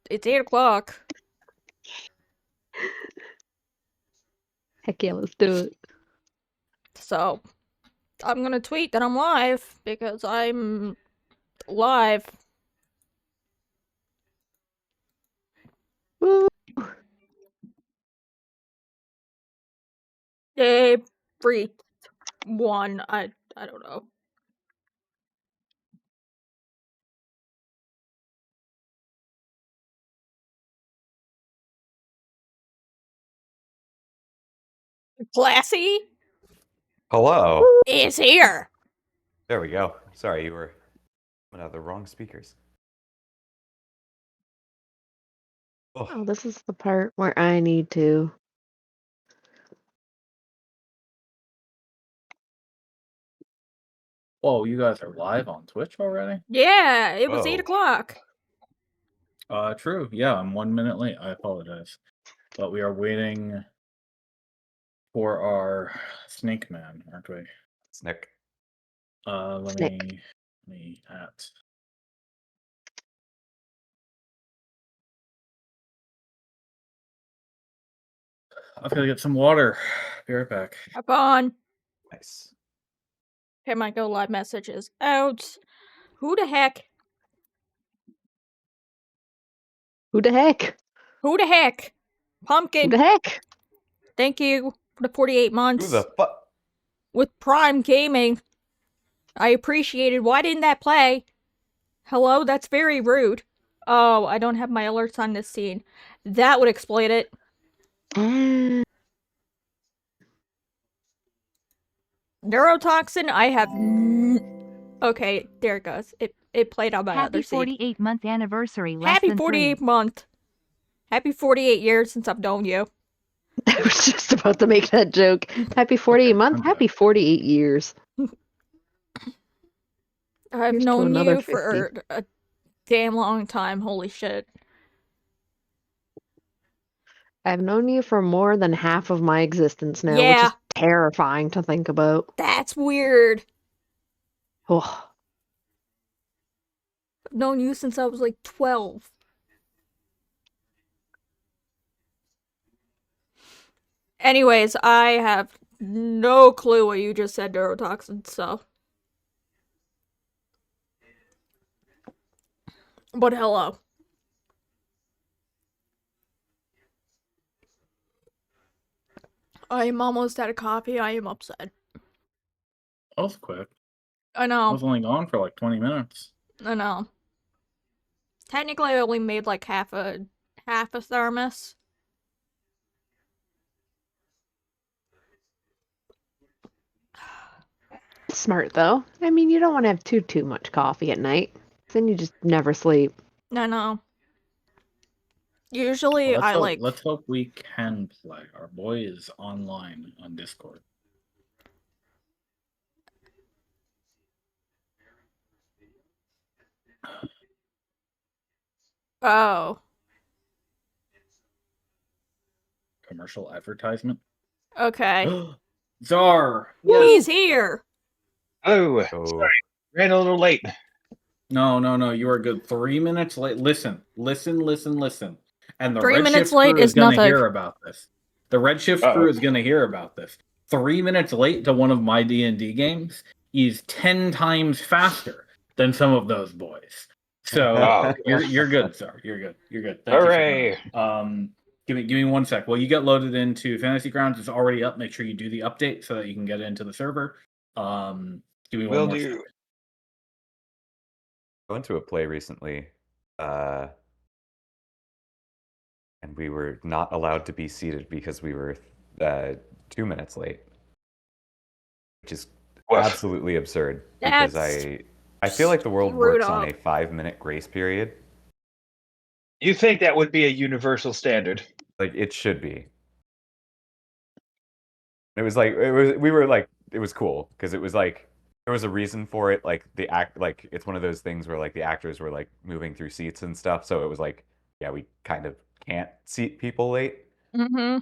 It's 8 o'clock. Heck yeah, let's do it. So, I'm gonna tweet that I'm live because I'm live. Woo. Day 1. I don't know. Classy Hello. is here. There we go. Sorry, you were coming out of the wrong speakers. Oh, this is the part where I need to. Whoa, you guys are live on Twitch already? Yeah, it was 8 Whoa. o'clock. True. Yeah, I'm 1 minute late. I apologize. But we are waiting for our snake man, aren't we? Snick. Let Snick. me at. I've got to get some water. Be right back. Up on. Nice. Okay, my go live message is out. Who the heck? Who the heck? Who the heck? Pumpkin. Who the heck? Thank you for the 48 months. Who the fuck? With Prime Gaming. I appreciated. Why didn't that play? Hello? That's very rude. Oh, I don't have my alerts on this scene. That would explain it. Neurotoxin, I have okay, there it goes. It played on my other scene. Happy 48-month anniversary. Less Happy than 48 3. month. Happy 48 years since I've known you. I was just about to make that joke. Happy 48 month. Happy 48 years. I've Here's to known another you for a damn long time. Holy shit. I've known you for more than half of my existence now, which Yeah. is terrifying to think about. That's weird. Oh, I've known you since I was like 12. Anyways, I have no clue what you just said, neurotoxin, so. But hello. I am almost out of coffee. I am upset. That was quick. I I know. was only gone for like 20 minutes. I know. Technically, I only made like half a thermos. smart though. I mean, you don't want to have too much coffee at night. Then you just never sleep. I know. Usually, Well, let's hope we can play. Our boy is online on Discord. Oh. Commercial advertisement. Okay. Czar! He's here! Oh, Oh. sorry. Ran a little late. No. You are good. 3 minutes late. Listen. And the 3 Red minutes Shift late crew is is going to nothing. hear about this. The Red Shift Uh-oh. crew is going to hear about this. 3 minutes late to one of my D&D games is 10 times faster than some of those boys. So Oh. you're good, sir. You're good. Thank Hooray. you for coming. Give me 1 sec. Well, you get loaded into Fantasy Grounds. It's already up. Make sure you do the update so that you can get into the server. Give me one Will more do. sec. I went to a play recently, and we were not allowed to be seated because we were 2 minutes late, which is Well, absolutely absurd. Because That's I feel like the world screwed works on up. a 5-minute grace period. you think that would be a universal standard? Like it should be. It was like it was cool because it was like there was a reason for it. Like it's one of those things where like the actors were like moving through seats and stuff. So it was like, yeah, we kind of can't seat people late. Mm-hmm.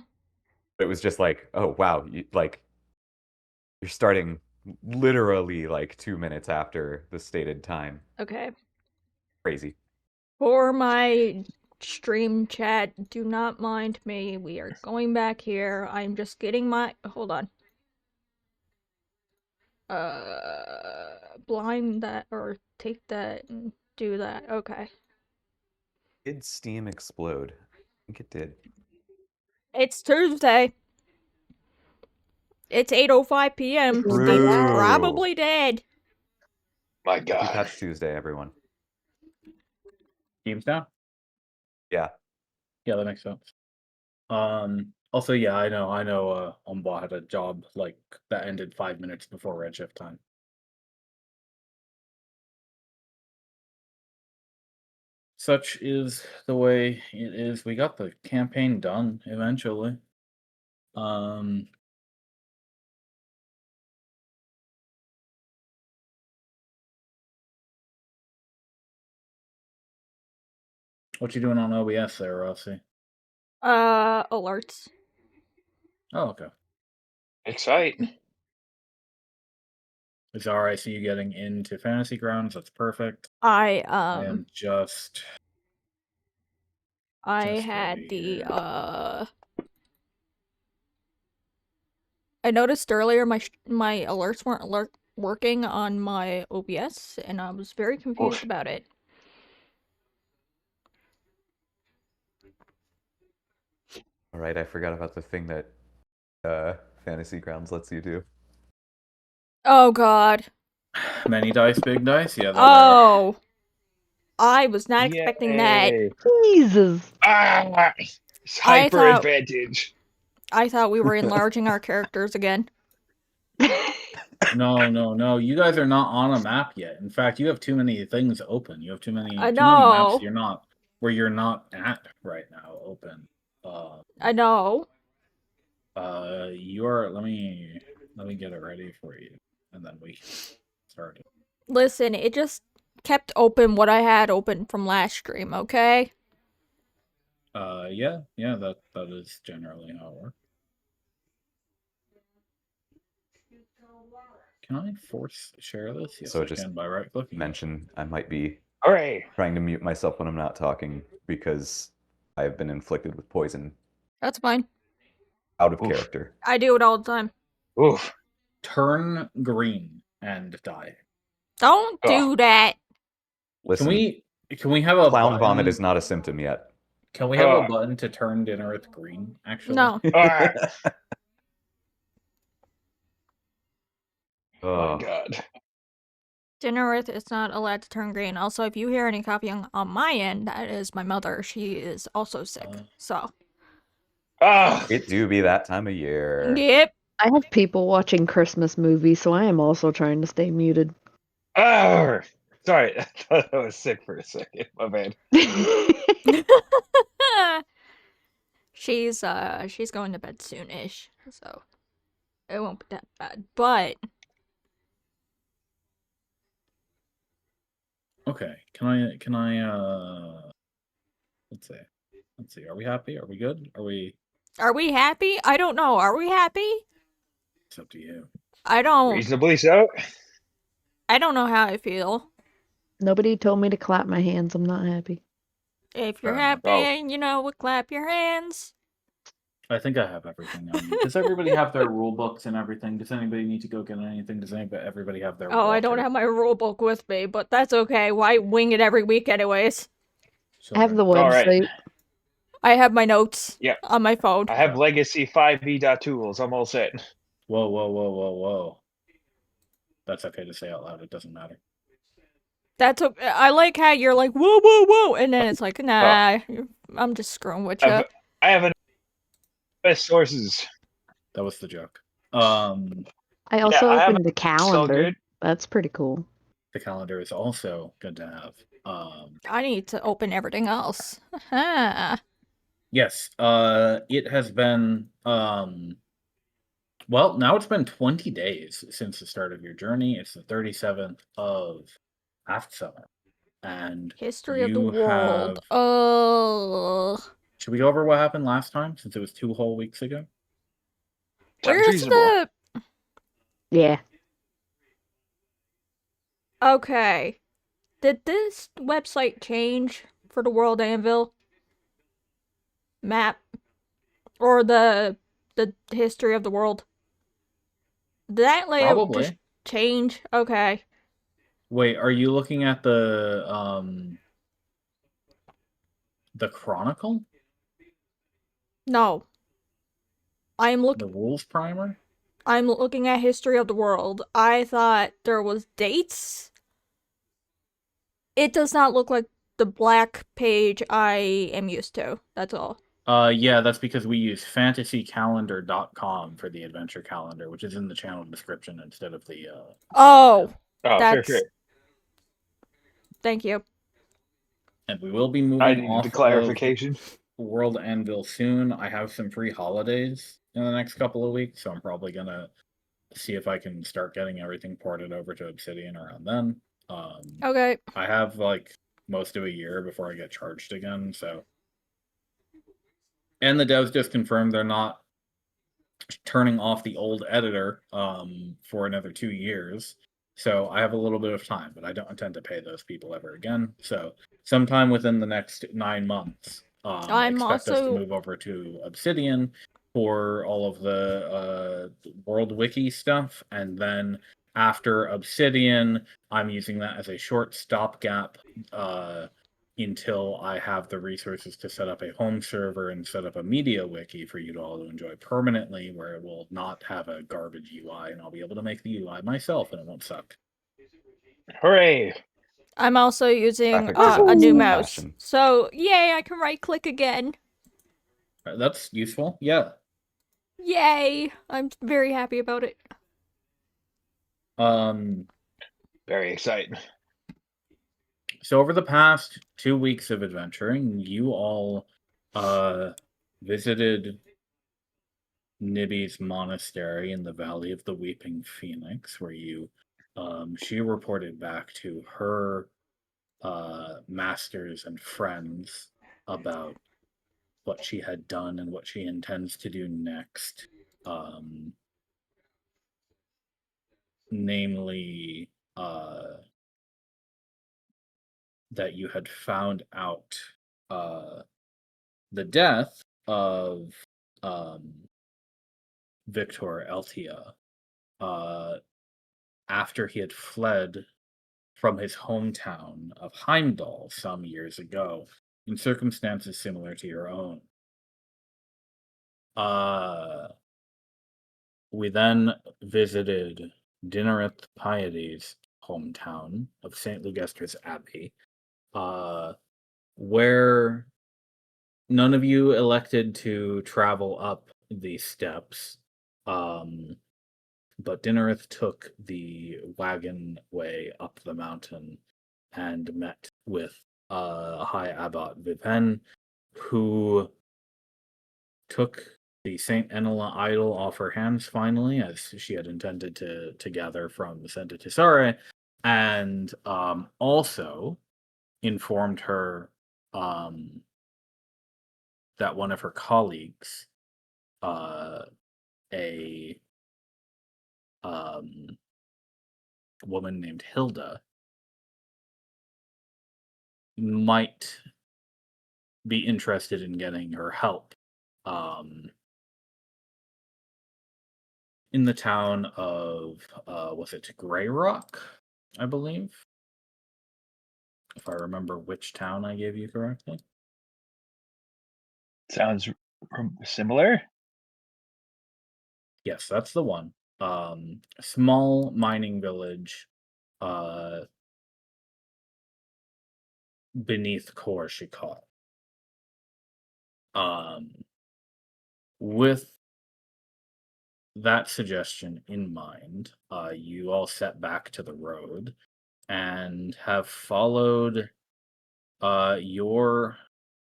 But it was just like, oh wow, you're starting literally like 2 minutes after the stated time. Okay. Crazy. For my Stream chat, do not mind me. We are going back here. I'm just getting my. Hold on. Blind that or take that and do that. Okay. Did Steam explode? I think it did. It's Tuesday. It's 8:05 p.m. True. Steam's True. probably dead. My Happy God. Patch Tuesday, everyone. Teams down. Yeah. Yeah, that makes sense. Also, yeah, I know. Umba had a job like that ended 5 minutes before redshift time. Such is the way it is. We got the campaign done eventually. What you doing on OBS there, Rossi? Alerts. Oh, okay. Exciting. It's alright. I see you getting into Fantasy Grounds. That's perfect. I am just had over the here. I noticed earlier my alerts weren't working on my OBS, and I was very confused Oof. about it. All right, I forgot about the thing that Fantasy Grounds lets you do. Oh God. Many dice, big dice. Yeah, there they are. Oh. I was not expecting that. Yay. Jesus. Ah, it's I hyper thought- advantage. I thought we were enlarging our characters again. No. You guys are not on a map yet. In fact, you have too many things open. You have too many I too many maps know. you're not at right now open. I know. You are. Let me get it ready for you, and then we can start it. Listen, it just kept open what I had open from last stream, okay? Yeah, that is generally how it works. Can I force share this? Yes, So I just can by right clicking. Mention I might be Hooray. trying to mute myself when I'm not talking because I have been inflicted with poison That's fine. out of Oof. character. I do it all the time. Oof. Turn green and die. Don't do that. Listen, Can we have a clown button? vomit is not a symptom yet. Can we have a button to turn Dinnerith green? Actually, No. Ah, my Oh, God. Dinnerith is not allowed to turn green. Also, if you hear any coughing on my end, that is my mother. She is also sick. So. Ah. it do be that time of year. Yep. I have people watching Christmas movies, so I am also trying to stay muted. Ah. Sorry, I thought I was sick for a second. My bad. She's going to bed soon-ish, so it won't be that bad. But okay. Can I let's see. Are we happy? Are we good? are we happy? I don't know. Are we happy? It's up to you. I don't Reasonably so. know how I feel. Nobody told me to clap my hands. I'm not happy. If you're Fair enough. happy, clap your hands. I think I have everything I need. Does everybody have their rule books and everything? Does anybody need to go get anything? Does everybody have their Oh, I don't water? have my rule book with me, but that's okay. Why wing it every week anyways? I have the Children. All right. website. I have my notes Yeah. on my phone. I have Legacy 5e.tools. I'm all set. Whoa. That's okay to say out loud. It doesn't matter. That's okay. I like how you're like, whoa, and then it's like, nah, I'm just screwing with you. I have best sources. That was the joke. I also I have opened the It's all calendar. good. That's pretty cool. The calendar is also good to have. I need to open everything else. Haha. Yes. It has been well, now it's been 20 days since the start of your journey. It's the 37th of Half Summer. And History of the you world. have... Should we go over what happened last time, since it was 2 whole weeks ago? Sounds Where's reasonable. the... Yeah. Okay. Did this website change for the World Anvil? map or the history of the world? Did that layout just Probably. change? Okay. Wait, are you looking at the Chronicle? No. I'm look The rules primer? I'm looking at history of the world. I thought there was dates. It does not look like the black page I am used to. That's all. Yeah, that's because we use fantasycalendar.com for the adventure calendar, which is in the channel description instead of the Oh, Oh, sure, that's sure. thank you. And we will be I moving needed the off of clarification. World Anvil soon. I have some free holidays in the next couple of weeks, so I'm probably gonna see if I can start getting everything ported over to Obsidian around then. Okay. I have like most of a year before I get charged again, so. And the devs just confirmed they're not turning off the old editor for another 2 years. So I have a little bit of time, but I don't intend to pay those people ever again. So sometime within the next 9 months, I'm expect us to also move over to Obsidian for all of the World Wiki stuff, and then after Obsidian, I'm using that as a short stopgap until I have the resources to set up a home server and set up a media wiki for you to all to enjoy permanently, where it will not have a garbage UI, and I'll be able to make the UI myself, and it won't suck. Hooray! I'm also using Nepotism a is new my mouse. passion. So yay, I can right click again. That's useful, yeah. Yay! I'm very happy about it. Very exciting. So over the past 2 weeks of adventuring, you all visited Nibby's monastery in the Valley of the Weeping Phoenix, where she reported back to her masters and friends about what she had done and what she intends to do next. Namely, that you had found out the death of Victor Eltia after he had fled from his hometown of Heimdall some years ago in circumstances similar to your own. We then visited Dinnereth Piety's hometown of St. Lugester's Abbey, where none of you elected to travel up the steps, but Dinnereth took the wagon way up the mountain and met with High Abbot Viven, who took the Saint Enela idol off her hands finally, as she had intended to gather from Santa Tesare, and also informed her that one of her colleagues, a woman named Hilda, might be interested in getting her help in the town of was it Grey Rock, I believe, if I remember which town I gave you correctly. Sounds similar. Yes, that's the one. A small mining village beneath Korshikar. With that suggestion in mind, you all set back to the road and have followed your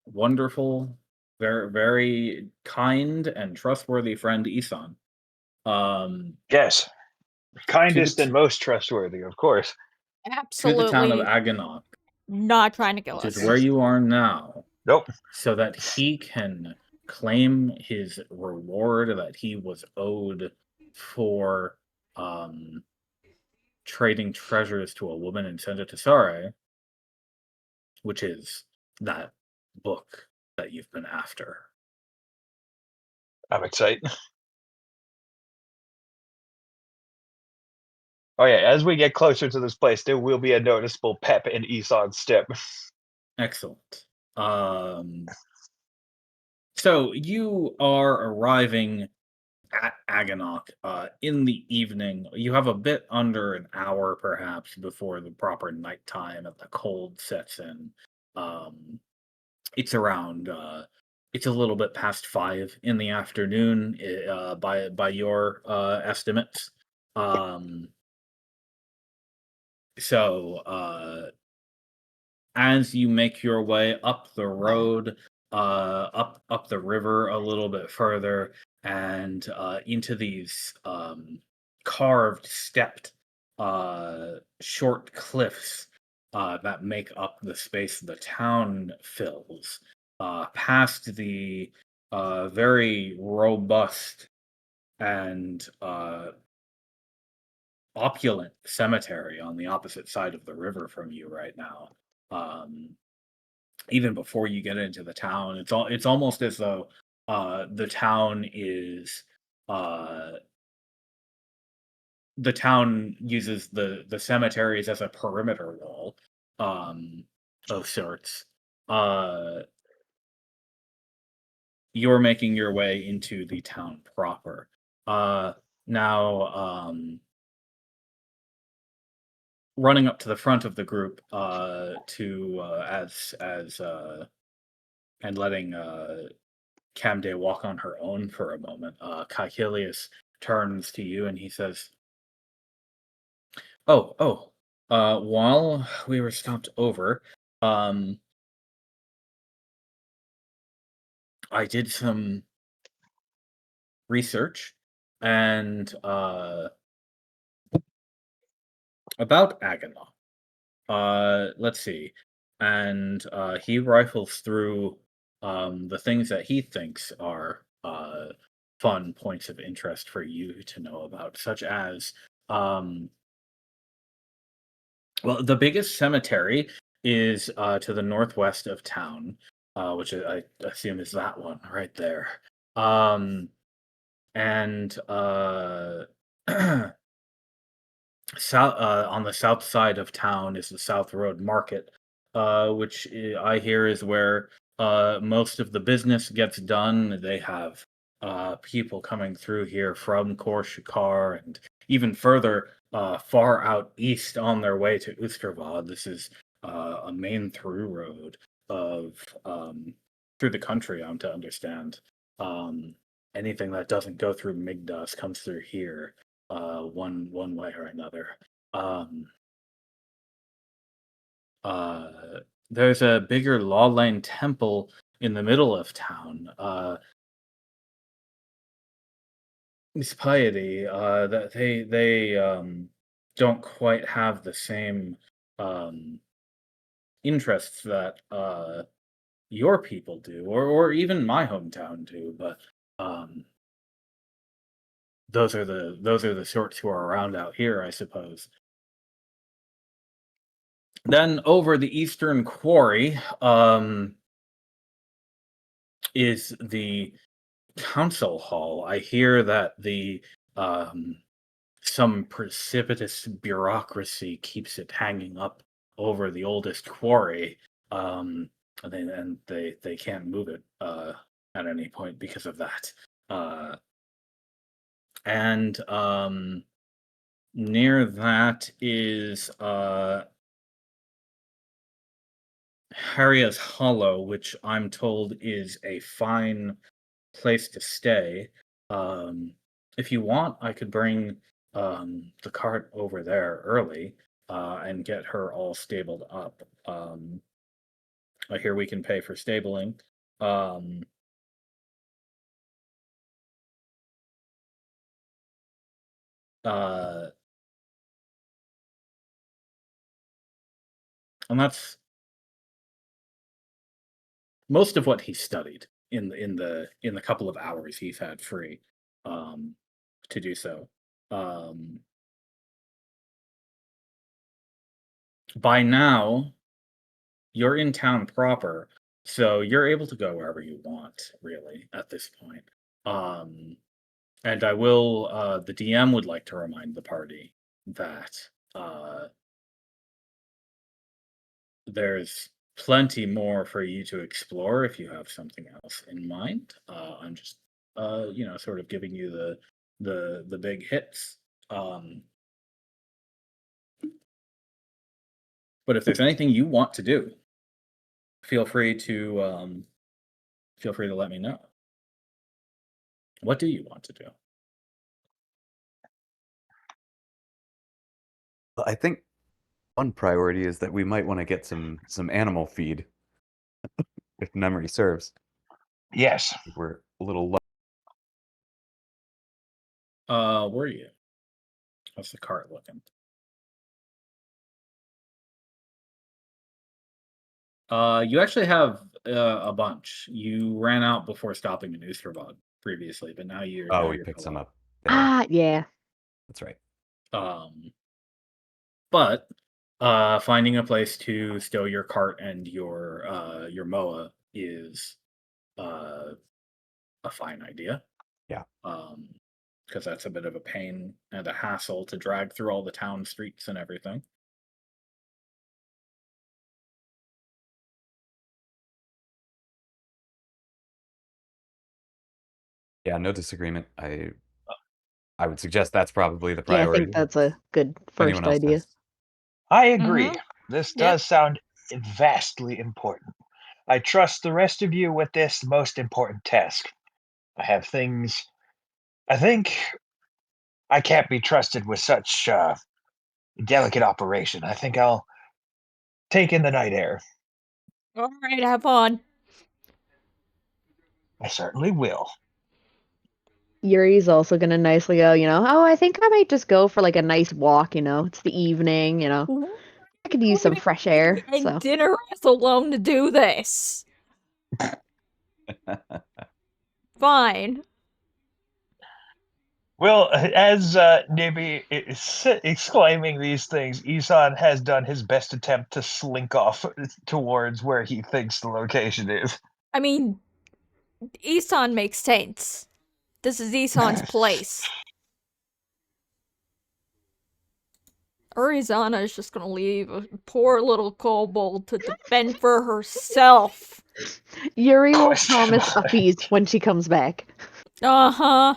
wonderful, very, very kind and trustworthy friend Isan. Yes. To Kindest and the most trustworthy, of course. to the town of Absolutely Aganok, not trying to kill which is us. where you are now, Nope. so that he can claim his reward that he was owed for trading treasures to a woman in Santa Tesare, which is that book that you've been after. I'm excited. Oh yeah, as we get closer to this place, there will be a noticeable pep in Eson's step. Excellent. So you are arriving at Agonok in the evening. You have a bit under an hour, perhaps, before the proper nighttime and the cold sets in. Um, it's around. It's a little bit past 5 in the afternoon, by your estimates. Um, so as you make your way up the road, up the river a little bit further, and into these carved, stepped, short cliffs that make up the space the town fills, past the very robust and opulent cemetery on the opposite side of the river from you right now. Um, Even before you get into the town, it's almost as though the town is uh the town uses the cemeteries as a perimeter wall um of sorts. Uh you're making your way into the town proper. Uh now running up to the front of the group to as and letting Camde walk on her own for a moment. Caecilius turns to you and he says, "Oh, while we were stopped over, um, I did some research and about Agonal. Let's see." And he rifles through the things that he thinks are fun points of interest for you to know about, such as um, well, the biggest cemetery is to the northwest of town, which I assume is that one right there. Um, and south on the south side of town is the South Road Market, which I hear is where most of the business gets done. They have people coming through here from Korshikar and even further far out east on their way to Ustravad. This is a main through road of through the country. I'm to understand. Anything that doesn't go through Migdas comes through here one way or another. Um, uh, there's a bigger Law Lane temple in the middle of town. This piety that they don't quite have the same um, interests that your people do, or even my hometown do. But um, those are the sorts who are around out here, I suppose. Then over the eastern quarry is the council hall. I hear that the um, some precipitous bureaucracy keeps it hanging up over the oldest quarry, and they can't move it at any point because of that. Uh, and Near that is Harriet's Hollow, which I'm told is a fine place to stay. Um, if you want, I could bring the cart over there early and get her all stabled up. I hear we can pay for stabling. Um, uh, and that's most of what he studied in the couple of hours he's had free um, to do so. Um, by now, you're in town proper, so you're able to go wherever you want, really, at this point. And I will, the DM would like to remind the party that there's plenty more for you to explore if you have something else in mind. I'm just, sort of giving you the big hits. But if there's anything you want to do, feel free to let me know. What do you want to do? Well, I think one priority is that we might want to get some animal feed, if memory serves. Yes. I think we're a little low. Where are you? How's the cart looking? You actually have a bunch. You ran out before stopping in Oosterbog previously, but now you're Oh, now we you're picked full some up. up there. Yeah. That's right. But finding a place to stow your cart and your moa is a fine idea. Yeah. Because that's a bit of a pain and a hassle to drag through all the town streets and everything. Yeah, no disagreement. I would suggest that's probably the Yeah, I priority. think that's a good If anyone first else idea. has. I agree. Mhm. This Yep. does sound vastly important. I trust the rest of you with this most important task. I have things. I think I can't be trusted with such delicate operation. I think I'll take in the night air. All right, have fun. I certainly will. Yuri's also gonna nicely go, oh, I think I might just go for like a nice walk, It's the evening, Why I could are use you some gonna fresh leave me air. and So dinner us alone to do this? Fine. Well, as Nibby is exclaiming these things, Isan has done his best attempt to slink off towards where he thinks the location is. I mean, Isan makes sense. This is Isan's place. Arizona is just gonna leave a poor little kobold to defend for herself. Yuri will Question promise a mark. feast when she comes back. Uh-huh.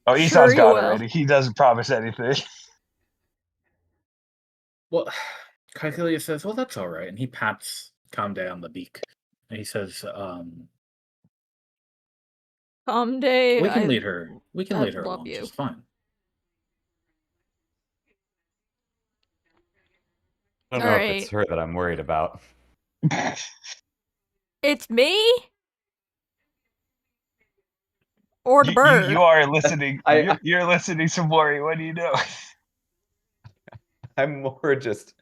Oh, Sure Isan's you gone will. already. He doesn't promise anything. Well, Kaikelia says, "Well, that's all right," and he pats Kamde on the beak, and he says, Someday, "We can lead her. We can I lead her love along you. just fine." I don't All know if it's right. her that I'm worried about. It's me? Or the You bird? are listening. I You're listening to Maury. What do you know? I'm more just.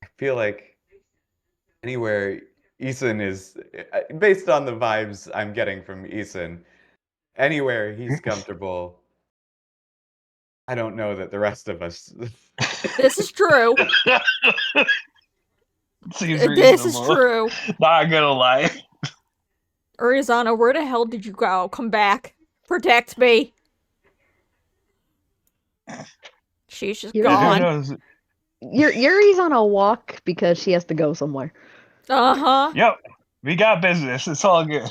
I feel like anywhere Eason is, based on the vibes I'm getting from Eason, anywhere he's comfortable. I don't know that the rest of us. This is true. Seems This is reasonable. true. Not gonna lie. Arizona, where the hell did you go? Come back. Protect me. She's just Yuri's Who on, gone. knows? Yuri's on a walk because she has to go somewhere. Uh-huh. Yep, we got business. It's all good.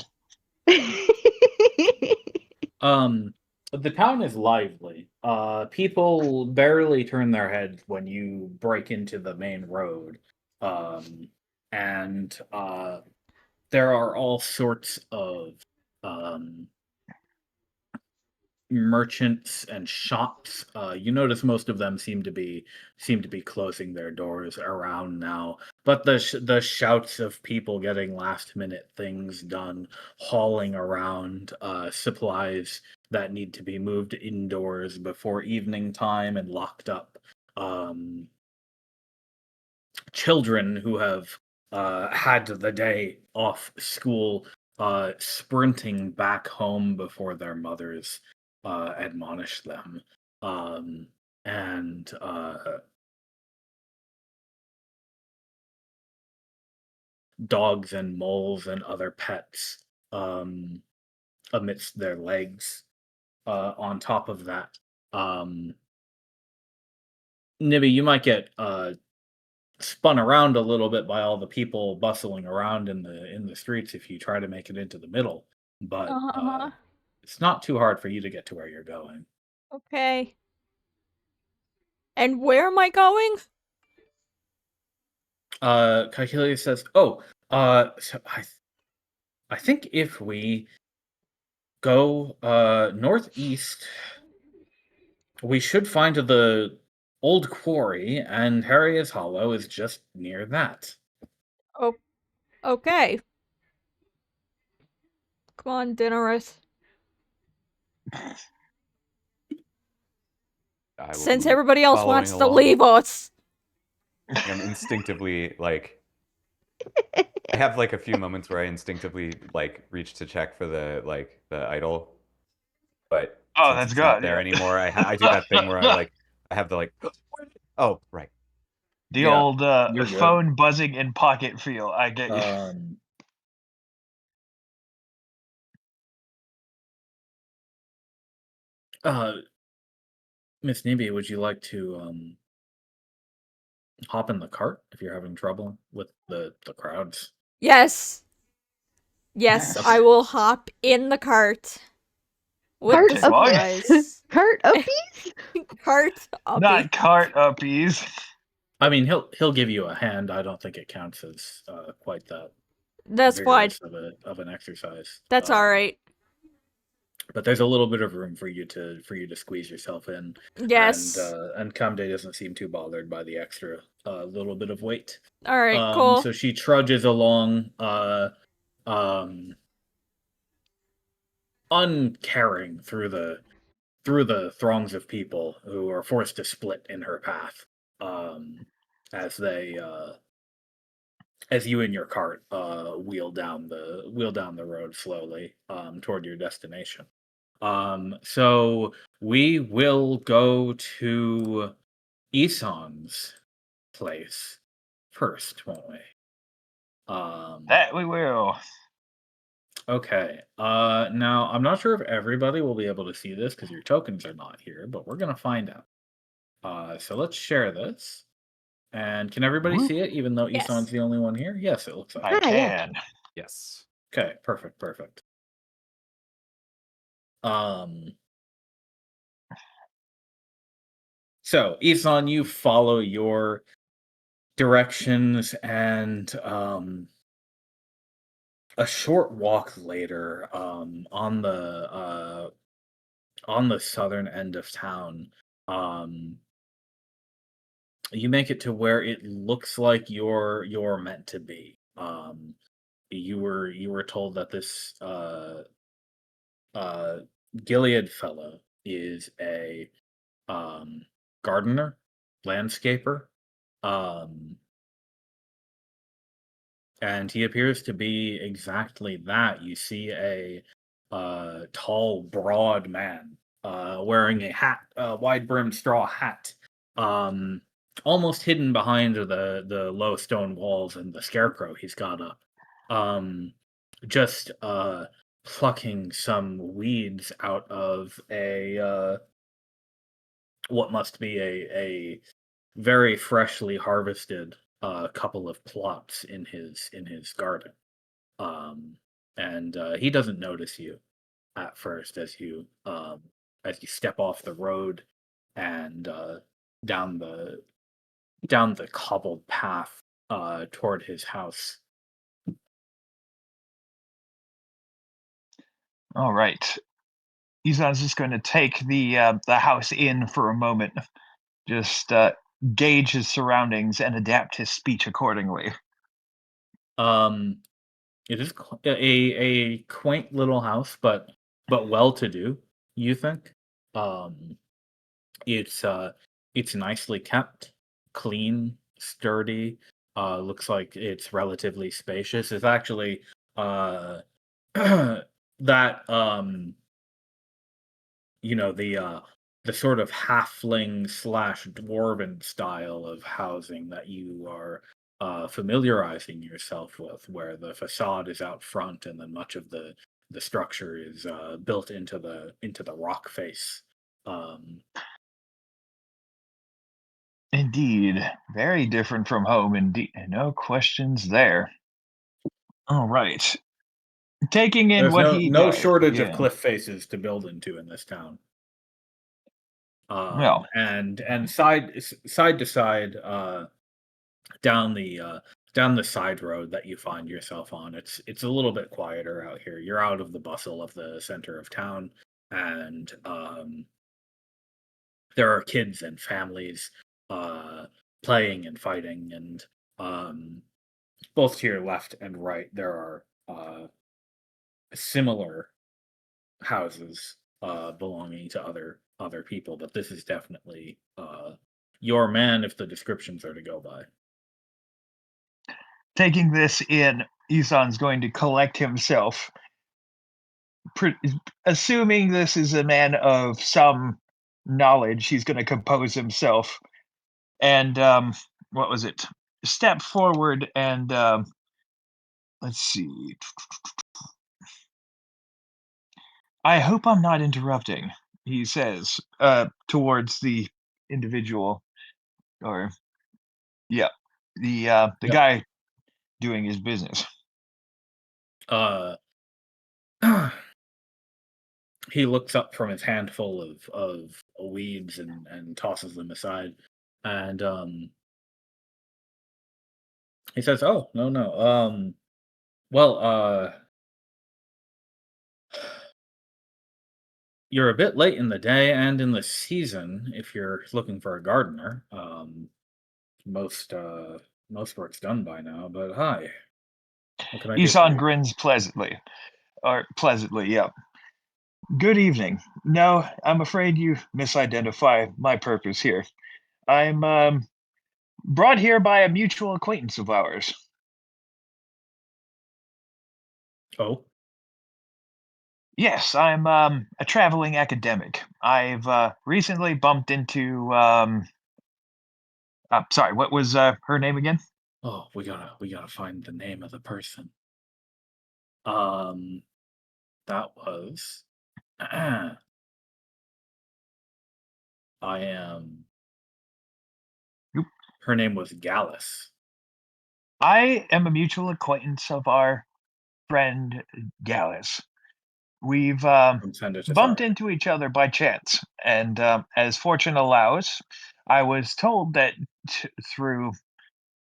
The town is lively. People barely turn their heads when you break into the main road. And there are all sorts of um, merchants and shops. You notice most of them seem to be closing their doors around now. But the shouts of people getting last minute things done, hauling around supplies that need to be moved indoors before evening time and locked up. Um, Children who have had the day off school sprinting back home before their mothers admonish them. And dogs and moles and other pets um, amidst their legs. On top of that, Nibby, you might get spun around a little bit by all the people bustling around in the streets if you try to make it into the middle, but Uh-huh. it's not too hard for you to get to where you're going. Okay. And where am I going? Caecilia says, so I think if we go northeast, we should find the old quarry, and Harriet's Hollow is just near that. Oh, okay. Come on, Dinnerus. I will Since be everybody else following wants to along. leave us. I'm instinctively like I have like a few moments where I instinctively like reach to check for the idol, but Oh, since that's it's not good. there Yeah. anymore, I do that thing where I have the like oh right. The Yeah, old you're good. phone buzzing in pocket feel. I get you. Uh, Miss Nibby, would you like to hop in the cart if you're having trouble with the crowds? Yes. Yes, Okay. I will hop in the cart. With Cart the Okay, well, supplies. Cart uppies? Cart uppy. not cart uppies. I mean, he'll give you a hand. I don't think it counts as quite that That's fine. vigorous of an exercise. That's alright. But there's a little bit of room for you to squeeze yourself in, Yes. and Kamde doesn't seem too bothered by the extra little bit of weight. Alright, cool. So she trudges along, um, uncaring through the throngs of people who are forced to split in her path, as they as you and your cart wheel down the road slowly toward your destination. So we will go to Ison's place first, won't we? That we will. Okay. Now I'm not sure if everybody will be able to see this because your tokens are not here, but we're gonna find out. So let's share this. And can everybody Whoop. see it, even though Yes. Ison's the only one here? Yes, it looks like I it. Yeah. can. Yes. Okay, perfect. Um, so Isan, you follow your directions, and a short walk later, on the southern end of town, um, you make it to where it looks like you're meant to be. You were told that this uh Gilead fellow is a um gardener, landscaper, um and he appears to be exactly that. You see a tall, broad man wearing a hat, a wide-brimmed straw hat, um, almost hidden behind the low stone walls and the scarecrow he's got up. Um, just plucking some weeds out of a what must be a very freshly harvested couple of plots in his garden. Um, and he doesn't notice you at first as you step off the road and down the down the cobbled path toward his house. All right. Izan's just going to take the house in for a moment, just gauge his surroundings and adapt his speech accordingly. Um, it is a quaint little house, but well to do. You think? Um, It's it's nicely kept, clean, sturdy. Looks like it's relatively spacious. It's actually uh that the sort of halfling slash dwarven style of housing that you are familiarizing yourself with, where the facade is out front, and then much of the structure is built into the rock face. Um, Indeed, very different from home. Indeed, no questions there. All right, taking in there's what no he no does. shortage of Yeah. cliff faces to build into in this town. Well, And side to side, down the uh, down the side road that you find yourself on, it's a little bit quieter out here. You're out of the bustle of the center of town, and there are kids and families uh, playing and fighting, and um, both to your left and right there are similar houses belonging to other people, but this is definitely your man if the descriptions are to go by. taking this in, Isan's going to collect himself, pre- assuming this is a man of some knowledge. He's going to compose himself and what was it? Step forward and let's see. I hope I'm not interrupting, he says, towards the individual, or yeah, the Yep. guy doing his business. Uh, he looks up from his handful of weeds and tosses them aside, and he says, "Oh, no, no. Well, you're a bit late in the day and in the season if you're looking for a gardener. Most most work's done by now, but hi, what can I do for Isan you?" grins pleasantly, yeah. Good evening. No, I'm afraid you misidentify my purpose here. I'm brought here by a mutual acquaintance of ours. Oh, Yes, I'm a traveling academic. I've recently bumped into sorry, what was her name again? oh, we gotta find the name of the person. Um, that was. I am. Oop. Her name was Gallus I am a mutual acquaintance of our friend Gallus. We've from Sender to bumped Sorry. into each other by chance, and as fortune allows, I was told that through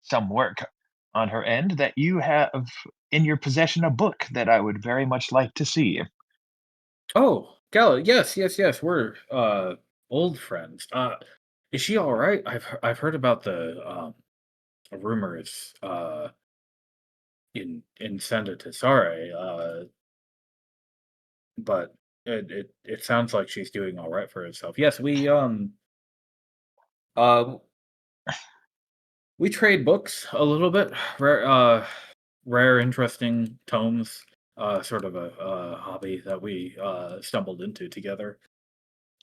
some work on her end that you have in your possession a book that I would very much like to see. Oh, Gallus. Yes, yes, yes. We're old friends. Is she all right? I've heard about the rumors in Sender to Sorry. But it sounds like she's doing all right for herself. Yes, uh we trade books a little bit. Rare interesting tomes. Sort of a hobby that we stumbled into together.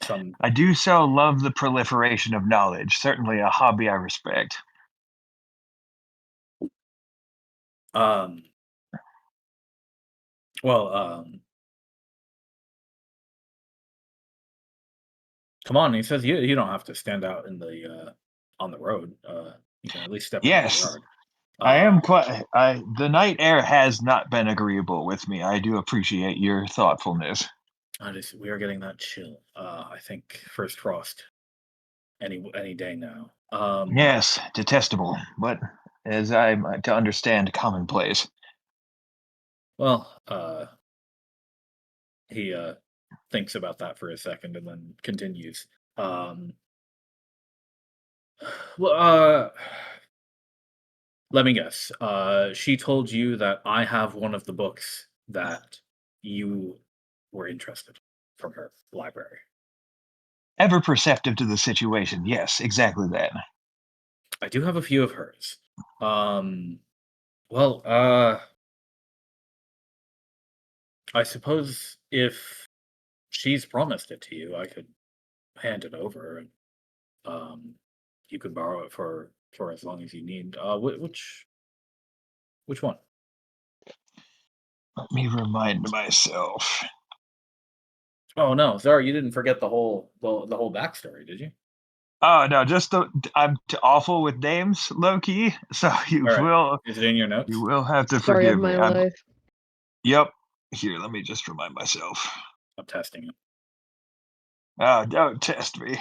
Some I do so love the proliferation of knowledge, certainly a hobby I respect. um well come on, he says you don't have to stand out in the on the road. You can at least step into the Yes, yard. I Uh am quite. The night air has not been agreeable with me. I do appreciate your thoughtfulness. we are getting that chill. I think first frost any day now. Yes, detestable, but as I'm to understand, commonplace. Well, he thinks about that for a second and then continues. Um, well, let me guess. She told you that I have one of the books that you were interested from her library. Ever perceptive to the situation. Yes, exactly that. I do have a few of hers. Um, well, I suppose if she's promised it to you, I could hand it over and you could borrow it for for as long as you need. Which one? Let me remind myself. Oh no, sorry, you didn't forget the whole backstory, did you? Oh no, I'm awful with names, low key. So All right. Is it in your you notes? will have to Story of forgive me. my life. Yep. Here, let me just remind myself. I'm testing it. Oh, don't test me.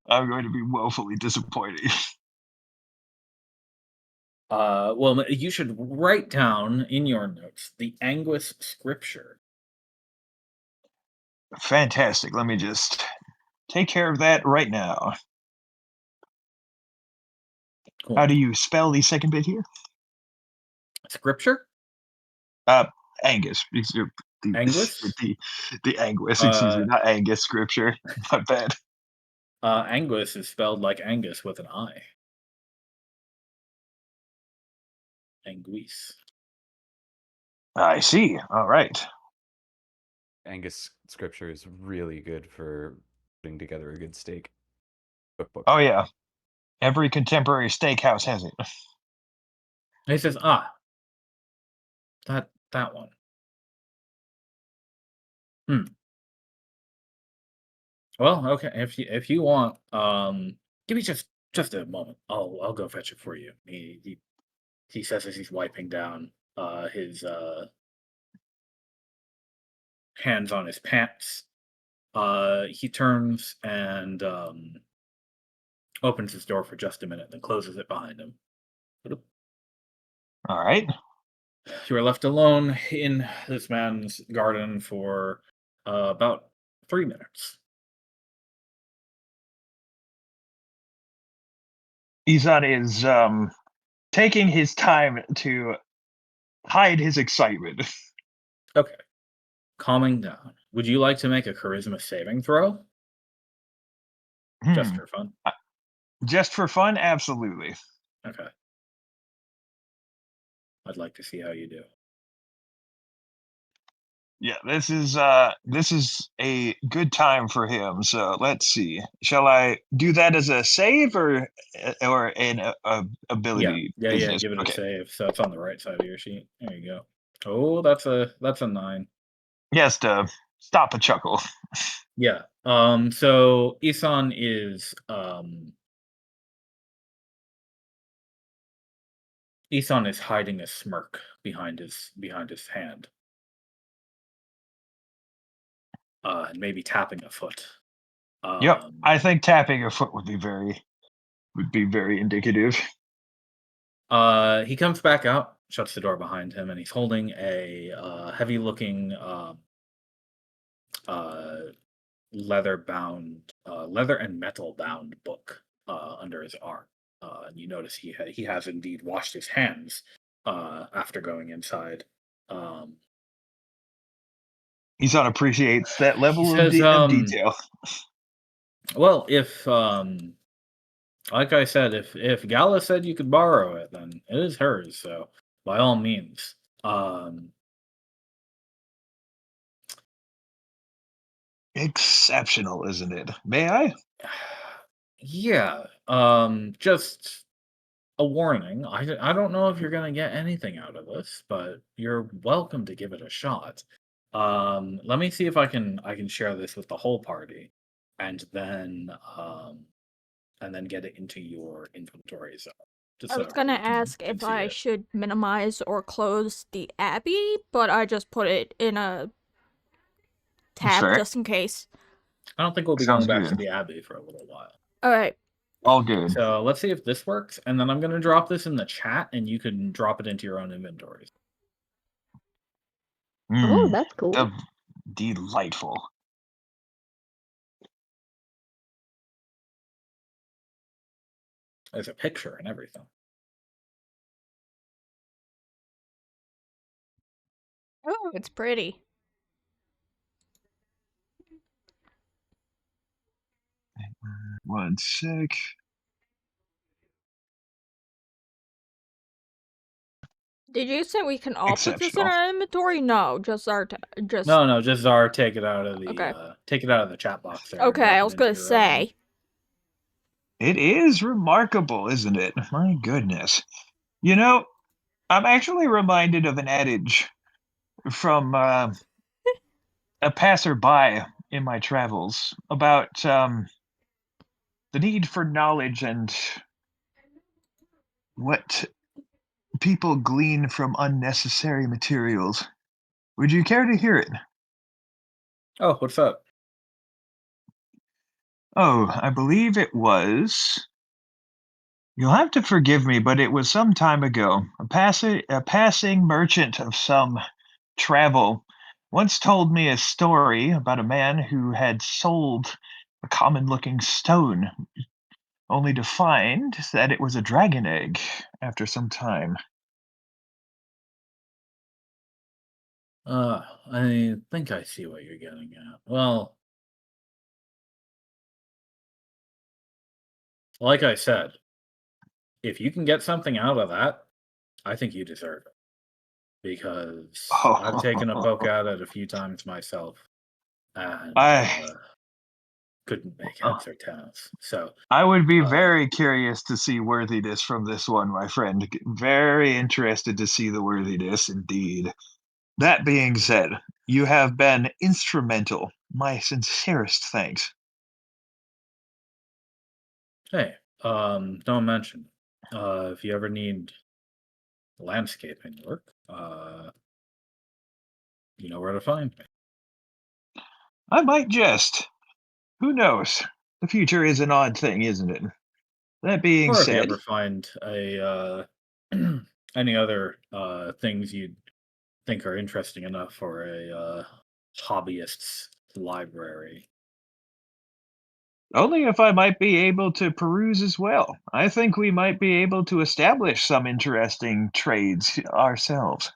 I'm going to be woefully disappointed. Well, you should write down in your notes the Anguis scripture. Fantastic. Let me just take care of that right now. Cool. How do you spell the second bit here? Scripture? Angus. Anguis? The Angus, excuse me, not Angus scripture. My bad. Anguis is spelled like Angus with an I. Anguis. I see. All right. Angus scripture is really good for putting together a good steak cookbook. Oh yeah. Every contemporary steakhouse has it. He says, that one. Well, okay. If you want, give me just a moment. I'll go fetch it for you. He says as he's wiping down his hands on his pants. He turns and opens his door for just a minute, then closes it behind him. All right. You are left alone in this man's garden for about 3 minutes. Izan is taking his time to hide his excitement. Okay. Calming down. Would you like to make a charisma saving throw? Just for fun. Just for fun, absolutely. Okay. I'd like to see how you do. Yeah, this is a good time for him. So let's see. Shall I do that as a save or an ability Yeah. business? Give it a Okay. save. So it's on the right side of your sheet. There you go. Oh, that's a 9. Yes, to stop a chuckle. Yeah. So Isan is hiding a smirk behind his hand. And maybe tapping a foot. Yep. I think tapping a foot would be very indicative. He comes back out, shuts the door behind him, and he's holding a heavy-looking leather and metal-bound book under his arm. And you notice he has indeed washed his hands after going inside. Izan appreciates that He level of, says, of detail. "Well, if like I said, if Gala said you could borrow it, then it is hers. So by all means." Exceptional, isn't it? May I? Yeah. Just a warning. I don't know if you're gonna get anything out of this, but you're welcome to give it a shot. Let me see if I can share this with the whole party, and then get it into your inventory zone. Just I so was gonna everybody ask can if see I it. should minimize or close the Abbey, but I just put it in a That's tab fair. just in case. I don't think we'll be Sounds going back to good. the Abbey for a little while. Alright. All good. So let's see if this works, and then I'm gonna drop this in the chat, and you can drop it into your own inventories. Oh, Mm, that's cool. delightful. There's a picture and everything. Oh, it's pretty. One sec. Did you say we can all put this in Exceptional. our inventory? No, just our just No, just Zara, take it out of the Okay. take it out of the chat box there. And Okay, drop I it was into gonna your own. say. It is remarkable, isn't it? My goodness. You know, I'm actually reminded of an adage from a passerby in my travels about the need for knowledge and what people glean from unnecessary materials. Would you care to hear it? Oh, what's up? Oh, I believe it was. You'll have to forgive me, but it was some time ago. A passing merchant of some travel once told me a story about a man who had sold a common looking stone, only to find that it was a dragon egg after some time. I think I see what you're getting at. Well, like I said, if you can get something out of that, I think you deserve it because I've taken a poke Oh, at it a few times myself and I couldn't make heads or tails. So, I would be uh, very curious to see worthiness from this one, my friend. Very interested to see the worthiness indeed. That being said, you have been instrumental. My sincerest thanks. hey, don't mention if you ever need landscaping work, you know where to find me. I might jest. Who knows? The future is an odd thing, isn't it? That being Or if you said, ever find a any other things you'd think are interesting enough for a hobbyist's library. only if I might be able to peruse as well. I think we might be able to establish some interesting trades ourselves.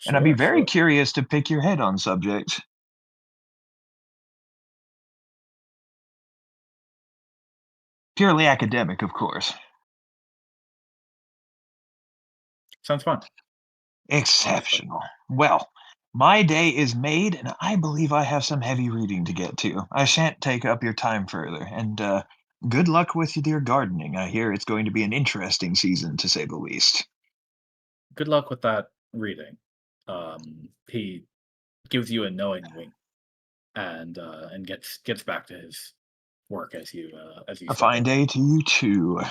And I'd be Sure, very sure. curious to pick your head on subjects. Purely academic, of course. Sounds fun, honestly. Exceptional. Well, my day is made, and I believe I have some heavy reading to get to. I shan't take up your time further, and good luck with your gardening. I hear it's going to be an interesting season, to say the least. Good luck with that reading. He gives you a knowing wink and gets back to his work as you A step fine away. day to you too.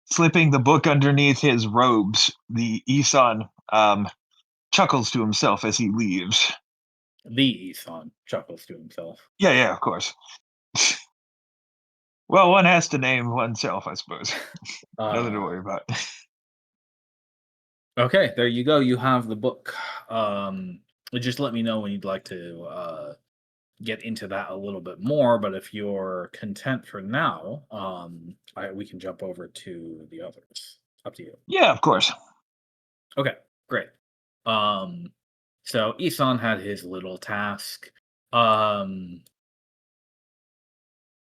Slipping the book underneath his robes, the Isan chuckles to himself as he leaves. The Isan chuckles to himself. Yeah, yeah, of course. Well, one has to name oneself, I suppose. Nothing to Uh, worry about. okay, there you go. You have the book. Just let me know when you'd like to get into that a little bit more. But if you're content for now, we can jump over to the others. Up to you. Yeah, of course. Okay, great. Um, so Isan had his little task. Um,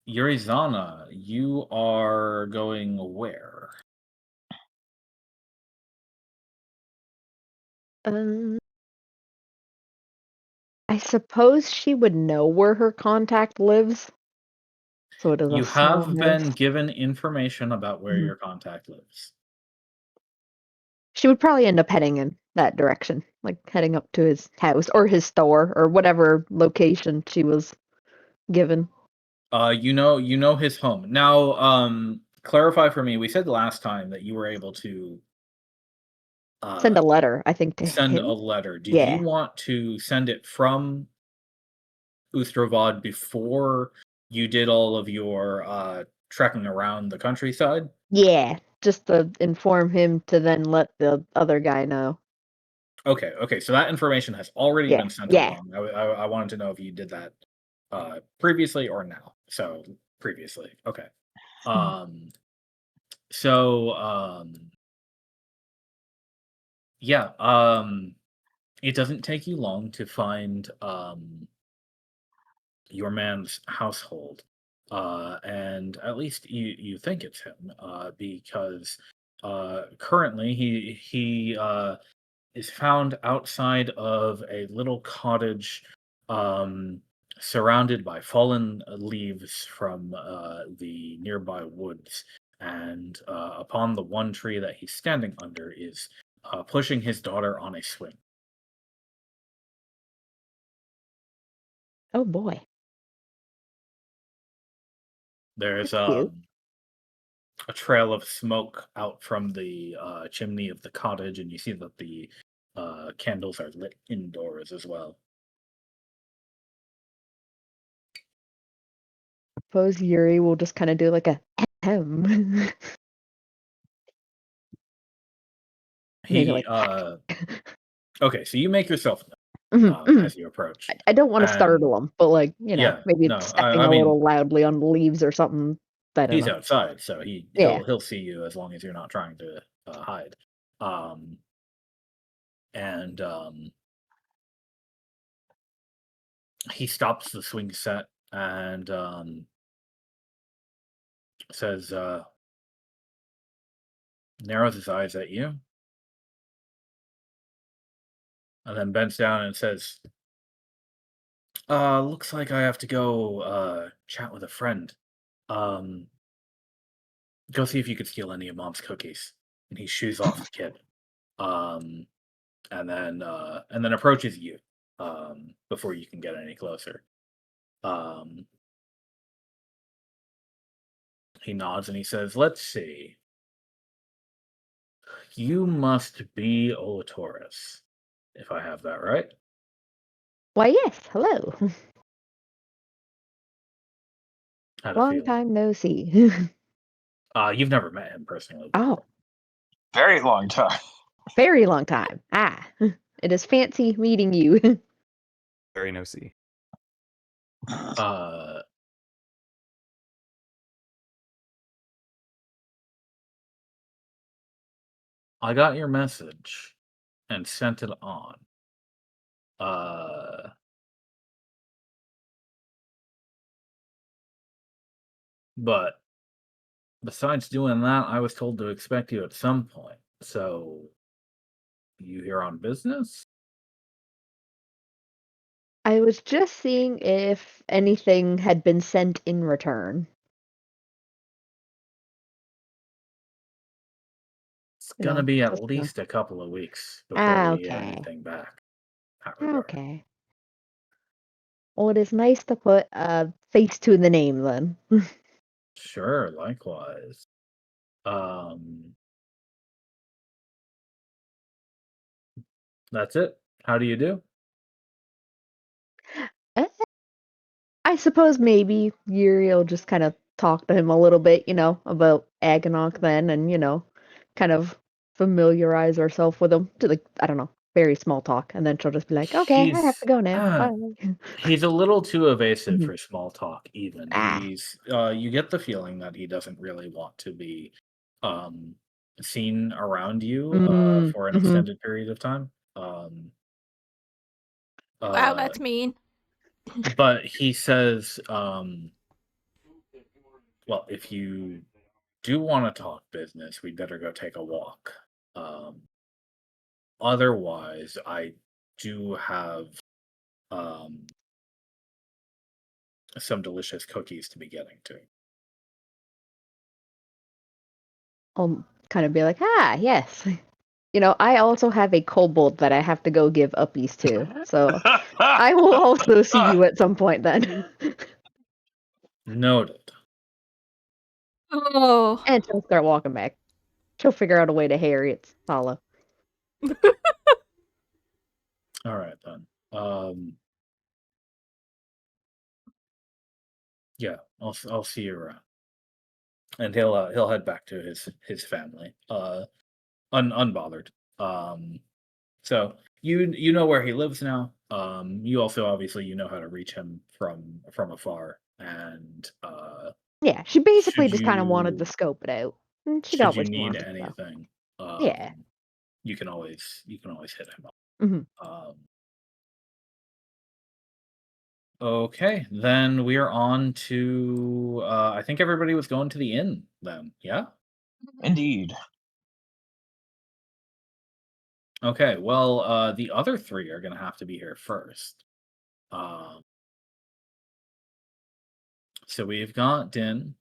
Yurizana, you are going where? Um, I suppose she would know where her contact lives. So it is a You small have been house. given information about where Mhm. your contact lives. She would probably end up heading in that direction, like heading up to his house or his store or whatever location she was given. You know his home. Now, clarify for me. We said last time that you were able to Send uh a letter, I think, to send a him. letter. Did you Yeah. want to send it from Ustravad before you did all of your trekking around the countryside? Yeah. Just to inform him to then let the other guy know. Okay, okay. So that information has already Yeah. been sent Yeah. along. I wanted to know if you did that previously or now. So previously, okay. Mhm. Um, so yeah. It doesn't take you long to find your man's household, and at least you think it's him, because currently he is found outside of a little cottage, um, surrounded by fallen leaves from the nearby woods. And upon the one tree that he's standing under is pushing his daughter on a swing. Oh boy, There's that's cute. a trail of smoke out from the chimney of the cottage, and you see that the candles are lit indoors as well. Suppose Yuri will just kind of do like a ahem. Maybe He like okay, so you make yourself mhm, known mhm. as you approach, I don't want to and startle him, but like yeah, maybe no, stepping I a mean little loudly on the leaves or something. I don't he's know. outside, so Yeah. he'll see you as long as you're not trying to hide. Um, and he stops the swing set and says, narrows his eyes at you, and then bends down and says, looks like I have to go chat with a friend. Um, go see if you could steal any of mom's cookies. And he shoos off the kid. Um, and then approaches you before you can get any closer. Um, he nods and he says, "Let's see. You must be Olatorus, if I have that right." Why, yes. Hello. Had a Long feeling. time no see. You've never met him personally, though. Oh, Very long time. very long time. Ah, it is fancy meeting you. Very no see. Uh, I got your message and sent it on. Uh, but besides doing that, I was told to expect you at some point. So, you here on business? I was just seeing if anything had been sent in return. It's gonna be at Just least a couple of weeks before ah, we hear okay. anything back in that regard. Okay. Well, it is nice to put a face to the name then. Sure, likewise. Um, that's it. How do you do? Eh, I suppose maybe Yuri will just kind of talk to him a little bit, about Agonok then, and, kind of familiarize herself with him to like, I don't know, very small talk. And then she'll just be like, okay, I have He's to go now. uh, Bye. he's a little too evasive Mhm. for small talk, even. Ah. You get the feeling that he doesn't really want to be um seen around you Mm, for an mhm. extended period of time. Wow, Uh that's mean. but he says, well, if you do want to talk business, we'd better go take a walk. Um Otherwise, I do have um some delicious cookies to be getting to. I'll kind of be like, yes. I also have a kobold that I have to go give uppies to. So I will also see you at some point then. Noted. Oh. And she'll start walking back. She'll figure out a way to Harriet's hollow. All right then. Yeah, I'll see you around, and he'll head back to his family, unbothered. Um, so you know where he lives now. You also obviously you know how to reach him from afar, and Yeah, she basically should just kind of wanted to you scope it out. And she should got you what she need wanted, so. anything, Yeah. you can always hit him up. Mhm. Okay, then we are on to I think everybody was going to the inn then. Yeah? Indeed. Okay, well, the other three are gonna have to be here first. Um So we've got Din.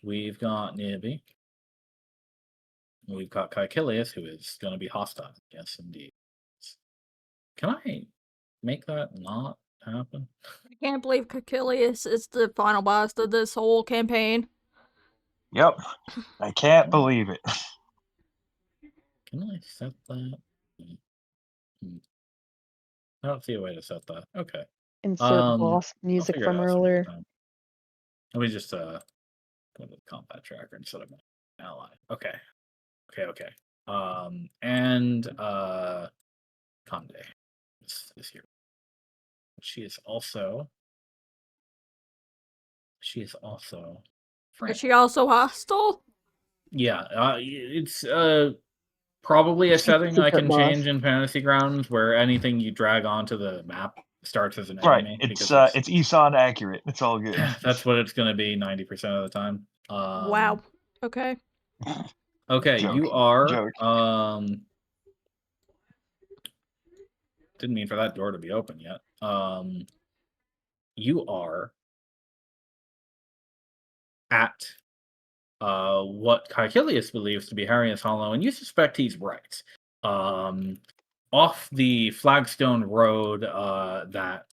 We've got Nibby. We've got Caecilius, who is going to be hostile. Yes, indeed. Can I make that not happen? I can't believe Caecilius is the final boss of this whole campaign. Yep. I can't believe it. Can I set that? I don't see a way to set that. Okay. Insert boss I'll music figure it from out some other earlier. time. Let me just go to the combat tracker instead of my ally. Okay. Okay. And Conde is here. She is also Is Fran. she also hostile? Yeah, it's probably a She's setting I secret can boss. change in Fantasy Grounds where anything you drag onto the map starts as an Right. enemy. It's because it's ESON accurate. It's all good. that's what it's going to be 90% of the time. Wow. Okay. Okay, Joke. you are Joke. didn't mean for that door to be open yet. You are at what Caecilius believes to be Harrius Hollow, and you suspect he's right. Off the flagstone road that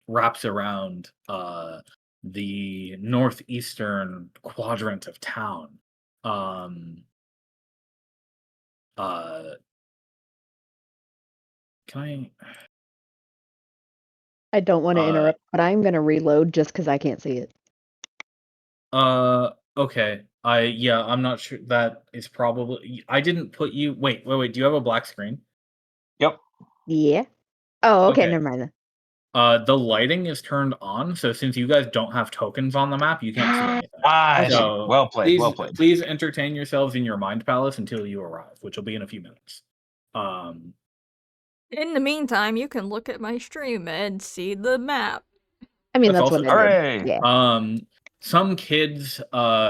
wraps around the northeastern quadrant of town. Can I? I don't want to interrupt, but I'm gonna reload just because I can't see it. Okay. I'm not sure. That is probably. I didn't put you. Wait. Do you have a black screen? Yep. Yeah. Oh, okay, Okay. never mind then. The lighting is turned on, so since you guys don't have tokens on the map, you can't see anything. I see. So Well played. Well played. please entertain yourselves in your mind palace until you arrive, which will be in a few minutes. In the meantime, you can look at my stream and see the map. I mean, That's that's what also I did. Hooray! Yeah. Some kids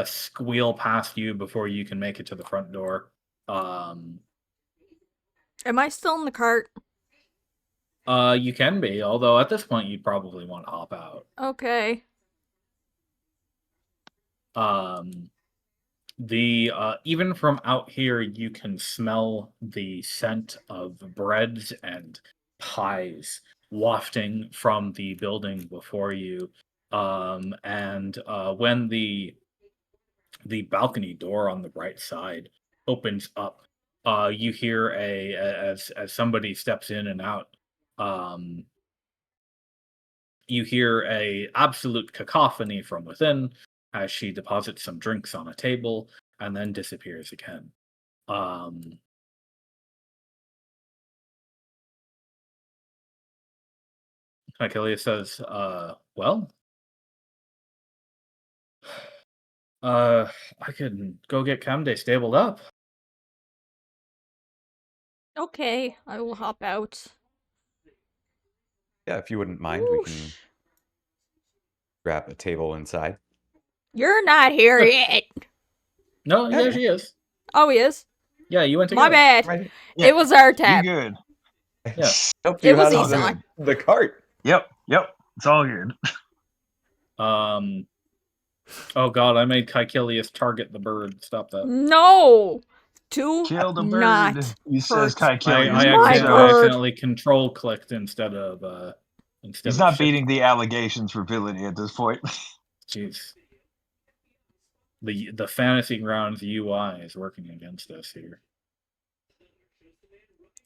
squeal past you before you can make it to the front door. Am I still in the cart? You can be, although at this point you'd probably want to hop out. Okay. Even from out here you can smell the scent of breads and pies wafting from the building before you. When the balcony door on the right side opens up, you hear as somebody steps in and out, you hear a absolute cacophony from within as she deposits some drinks on a table and then disappears again. Achilles says, well, I can go get Camde stabled up. Okay, I will hop out. Yeah, if you wouldn't mind, we can Whoosh. grab a table inside. You're not here yet. No, yeah, Yeah. she is. Oh, he is? Yeah, you went My together. bad. Right. Yeah, It was our You tab. good? Yeah. Helped It you was out of Isan. the cart. Yep. It's all good. Oh god, I made Caecilius target the bird. Stop that. No! Do Kill the not bird. He says hurt Caecilius. I my bird. accidentally control clicked instead of He's not shift. beating the allegations for villainy at this point. Jeez. The Fantasy Grounds UI is working against us here.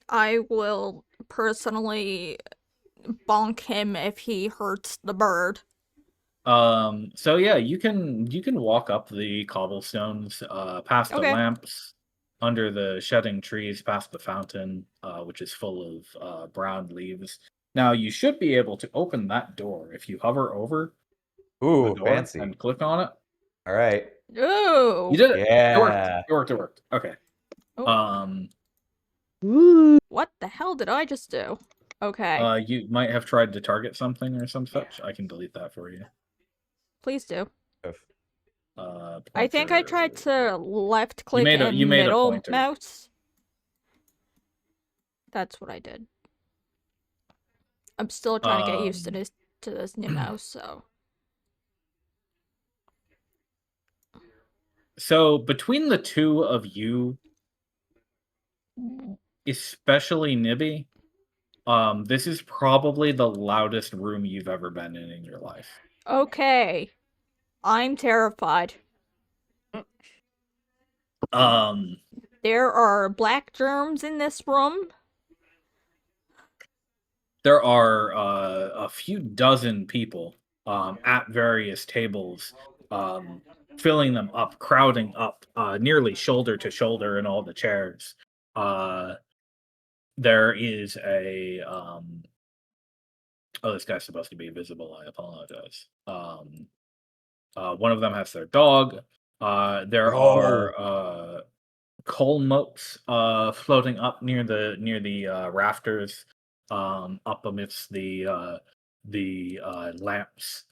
I will personally bonk him if he hurts the bird. So yeah, you can walk up the cobblestones, past the Okay. lamps, under the shedding trees, past the fountain, which is full of brown leaves. Now you should be able to open that door if you hover over the Ooh, door fancy. and click on it. All right. Ooh. You did it. Yeah. It worked. Okay. Oh. Woo. What the hell did I just do? Okay. You might have tried to target something or some such. I can delete that for you. Please do. Pointer. I think I tried to left click made a- and you made a middle pointer. mouse. That's what I did. I'm still trying to get used to this to this new mouse, so. So between the two of you, especially Nibby, this is probably the loudest room you've ever been in your life. Okay. I'm terrified. There are black germs in this room. There are a few dozen people at various tables, filling them up, crowding up, nearly shoulder to shoulder in all the chairs. There is a oh, this guy's supposed to be visible. I apologize. One of them has their dog. There are coal moats floating up near the rafters, up amidst the lamps,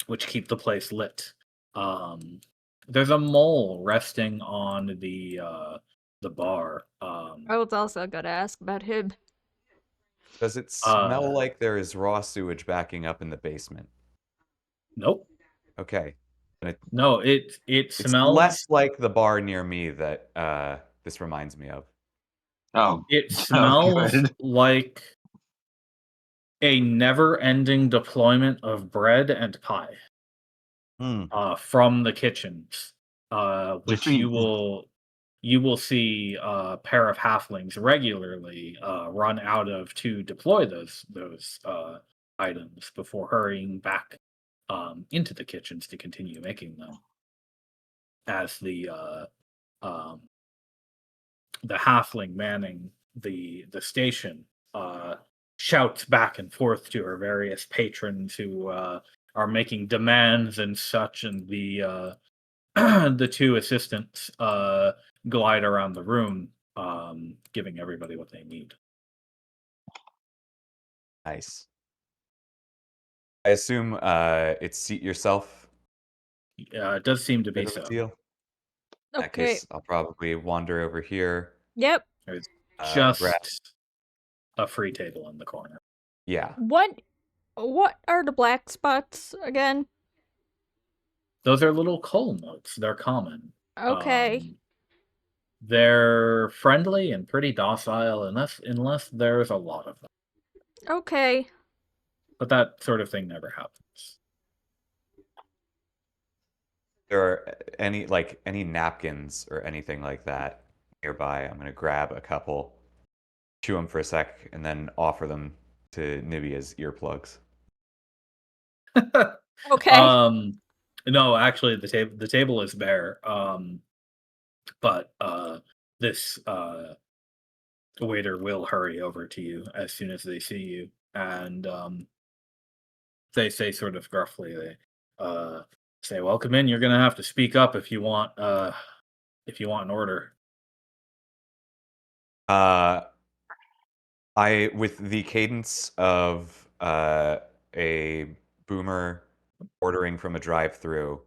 which keep the place lit. There's a mole resting on the bar. I was also gonna ask about him. Does it smell like there is raw sewage backing up in the basement? Nope. Okay. And No, it it's smells. less like the bar near me that this reminds me of. Oh, It smells good. like a never-ending deployment of bread and pie from the kitchens, which Defeat. you will see a pair of halflings regularly run out of to deploy those items before hurrying back into the kitchens to continue making them. As the halfling manning the station shouts back and forth to her various patrons who are making demands and such, and the the two assistants glide around the room, giving everybody what they need. Nice. I assume it's seat yourself It does seem to be bit of a so. deal. In that Okay. case, I'll probably wander over here. Yep. There's grab. just a free table in the corner. Yeah. What are the black spots again? Those are little coal motes. They're common. Okay. They're friendly and pretty docile unless there's a lot of them. Okay. But that sort of thing never happens. There are any napkins or anything like that nearby. I'm gonna grab a couple, chew them for a sec, and then offer them to Nibby as earplugs. Okay. No, actually the table is bare. But this waiter will hurry over to you as soon as they see you, and they say sort of gruffly, they say, "Well, come in. You're gonna have to speak up if you want an order." I with the cadence of a boomer ordering from a drive-through,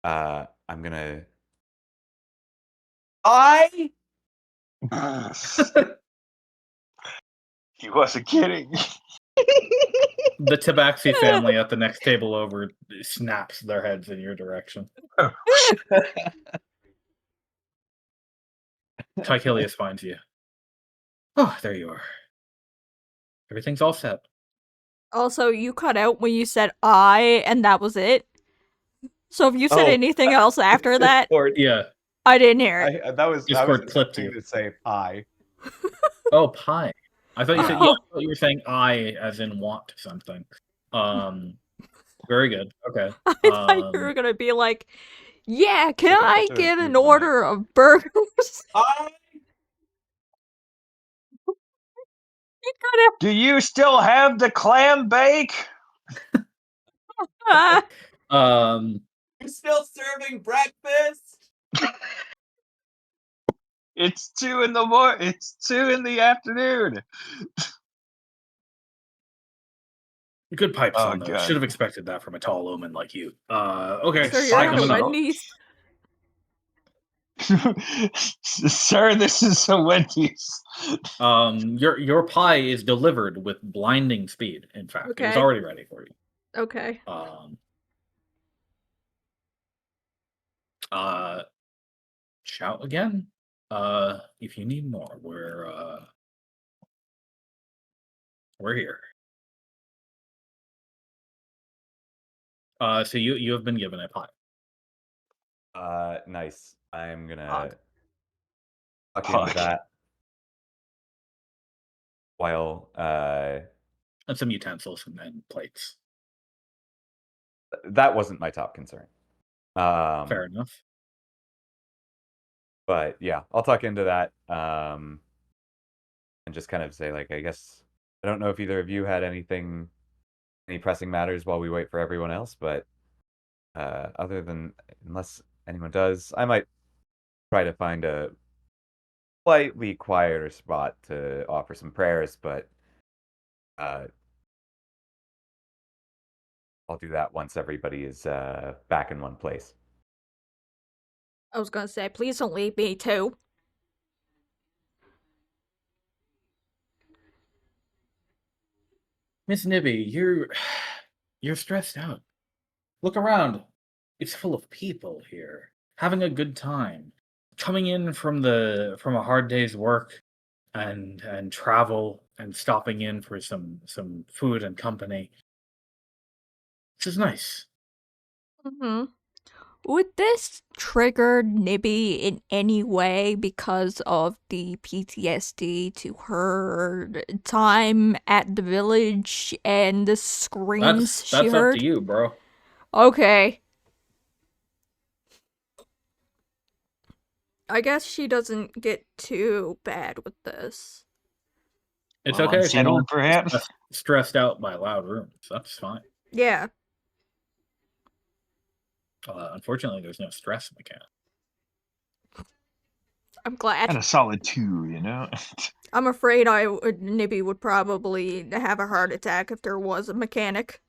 I'm gonna. He wasn't kidding. The Tabaxi family at the next table over snaps their heads in your direction. Tychilius finds you. Oh, there you are. Everything's all set. Also, you cut out when you said I, and that was it. So if you said anything else after that, Yeah. I didn't hear it. I was Discord clipped attempting you. to say pie. Oh, pie. I thought you said, Oh. yeah, I thought you were saying I as in want something. Very good. Okay. I thought you were gonna be like, yeah, can I That's get a an good order of burgers? You could Do you still have the clam bake? have. You're still serving breakfast? It's 2 in the morning. It's 2 in the afternoon. Good pipes Oh, on those. God. Should have expected that from a tall omen like you. Okay. So you're Pie on coming up. Wendy's. Sir, this is a Wendy's. Your pie is delivered with blinding speed. In fact, it was Okay. already ready for you. Okay. Shout again. If you need more, we're here. So you have been given a pie. Nice. I'm gonna Pog. tuck into Pog. that while And some utensils and plates. that wasn't my top concern. Fair enough. But yeah, I'll tuck into that and just kind of say, like, I guess I don't know if either of you had any pressing matters while we wait for everyone else, but other than unless anyone does, I might try to find a slightly quieter spot to offer some prayers, but I'll do that once everybody is back in one place. I was gonna say, please don't leave me too. Miss Nibby, you're stressed out. Look around. It's full of people here, having a good time, coming in from a hard day's work and travel and stopping in for some food and company. This is nice. Mm-hmm. Would this trigger Nibby in any way because of the PTSD to her time at the village and the screams she That's up to heard? you, bro. Okay. I guess she doesn't get too bad with this. It's Well, okay if you unsettled, want to be perhaps. stressed out by loud rooms. That's fine. Yeah. Unfortunately, there's no stress mechanic. I'm glad. And a solid 2, you know? I'm afraid Nibby would probably have a heart attack if there was a mechanic.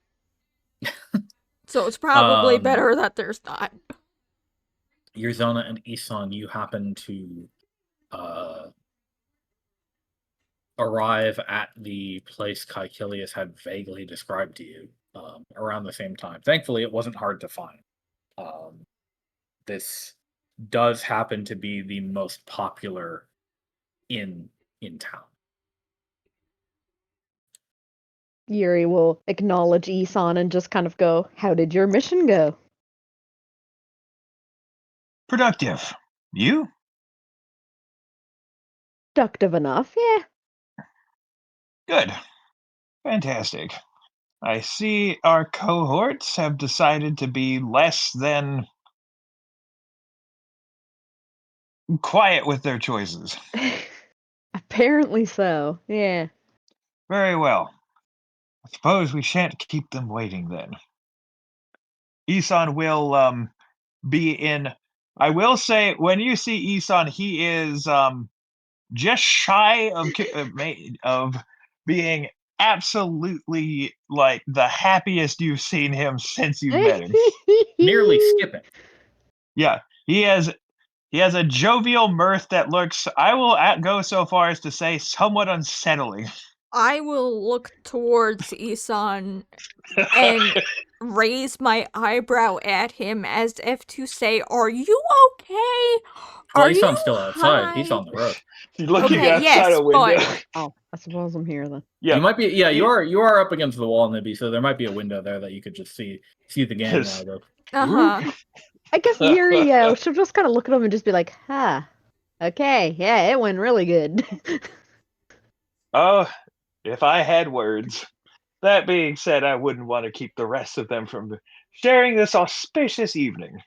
So it's probably better that there's not. Yurzona and Isan, you happen to arrive at the place Caecilius had vaguely described to you around the same time. Thankfully, it wasn't hard to find. This does happen to be the most popular inn in town. Yuri will acknowledge Isan and just kind of go, "How did your mission go?" Productive. You? Productive enough, yeah. Good. Fantastic. I see our cohorts have decided to be less than quiet with their choices. Apparently so, yeah. Very well. I suppose we shan't keep them waiting then. Isan will be in. I will say, when you see Isan, he is just shy of being absolutely like the happiest you've seen him since you've met him. Nearly skipping. Yeah, he has a jovial mirth that looks, I will go so far as to say, somewhat unsettling. I will look towards Isan and raise my eyebrow at him as if to say, "Are you okay? Well, Are you Isan's still outside. He's high?" on the road. He's looking Okay, outside yes, a window. but Oh, I suppose I'm here then. Yeah, You might be. Yeah, you are up against the wall, Nibby. So there might be a window there that you could just see the gang yes. out of. uh-huh. I guess Yuri she'll just kind of look at him and just be like, "Huh, okay, yeah, it went really good." Oh, if I had words. That being said, I wouldn't want to keep the rest of them from sharing this auspicious evening.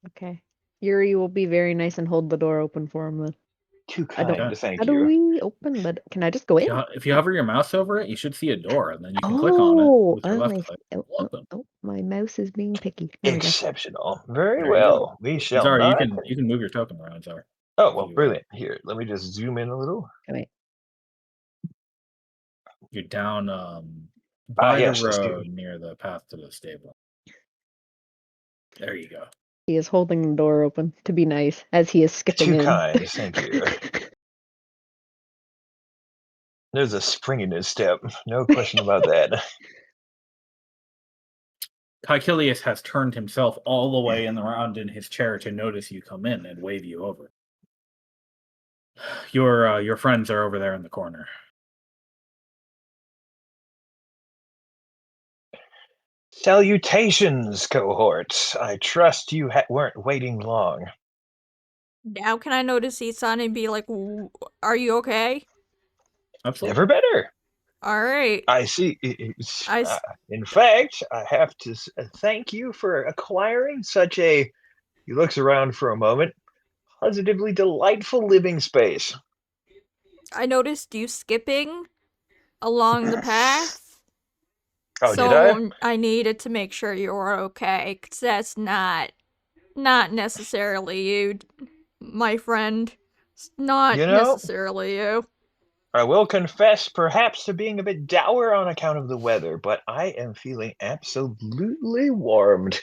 Okay. Yuri will be very nice and hold the door open for him then. Too I don't. kind, Okay. thank How do you. we open the? Can I just go in? If you hover your mouse over it, you should see a door, and then you can click on it with your left click. Welcome. My mouse is being picky. There we go. Exceptional. Very There you go. well. We shall Zara, not. you can move your token around, Zara. Oh, well, brilliant. Here, let me just zoom in a little. Wait. You're down by the Yes, let's do road near the path to the stable. There you go. He is holding the door open to be nice as he is skipping Too in. kind, thank you. There's a spring in his step, no question about that. Caecilius has turned himself all the way around in his chair to notice you come in and wave you over. Your friends are over there in the corner. Salutations, cohort. I trust you weren't waiting long. Now can I notice Isan and be like, are you okay? Absolutely. Never better. All right. I see. In fact, I have to thank you for acquiring such a. He looks around for a moment. Positively delightful living space. I noticed you skipping along the path. Oh, did I? So I needed to make sure you were okay, 'cause that's not necessarily you, my friend. It's not You know, necessarily you. I will confess perhaps to being a bit dour on account of the weather, but I am feeling absolutely warmed.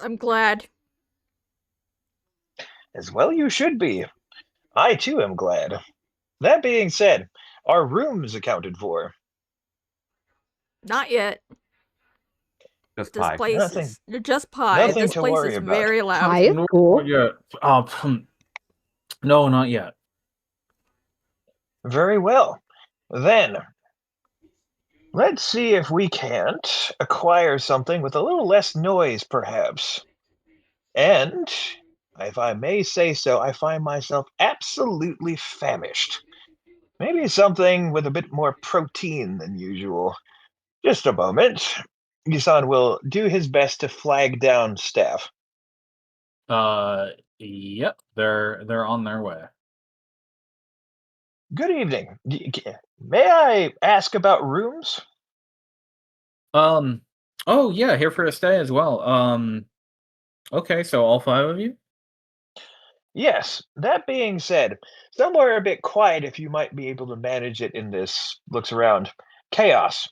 I'm glad. As well you should be. I too am glad. That being said, are rooms accounted for? Not yet. Just This pie. place Nothing is just pie. nothing This to place worry is about. very loud. Pie is No, cool. not yet. No, not yet. Very well. Then, let's see if we can't acquire something with a little less noise, perhaps. And, if I may say so, I find myself absolutely famished. Maybe something with a bit more protein than usual. Just a moment. Yusan will do his best to flag down staff. Yep, they're on their way. Good evening. May I ask about rooms? Oh yeah, here for a stay as well. Okay, so all 5 of you? Yes, that being said, somewhere a bit quiet if you might be able to manage it in this looks around chaos.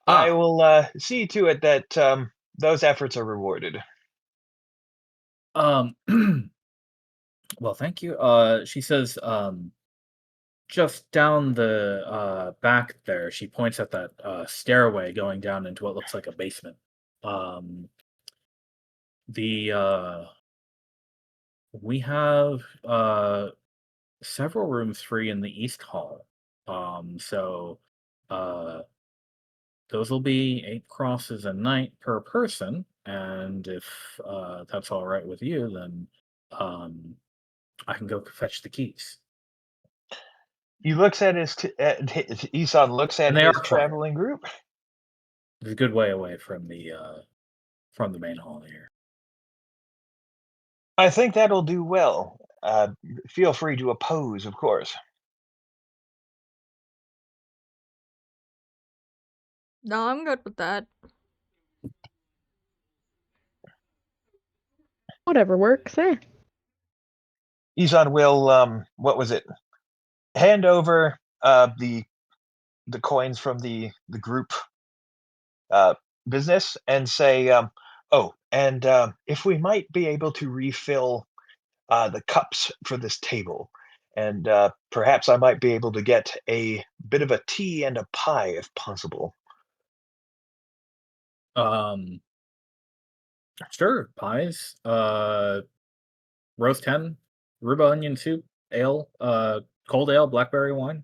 I Ah, will see to it that those efforts are rewarded. um, well, thank you. She says, just down the back there, she points at that stairway going down into what looks like a basement. Um, the we have several rooms free in the East Hall. So uh those will be 8 crosses a night per person, and if that's all right with you, then I can go fetch the keys. He looks at Isan looks at And they are his quiet. traveling group. It's a good way away from the main hall here. I think that'll do well. Feel free to oppose, of course. No, I'm good with that. Whatever works, eh? Isan will what was it? Hand over the coins from the group uh, business and say, "Oh, and if we might be able to refill the cups for this table, and perhaps I might be able to get a bit of a tea and a pie if possible." Um, sure, pies, roast hen, rhubarb onion soup, ale, cold ale, blackberry wine,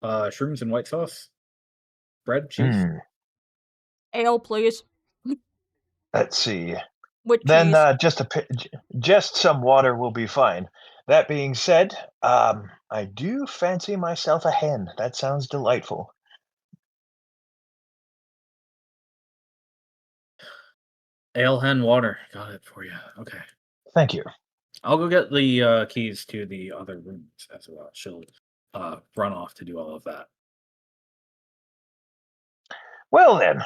shrooms and white sauce, bread, cheese. Hmm. Ale, please. Let's see. With Then cheese. just some water will be fine. That being said, I do fancy myself a hen. That sounds delightful. Ale, hen, water. Got it for you. Okay. Thank you. I'll go get the keys to the other rooms as well. She'll run off to do all of that. Well then,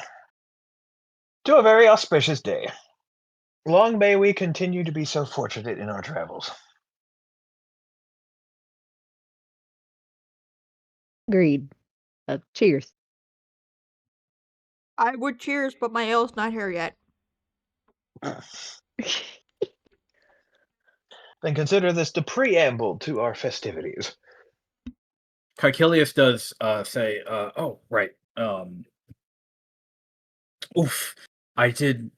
to a very auspicious day. Long may we continue to be so fortunate in our travels. Agreed. Cheers. I would cheers, but my ale's not here yet. Then consider this the preamble to our festivities. Caecilius does say, "Oh, right. Oof, I did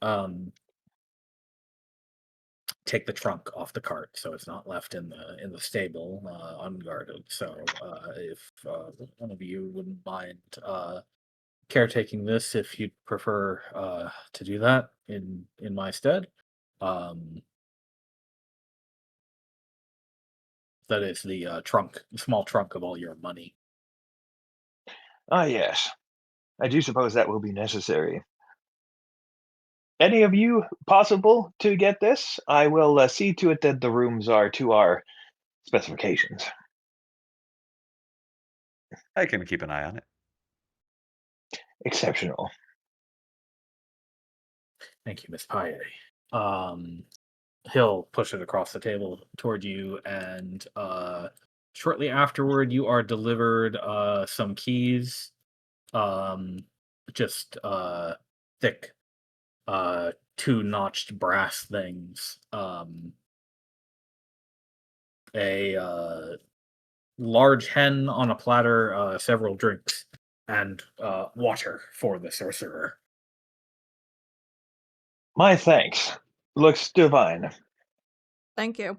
take the trunk off the cart, so it's not left in the stable unguarded. So if one of you wouldn't mind caretaking this, if you'd prefer to do that in my stead, um, that is the trunk, small trunk of all your money." Ah, yes. I do suppose that will be necessary. Any of you possible to get this? I will see to it that the rooms are to our specifications. I can keep an eye on it. Exceptional. Thank you, Miss Paye. He'll push it across the table toward you, and shortly afterward, you are delivered some keys, um, just thick, two-notched brass things, a large hen on a platter, several drinks, and water for the sorcerer. My thanks. Looks divine. Thank you.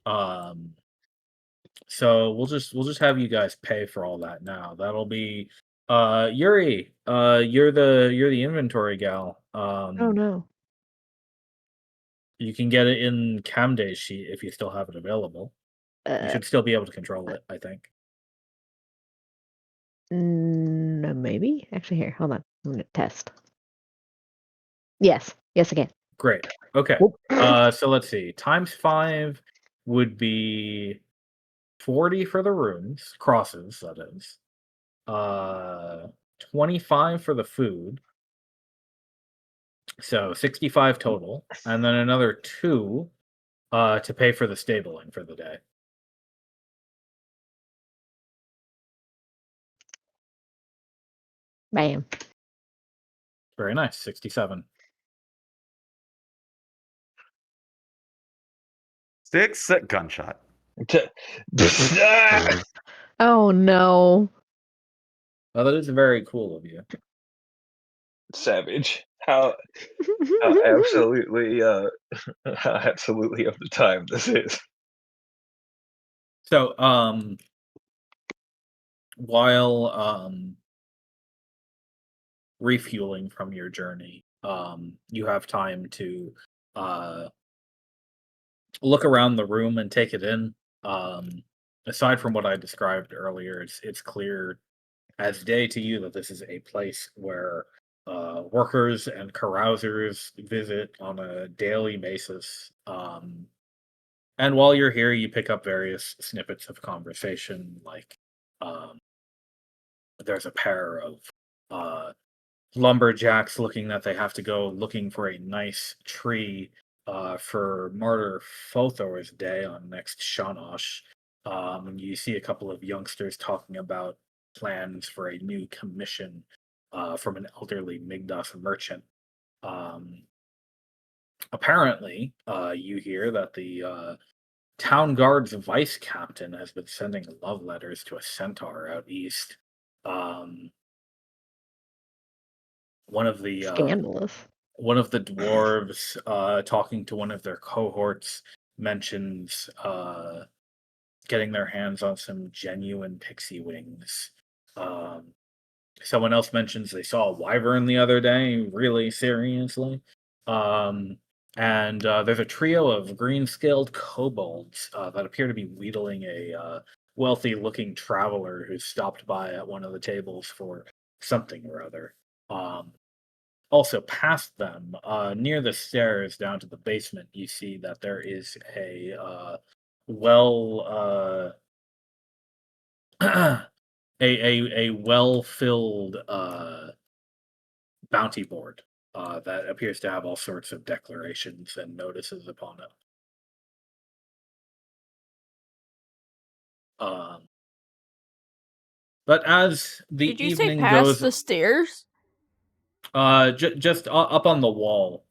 Um, So we'll just have you guys pay for all that now. That'll be Yuri, you're the inventory gal. Oh no. You can get it in Camday's sheet if you still have it available. You Uh, should still be able to control it, I think. no, maybe. Actually, here, hold on. I'm gonna test. Yes, yes, I can. Great. Okay. Whoop. So let's see. Times 5 would be 40 for the rooms, crosses, that is. 25 for the food. So 65 total, and then another 2 to pay for the stabling for the day. Bam. Very nice, 67. Six gunshot. Ah! Oh no. Well, that is very cool of you. Savage. How absolutely how absolutely of the time this is. So, while refueling from your journey, you have time to uh look around the room and take it in. Um, Aside from what I described earlier, it's clear as day to you that this is a place where workers and carousers visit on a daily basis. And while you're here, you pick up various snippets of conversation, like um, there's a pair of uh, lumberjacks looking that they have to go looking for a nice tree for Martyr Fothor's Day on next Shanosh. And you see a couple of youngsters talking about plans for a new commission from an elderly Migdos merchant. Um, Apparently, you hear that the town guard's vice captain has been sending love letters to a centaur out east. Um, one of the Scandalous. one of the dwarves talking to one of their cohorts mentions getting their hands on some genuine pixie wings. Um, Someone else mentions they saw a wyvern the other day, really seriously. Um, and there's a trio of green-scaled kobolds that appear to be wheedling a wealthy-looking traveler who stopped by at one of the tables for something or other. Um, Also, past them, near the stairs down to the basement, you see that there is a well a well-filled bounty board that appears to have all sorts of declarations and notices upon it. Um, but as the Did you say evening past goes, the stairs? Just up on the wall,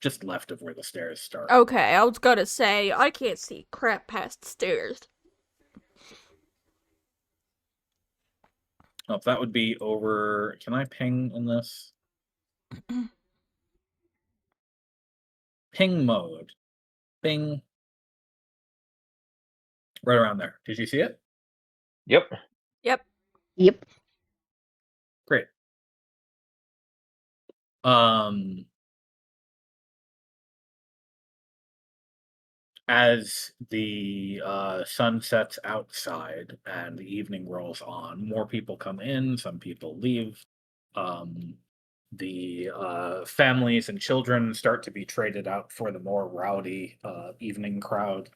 just left of where the stairs start. Okay, I was gonna say, I can't see crap past stairs. Oh, that would be over. Can I ping in this? Ping mode. Ping. Right around there. Did you see it? Yep. Yep. Yep. Great. Um, as the sun sets outside and the evening rolls on, more people come in, some people leave. The families and children start to be traded out for the more rowdy evening crowd.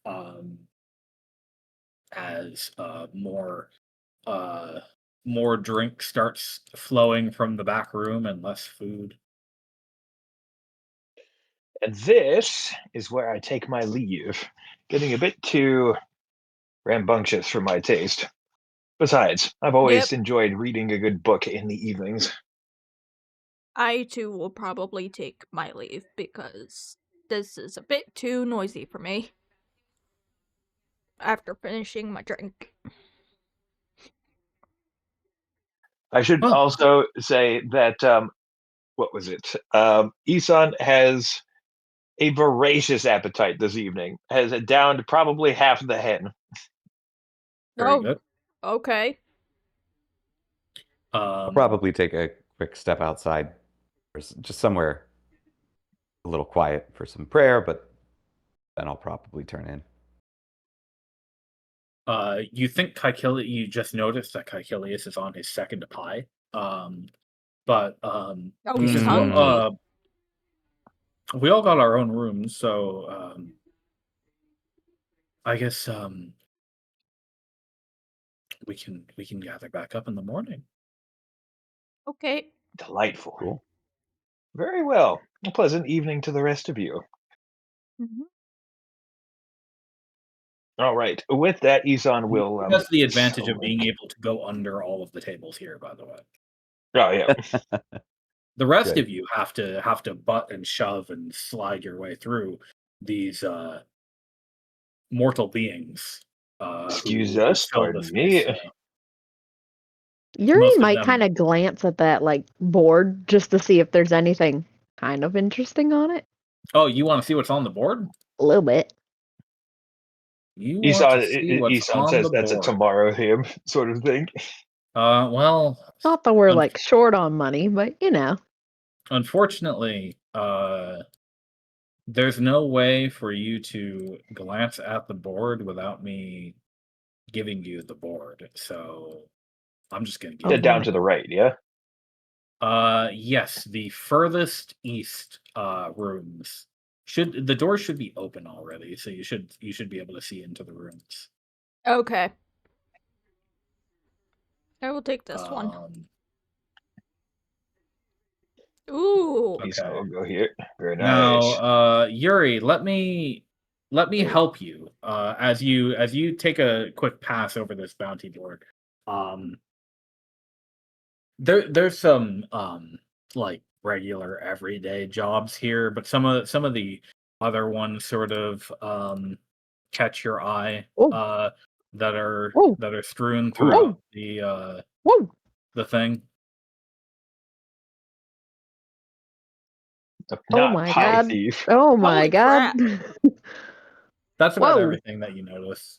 Um, as uh, more drink starts flowing from the back room and less food. And this is where I take my leave, getting a bit too rambunctious for my taste. Besides, I've always Yep. enjoyed reading a good book in the evenings. I too will probably take my leave because this is a bit too noisy for me. After finishing my drink. I should Oh, also say that what was it? Isan has a voracious appetite this evening. Has downed probably half the hen. very Oh, good. okay. I'll probably take a quick step outside, or just somewhere a little quiet for some prayer, but then I'll probably turn in. You think you just noticed that Caecilius is on his second pie. But Oh, he he's says, hungry. "Well, we all got our own rooms, so I guess we can gather back up in the morning." Okay. Delightful. Cool. Very well. A pleasant evening to the rest of you. Mhm. All right. With that, Isan will That's the advantage of being slink. able to go under all of the tables here, by the way. Oh yeah. The rest Good. of you have to butt and shove and slide your way through these mortal beings Excuse who us. fill the Pardon space. me. Yuri Most of might them. kind of glance at that like board just to see if there's anything kind of interesting on it. Oh, you want to see what's on the board? A little bit. You want to Isan, see what's Isan on says the that's a board? tomorrow him sort of thing. Well, Not that we're un- like short on money, but you know. unfortunately, there's no way for you to glance at the board without me giving you the board. So I'm just gonna give Yeah, it to down Okay. to the right, yeah? you. Yes, the furthest east rooms the doors should be open already, so you should be able to see into the rooms. Okay. I will take this one. Um, Ooh. Isan okay. will go here. Very Now, nice. Yuri, let me help you as you take a quick pass over this bounty board. Um, there's some like regular everyday jobs here, but some of the other ones sort of catch your eye Whoa, that are whoa, that are strewn Ooh. throughout whoa, whoa. the thing. Oh Not my pie god. thief. Oh my Holy god. crap. That's about Whoa. everything that you notice.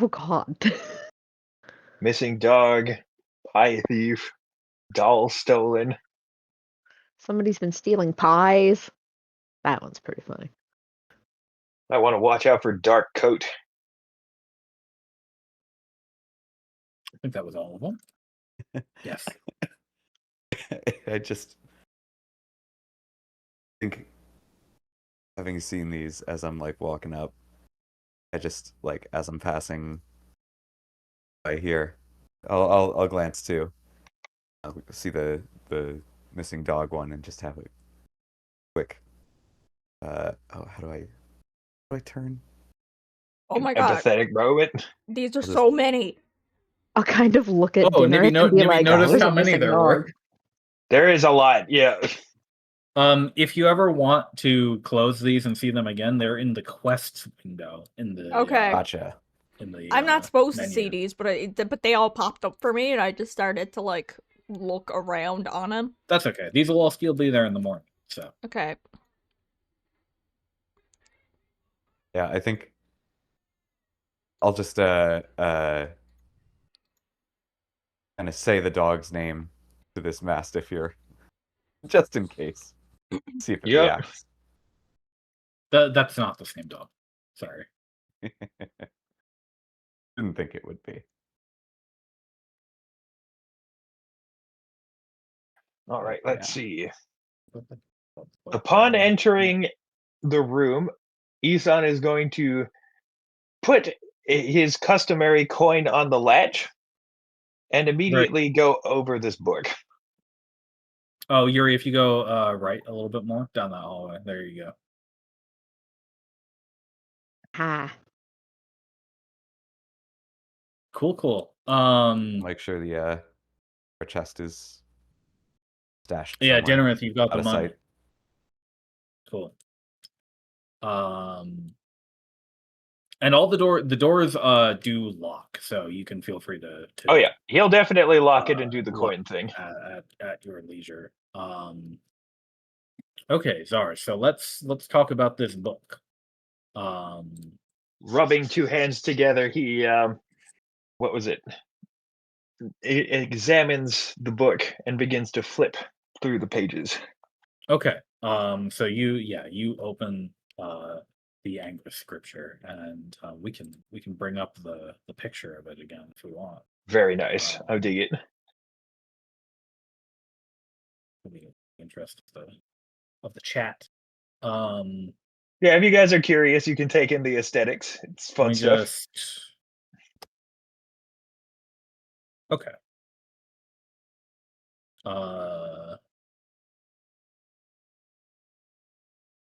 Oh god. Missing dog. Pie thief. Doll stolen. Somebody's been stealing pies. That one's pretty funny. I want to watch out for dark coat. I think that was all of them. Yes. I just think, having seen these as I'm like walking up, I just like as I'm passing by here, I'll glance too. I'll see the missing dog one and just have a quick. How do I turn? Oh An my god. empathetic moment. These are I'll just so many. I'll kind of look at Oh, Nibby, Dinnereth and be Nibby like, oh, noticed there's how a many missing there dog. were. There is a lot, yeah. If you ever want to close these and see them again, they're in the quests window in the Okay. Gotcha. in the I'm not supposed to menu. see these, but they all popped up for me, and I just started to like look around on them. That's okay. These will all still be there in the morning. So Okay. Yeah, I think I'll just kind of say the dog's name to this mastiff here, just in case. See if it Yep. reacts. that's not the same dog. Sorry. Didn't think it would be. All right, let's see. Upon Upon entering the room, Isan is going to put his customary coin on the latch and immediately go over this book. Oh, Yuri, if you go right a little bit more down that hallway, there you go. Ah. Cool. Make sure the our chest is stashed Yeah, somewhere Dinnereth, you've got out the of money. sight. Cool. And all the doors do lock, so you can feel free to Oh yeah, he'll definitely lock it and do the look coin thing. at your leisure. Okay, Zara, so let's talk about this book. Rubbing two hands together, he what was it? Examines the book and begins to flip through the pages. Okay. So you open the Anglic scripture, and we can bring up the picture of it again if we want. Very nice. I dig it. For the interest of the chat. Yeah, if you guys are curious, you can take in the aesthetics. It's Let fun me stuff. just. Okay.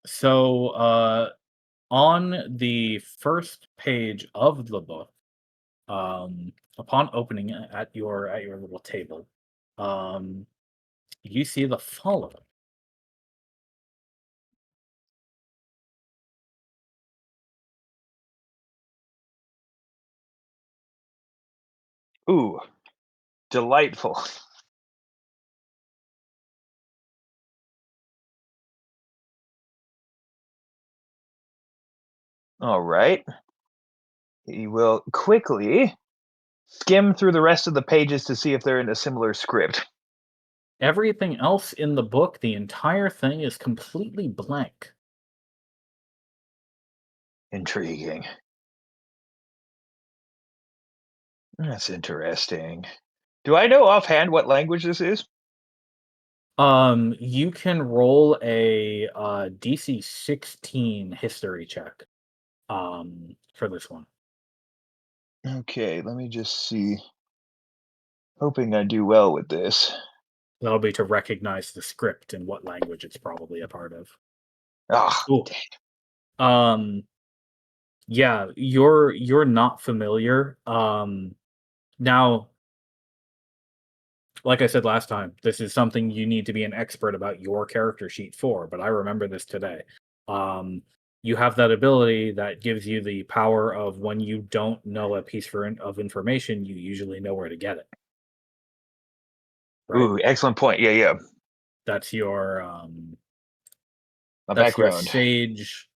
So on the first page of the book, upon opening it at your little table, you see the following. Ooh, delightful. All right. He will quickly skim through the rest of the pages to see if they're in a similar script. Everything else in the book, the entire thing is completely blank. Intriguing. That's interesting. Do I know offhand what language this is? You can roll a DC 16 history check for this one. Okay, let me just see. Hoping I do well with this. That'll be to recognize the script and what language it's probably a part of. Ah, Cool. Yeah, you're not familiar. Now, like I said last time, this is something you need to be an expert about your character sheet for, but I remember this today. You have that ability that gives you the power of when you don't know a piece of information, you usually know where to get it. Right? ooh, excellent point. Yeah. That's your My that's your background. sage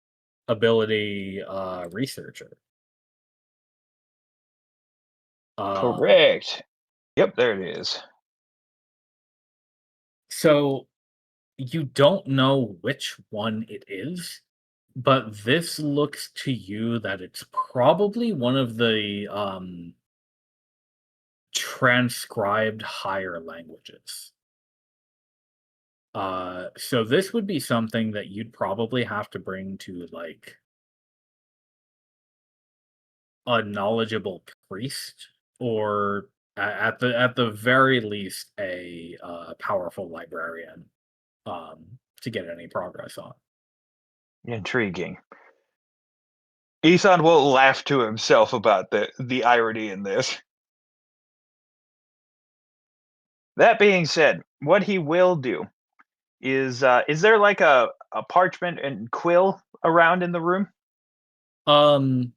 ability researcher. Correct. Yep, there it is. So you don't know which one it is, but this looks to you that it's probably one of the transcribed higher languages. So this would be something that you'd probably have to bring to like a knowledgeable priest, or at the very least a powerful librarian, to get any progress on. Intriguing. Isan will laugh to himself about the irony in this. That being said, what he will do is there like a parchment and quill around in the room? Um,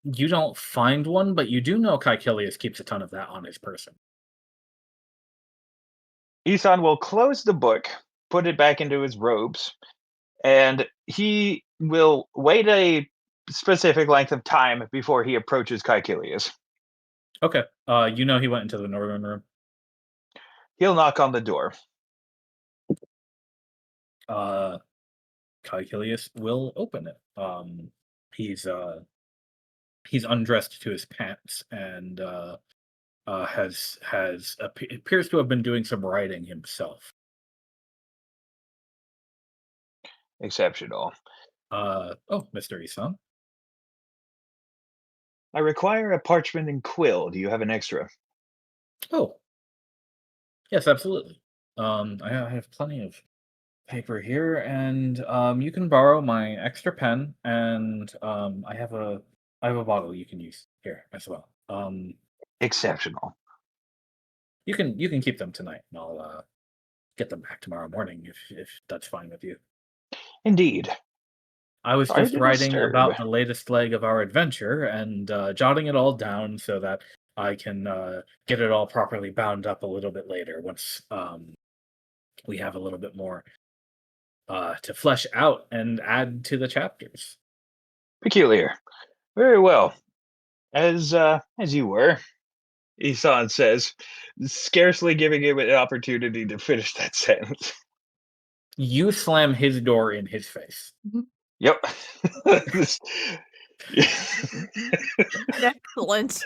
you don't find one, but you do know Caecilius keeps a ton of that on his person. Isan will close the book, put it back into his robes, and he will wait a specific length of time before he approaches Caecilius. Okay. You know he went into the northern room. He'll knock on the door. Caecilius will open it. He's undressed to his pants and appears to have been doing some writing himself. Exceptional. Oh, Mr. Isan. I require a parchment and quill. Do you have an extra? Oh, yes, absolutely. I have plenty of paper here, and you can borrow my extra pen, and I have a bottle you can use here as well. Exceptional. You can keep them tonight, and I'll get them back tomorrow morning if that's fine with you. Indeed. I was Sorry just to writing disturb. about the latest leg of our adventure and jotting it all down so that I can get it all properly bound up a little bit later once we have a little bit more to flesh out and add to the chapters. Peculiar. Very well. As you were, Isan says, scarcely giving him an opportunity to finish that sentence. You slam his door in his face. Yep. Excellent.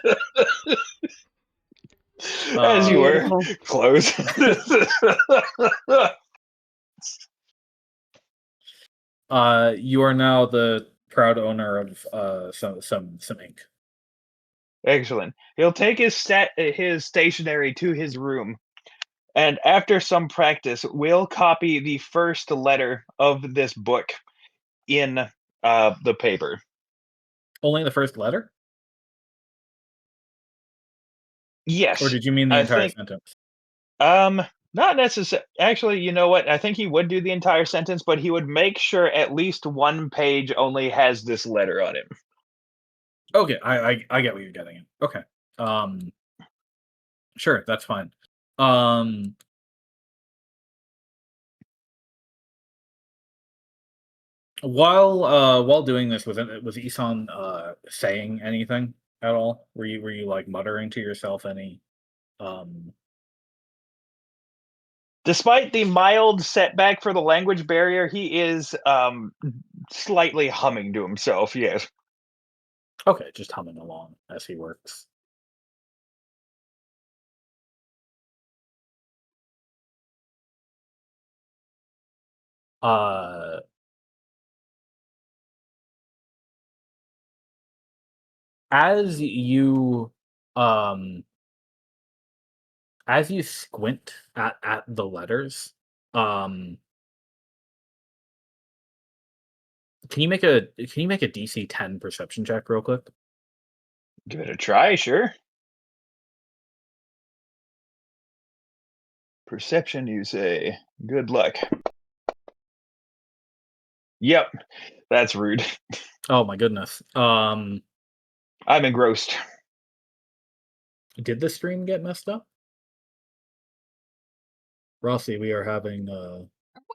As you were, Beautiful. close. You are now the proud owner of some ink. Excellent. He'll take his stationery to his room, and after some practice, we'll copy the first letter of this book in the paper. Only the first letter? Yes, Or did you mean the I entire think. sentence? Not necessarily. Actually, you know what? I think he would do the entire sentence, but he would make sure at least one page only has this letter on it. Okay, I get what you're getting at. Okay. Sure, that's fine. While doing this, was Isan saying anything at all? Were you like muttering to yourself any um Despite the mild setback for the language barrier, he is slightly humming to himself. Yes. okay, just humming along as he works. Uh as you um as you squint at the letters, um can you make a DC 10 perception check real quick? Give it a try, sure. Perception, you say. Good luck. Yep, that's rude. Oh my goodness. I'm engrossed. Did the stream get messed up? Rossi, we are having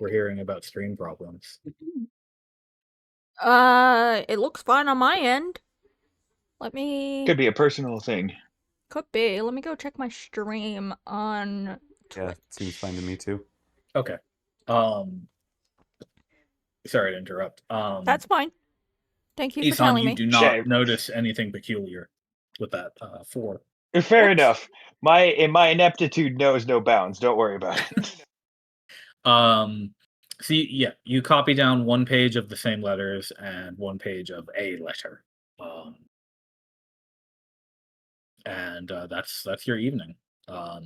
we're hearing about stream problems. It looks fine on my end. Let me. Could be a personal thing. Could be. Let me go check my stream on Twitch. Yeah, seems fine to me too. Okay. Um sorry to interrupt. That's fine. Thank you for Isan, telling you me. do not Shame. notice anything peculiar with that 4. Fair Whoops. enough. My ineptitude knows no bounds. Don't worry about it. You copy down one page of the same letters and one page of a letter. And that's your evening. By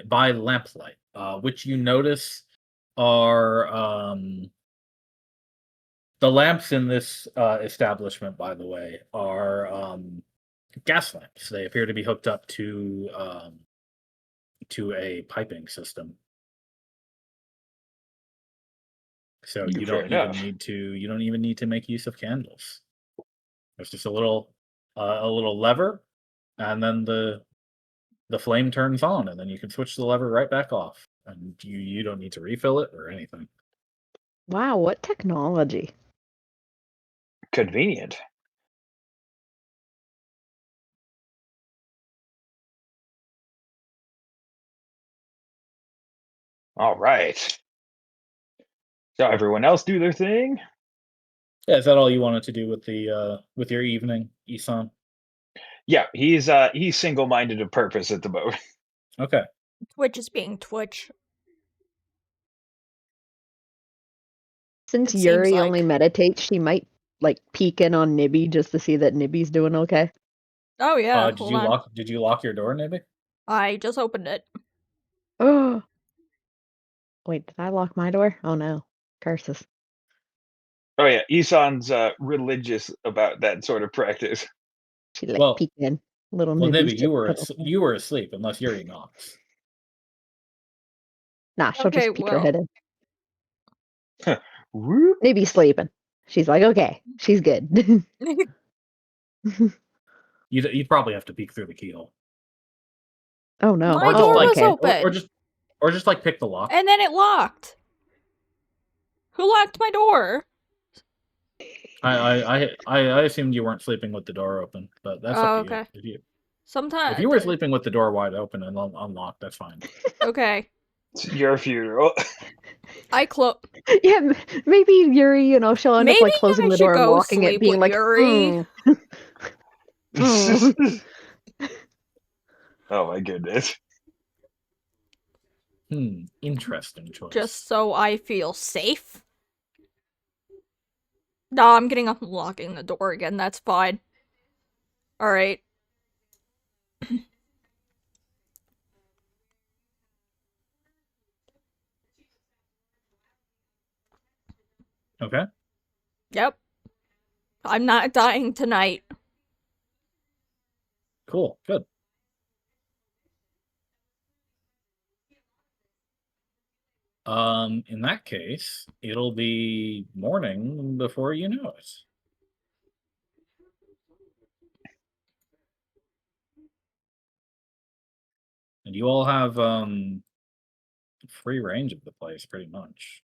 lamplight, which you notice are The lamps in this establishment, by the way, are gas lamps. They appear to be hooked up to a piping system. So you Fair don't even enough. need to make use of candles. There's just a little lever, and then the flame turns on, and then you can switch the lever right back off, and you don't need to refill it or anything. Wow, what technology. Convenient. All right. So everyone else do their thing. Yeah, is that all you wanted to do with the with your evening, Isan? Yeah, he's single-minded of purpose at the moment. Okay. Twitch is being Twitch. Since It seems Yuri only like. meditates, she might like peek in on Nibby just to see that Nibby's doing okay. Oh yeah, Did hold you on. lock your door, maybe? I just opened it. Oh, wait, did I lock my door? Oh no, curses. Oh yeah, Isan's religious about that sort of practice. She like Well, peek in. Little well, Nibby's Nibby, just put over. you were asleep unless Yuri knocks. Nah, she'll Okay, just peek her well. head in. Whoop. Nibby's sleeping. She's like, okay, she's good. You'd probably have to peek through the keyhole, Oh no. My or just door Oh, like was okay. open. or just like pick the lock. And then it locked. Who locked my door? I assumed you weren't sleeping with the door open, but that's up Oh, to you. okay. If Sometimes. you were sleeping with the door wide open and unlocked, that's fine. Okay. It's your funeral. I close. Yeah, maybe Yuri, she'll end up Maybe like closing I the should door and go locking it, sleep being with like, Yuri. mm. Oh my goodness. Interesting choice. Just so I feel safe. No, I'm getting up and locking the door again. That's fine. Alright. Okay. Yep. I'm not dying tonight. Cool. Good. In that case, it'll be morning before you know it. And you all have free range of the place pretty much.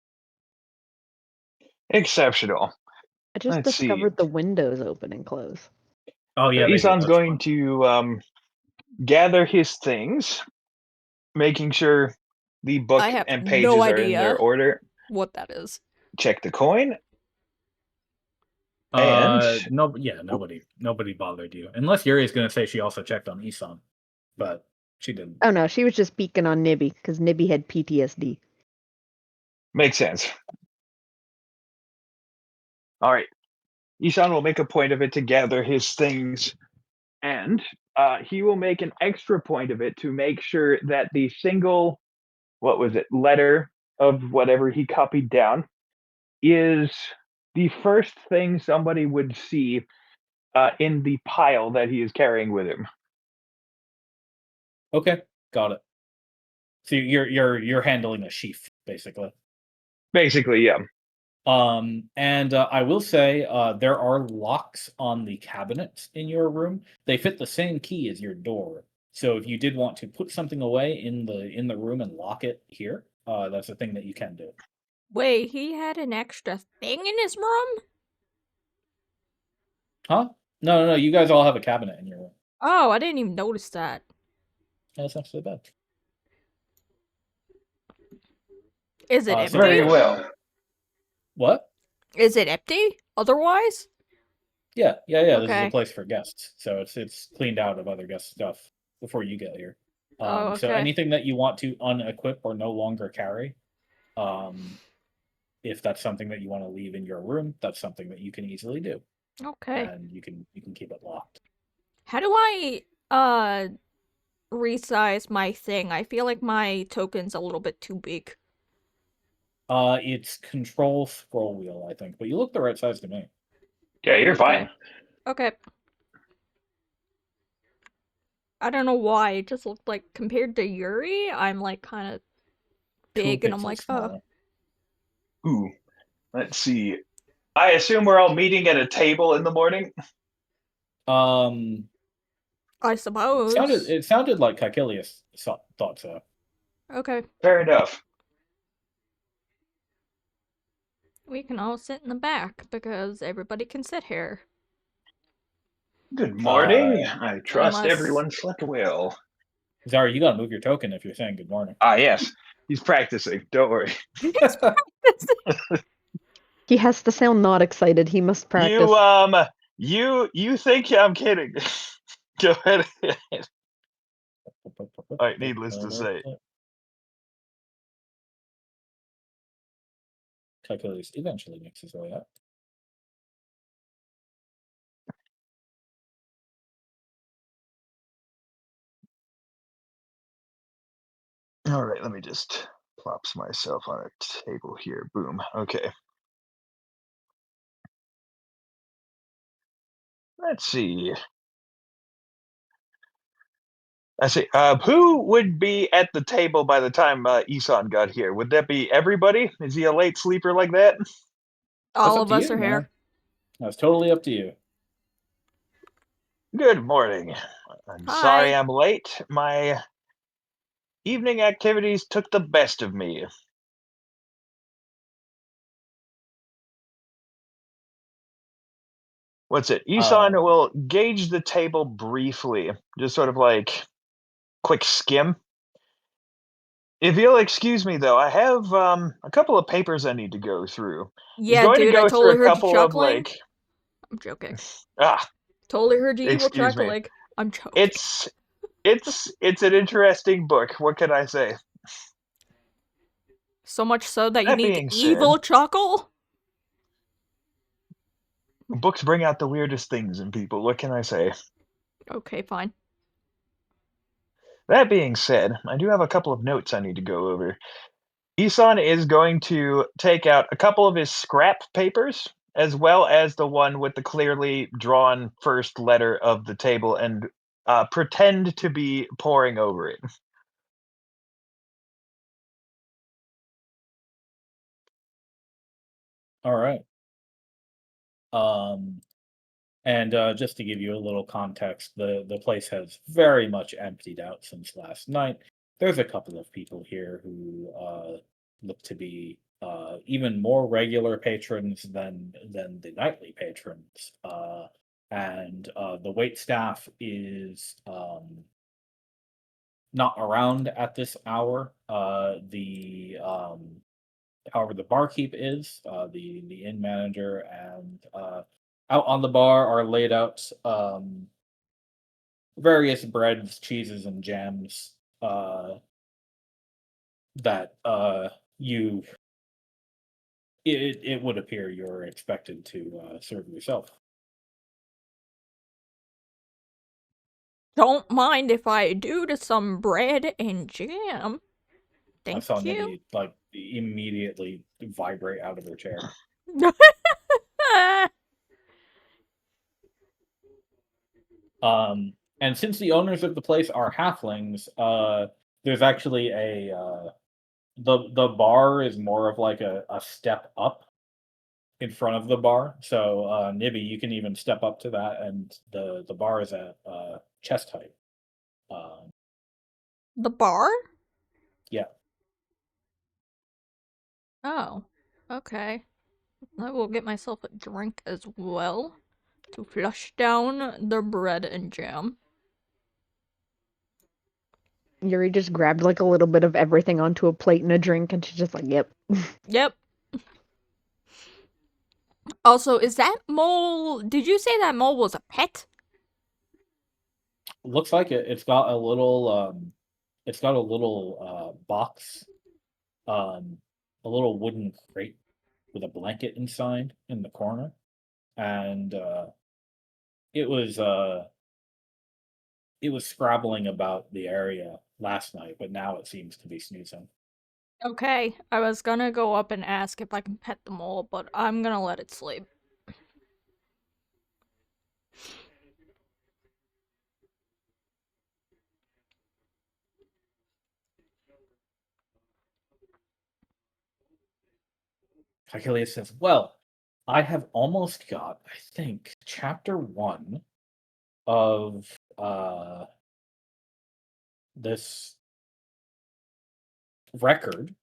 Exceptional. I just Let's see. discovered the windows open and close. Oh So yeah, they do. Isan's That's going fun. to gather his things, making sure the book I have and no pages are in their idea order. what that is. Check the coin. And No, yeah, nobody bothered you. Unless Yuri is gonna say she also checked on Isan, but she didn't. Oh no, she was just peeking on Nibby because Nibby had PTSD. makes sense. All right. Isan will make a point of it to gather his things, and he will make an extra point of it to make sure that the single, what was it, letter of whatever he copied down is the first thing somebody would see in the pile that he is carrying with him. Okay, got it. So you're handling a sheaf, basically. Basically, yeah. And I will say there are locks on the cabinets in your room. They fit the same key as your door. So if you did want to put something away in the room and lock it here, that's a thing that you can do. Wait, he had an extra thing in his room? Huh? No. You guys all have a cabinet in your room. Oh, I didn't even notice that. That's not so bad. Is it So empty? Very well. What? Is it empty? Otherwise? Yeah. This is a Okay. place for guests, so it's cleaned out of other guest stuff before you get here. Oh, So okay. anything that you want to unequip or no longer carry, if that's something that you want to leave in your room, that's something that you can easily do, Okay. and you can keep it locked. How do I resize my thing? I feel like my token's a little bit too big. It's control scroll wheel, I think, but you look the right size to me. Yeah, you're fine. Okay. I don't know why. It just looked like compared to Yuri, I'm like kind of 2 big, and I'm pixels like, oh, smaller. Ooh, let's see. I assume we're all meeting at a table in the morning. Um, I suppose. it sounded like Caecilius thought so. Okay. Fair enough. We can all sit in the back because everybody can sit here. Good morning. Uh, I trust Unless everyone slept well. Zara, you gotta move your token if you're saying good morning. Ah, yes. He's practicing. Don't worry. he's practicing. He has to sound not excited. He must practice. You think I'm kidding? Go ahead. All right, needless to say. Caecilius eventually makes his way up. All right, let me just plops myself on a table here. Boom. Okay. Let's see. I see. Who would be at the table by the time Isan got here? Would that be everybody? Is he a late sleeper like that? All That's up of to us you, are man. here. That's totally up to you. Good morning. I'm sorry Hi. I'm late. My evening activities took the best of me. What's it? Isan Um, will gauge the table briefly, just sort of like quick skim. If you'll excuse me, though, I have a couple of papers I need to go through. I was Yeah, going to dude, I go through totally a heard you couple of chuckling. like I'm joking. ah, Totally heard you evil excuse me. chuckling. I'm joking. It's an interesting book. What can I say? So much so that you That need to being said, evil chuckle? books bring out the weirdest things in people. What can I say? Okay, fine. That being said, I do have a couple of notes I need to go over. Isan is going to take out a couple of his scrap papers, as well as the one with the clearly drawn first letter of the table, and pretend to be poring over it. all right. Um, and just to give you a little context, the place has very much emptied out since last night. There's a couple of people here who look to be even more regular patrons than the nightly patrons. And the wait staff is not around at this hour. However, the barkeep is the inn manager, and out on the bar are laid out various breads, cheeses, and jams that you it would appear you're expected to serve yourself. Don't mind if I do to some bread and jam. I Thank saw you. Nibby like immediately vibrate out of her chair. And since the owners of the place are halflings, there's actually the bar is more of like a step up in front of the bar. So Nibby, you can even step up to that, and the bar is at chest height. Um, The bar? yeah. Oh, okay. I will get myself a drink as well to flush down the bread and jam. Yuri just grabbed like a little bit of everything onto a plate and a drink, and she's just like, "Yep." Yep. Also, is that mole? Did you say that mole was a pet? Looks like it. It's got a little box, um, a little wooden crate with a blanket inside in the corner, and it was uh, it was scrabbling about the area last night, but now it seems to be snoozing. Okay, I was gonna go up and ask if I can pet the mole, but I'm gonna let it sleep. Achilles says, "Well, I have almost got, I think, chapter 1 of this record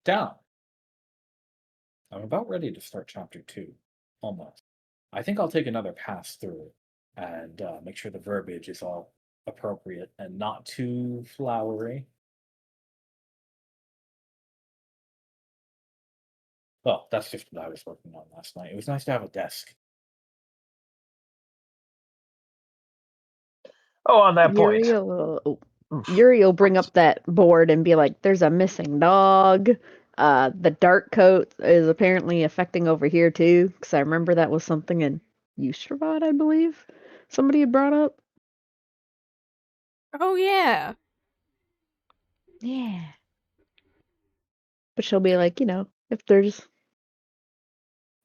down. I'm about ready to start chapter 2, almost. I think I'll take another pass through and make sure the verbiage is all appropriate and not too flowery. Well, that's just what I was working on last night. It was nice to have a desk. Oh, on that point. Yuri will bring up that board and be like, "There's a missing dog. The dark coat is apparently affecting over here too, because I remember that was something in Yushravad, I believe, somebody had brought up." Oh yeah. Yeah. But she'll be like,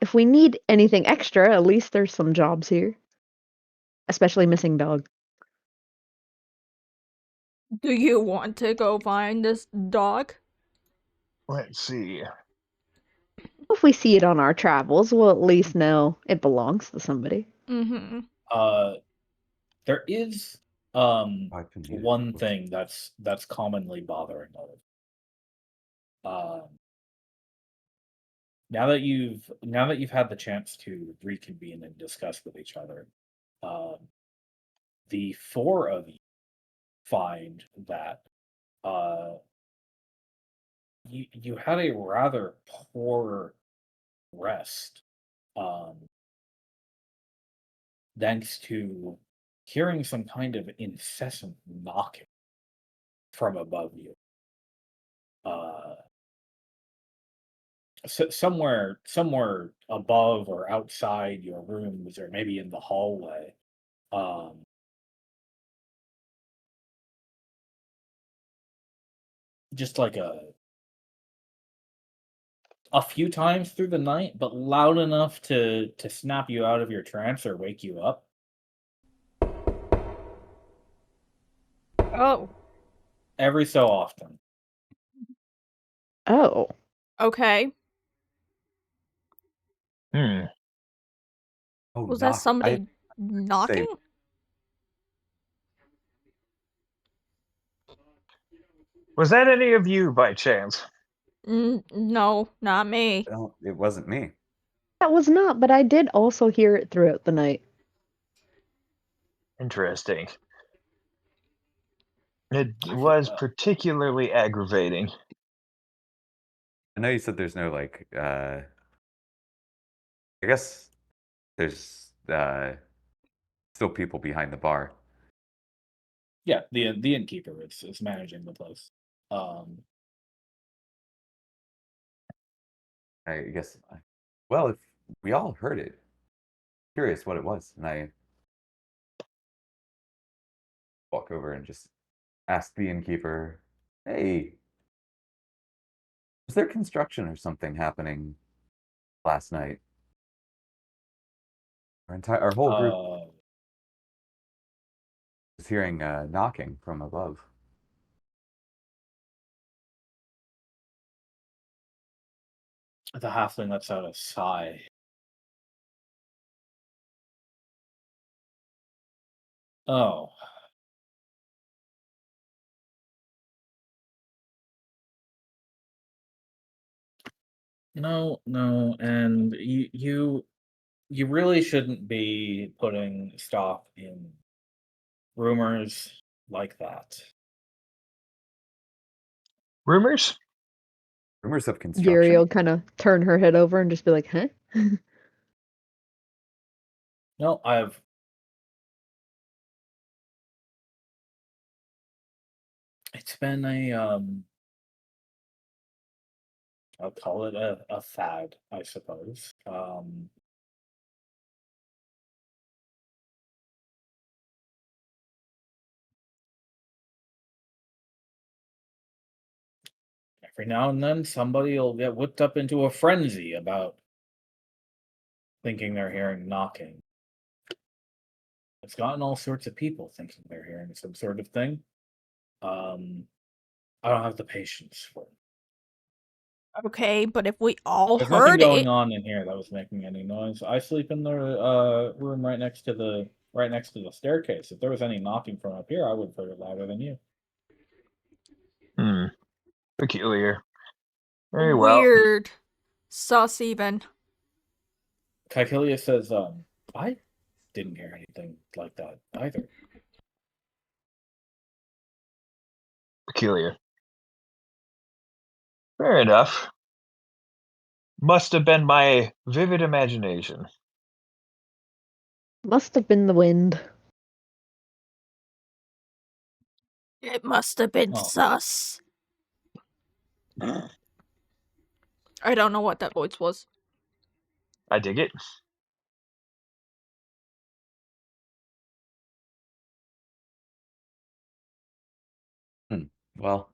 if we need anything extra, at least there's some jobs here, especially missing dog. Do you want to go find this dog? Let's see. If we see it on our travels, we'll at least know it belongs to somebody. Mm-hmm. There is I've been muted one before. thing that's commonly bothering others. Now that you've had the chance to reconvene and discuss with each other, um, the four of you find that you had a rather poor rest, um, thanks to hearing some kind of incessant knocking from above you. Uh, somewhere above or outside your rooms, or maybe in the hallway. Um, just like a few times through the night, but loud enough to snap you out of your trance or wake you up. Oh, Every so often. Oh. okay. Hmm. Oh, Was that knock. I somebody knocking? say Was that any of you by chance? No, not me. no, it wasn't me. That was not, but I did also hear it throughout the night. Interesting. It I feel, was particularly aggravating. I know you said there's no like. I guess there's still people behind the bar. yeah, the innkeeper is managing the place. Um, I guess. Well, if we all heard it, curious what it was, and I walk over and just ask the innkeeper, "Hey, was there construction or something happening last night? Our whole group uh, was hearing knocking from above." the halfling lets out a sigh. Oh, no, no, and you really shouldn't be putting stock in rumors like that. Rumors? Rumors of Yuri construction? will kind of turn her head over and just be like, "Huh?" No, it's been I'll call it a fad, I suppose. every now and then somebody will get whipped up into a frenzy about thinking they're hearing knocking. It's gotten all sorts of people thinking they're hearing some sort of thing. I don't have the patience for it. Okay, but if we all There's nothing heard going it. on in here that was making any noise. I sleep in the room right next to the staircase. If there was any knocking from up here, I would have heard it louder than you. Peculiar. Very well. Weird. Sus even. Caecilia says, I didn't hear anything like that either. Peculiar. Fair enough. Must have been my vivid imagination. Must have been the wind. It must have been Oh. sus. I don't know what that voice was. I dig it. Well,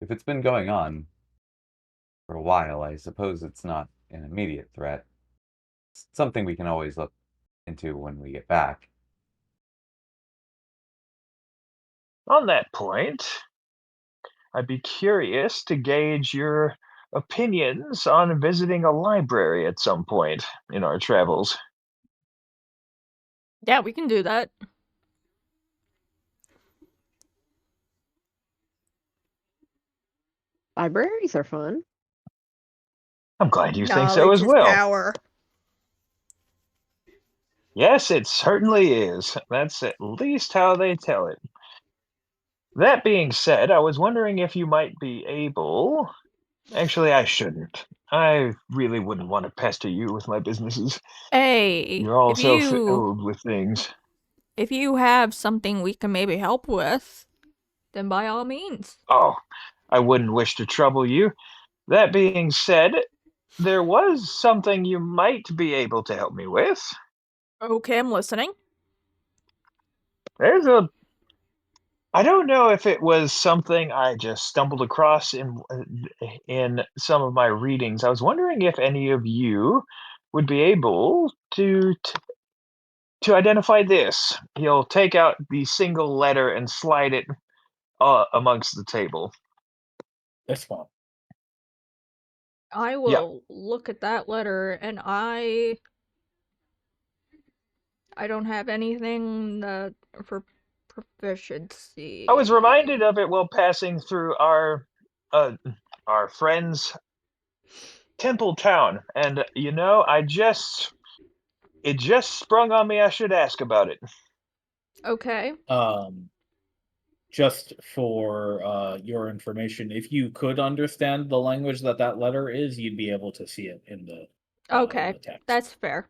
if it's been going on for a while, I suppose it's not an immediate threat. It's something we can always look into when we get back. On that point, I'd be curious to gauge your opinions on visiting a library at some point in our travels. Yeah, we can do that. Libraries are fun. I'm glad you think so Knowledge as is well. power. Yes, it certainly is. That's at least how they tell it. That being said, I was wondering if you might be able. Actually, I shouldn't. I really wouldn't want to pester you with my businesses. Hey, You're all so filled with things. if you have something we can maybe help with, then by all means. Oh, I wouldn't wish to trouble you. That being said, there was something you might be able to help me with. Okay, I'm listening. There's a I don't know if it was something I just stumbled across in some of my readings. I was wondering if any of you would be able to identify this. He'll take out the single letter and slide it amongst the table. This one. I Yeah. will look at that letter, and I don't have anything for proficiency. I was reminded of it while passing through uh, our friend's temple town, and it just sprung on me I should ask about it. Okay. Just for your information, if you could understand the language that letter is, you'd be able to see it in the Okay, text. that's fair.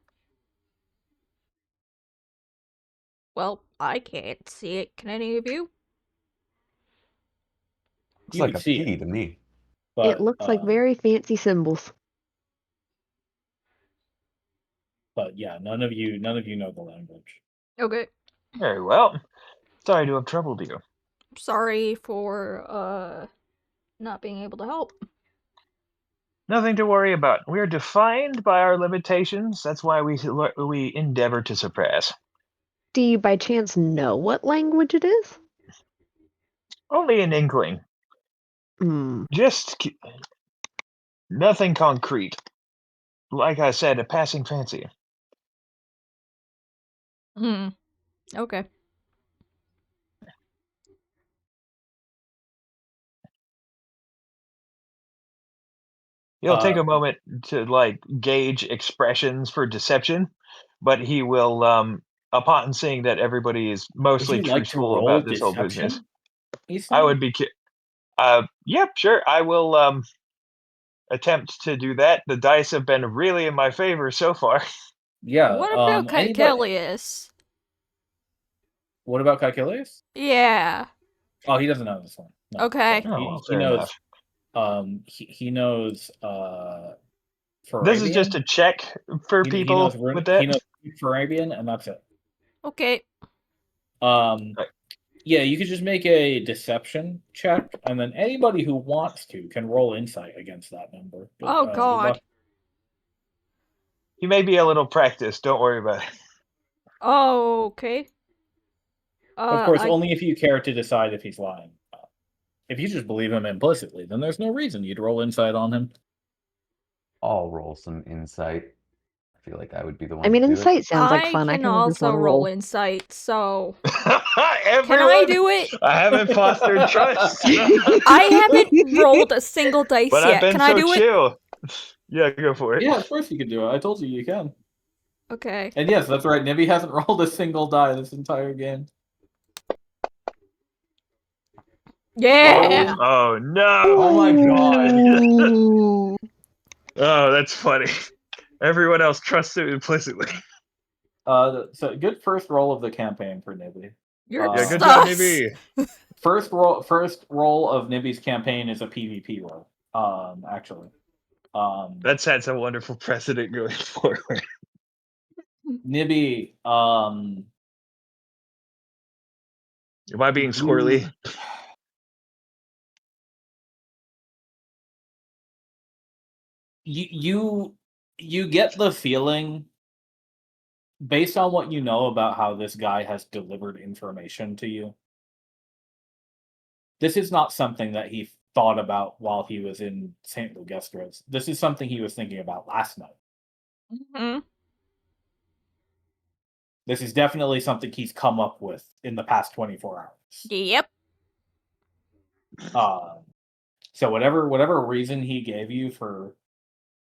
Well, I can't see it. Can any of you? Looks You like could a see P it, to me. but It looks like very fancy symbols. But yeah, none of you know the language. Okay. Very well. Sorry to have troubled you. Sorry for not being able to help. Nothing to worry about. We are defined by our limitations. That's why we endeavor to surpass. Do you by chance know what language it is? Only an inkling. Just nothing concrete. Like I said, a passing fancy. Okay. He'll take a moment to gauge expressions for deception, but he will upon seeing that everybody is Would mostly you like to truthful roll about this whole business. deception? I would be yep, sure. I will attempt to do that. The dice have been really in my favor so far. Yeah. What about Anybody? Caecilius? What about Caecilius? Yeah. Oh, he doesn't know this one. No, Okay. so Oh, well, he fair knows. enough. He knows. This is just Farabian. a check for He people knows with that. he knows Farabian, and that's it. Okay. Right. Yeah, you could just make a deception check, and then anybody who wants to can roll insight against that number. But, Oh, good God. luck. He may be a little practiced. Don't worry about it. Oh, okay. Of course, I only if you care to decide if he's lying. If you just believe him implicitly, then there's no reason you'd roll insight on him. I'll roll some insight. I feel like I would be the one I mean, to do it. insight sounds like I fun. I can kind of just also want to roll roll. insight, so Everyone, can I do it? I haven't fostered trust. I haven't rolled a single dice But I've yet. been Can so I do it? chill. Yeah, go for it. Yeah, of course you can do it. I told you can. Okay. And yes, that's right. Nibby hasn't rolled a single die this entire game. Yeah. Oh no! Oh my god! Ooh. Oh, that's funny. Everyone else trusts him implicitly. So good first roll of the campaign for Nibby. You're Yeah, good sus. job, Nibby. First roll of Nibby's campaign is a PvP roll. Actually. That sets a wonderful precedent going forward. Nibby, Am I being squirrely? you get the feeling, based on what you know about how this guy has delivered information to you, this is not something that he thought about while he was in St. Lugestros. This is something he was thinking about last night. Hmm. This is definitely something he's come up with in the past 24 hours. Yep. So whatever reason he gave you for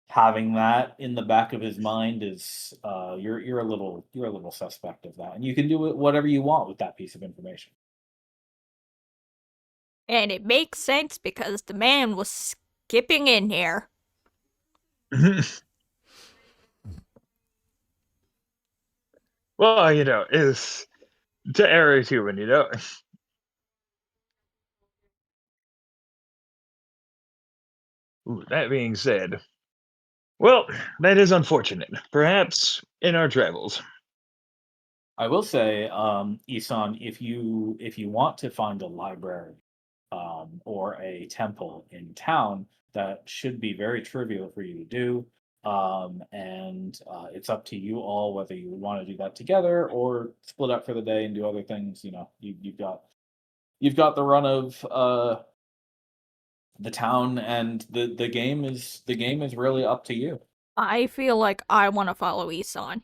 having that in the back of his mind is you're a little suspect of that, and you can do whatever you want with that piece of information. And it makes sense because the man was skipping in here. Well, it's to err is human. Ooh, that being said, well, that is unfortunate. Perhaps in our travels. I will say, Isan, if you want to find a library or a temple in town, that should be very trivial for you to do. And it's up to you all whether you want to do that together or split up for the day and do other things. You've got the run of the town, and the game is really up to you. I feel like I want to follow Isan.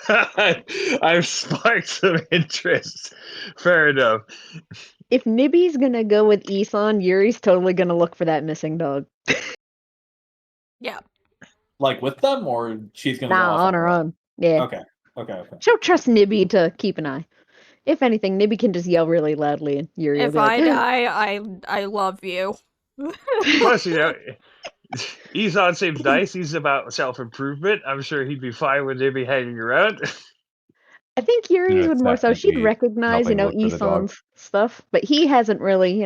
I've sparked some interest. Fair enough. If Nibby's gonna go with Isan, Yuri's totally gonna look for that missing dog. Yeah. Like with them, or she's gonna go Nah, off on her own. Yeah. Okay. Okay. She'll trust Nibby to keep an eye. If anything, Nibby can just yell really loudly and Yuri will If be like, I die, I love you. Plus, Isan seems nice. He's about self-improvement. I'm sure he'd be fine with Nibby hanging around. I think Yuri's would It's more so. She'd definitely recognize, nothing to look for the dog. Isan's stuff, but he hasn't really,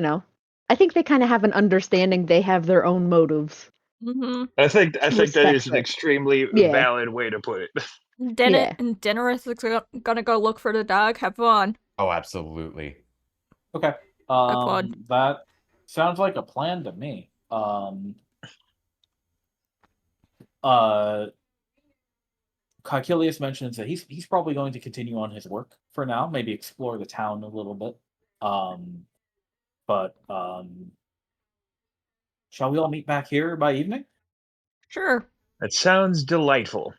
I think they kind of have an understanding they have their own motives. Mm-hmm. I think that Respects is an it. extremely Yeah. valid way to put it. Yeah. Dennis is gonna go look for the dog. Have fun. Oh, absolutely. Okay. Have fun. That sounds like a plan to me. Caecilius mentions that he's probably going to continue on his work for now, maybe explore the town a little bit. But shall we all meet back here by evening? Sure. That sounds delightful.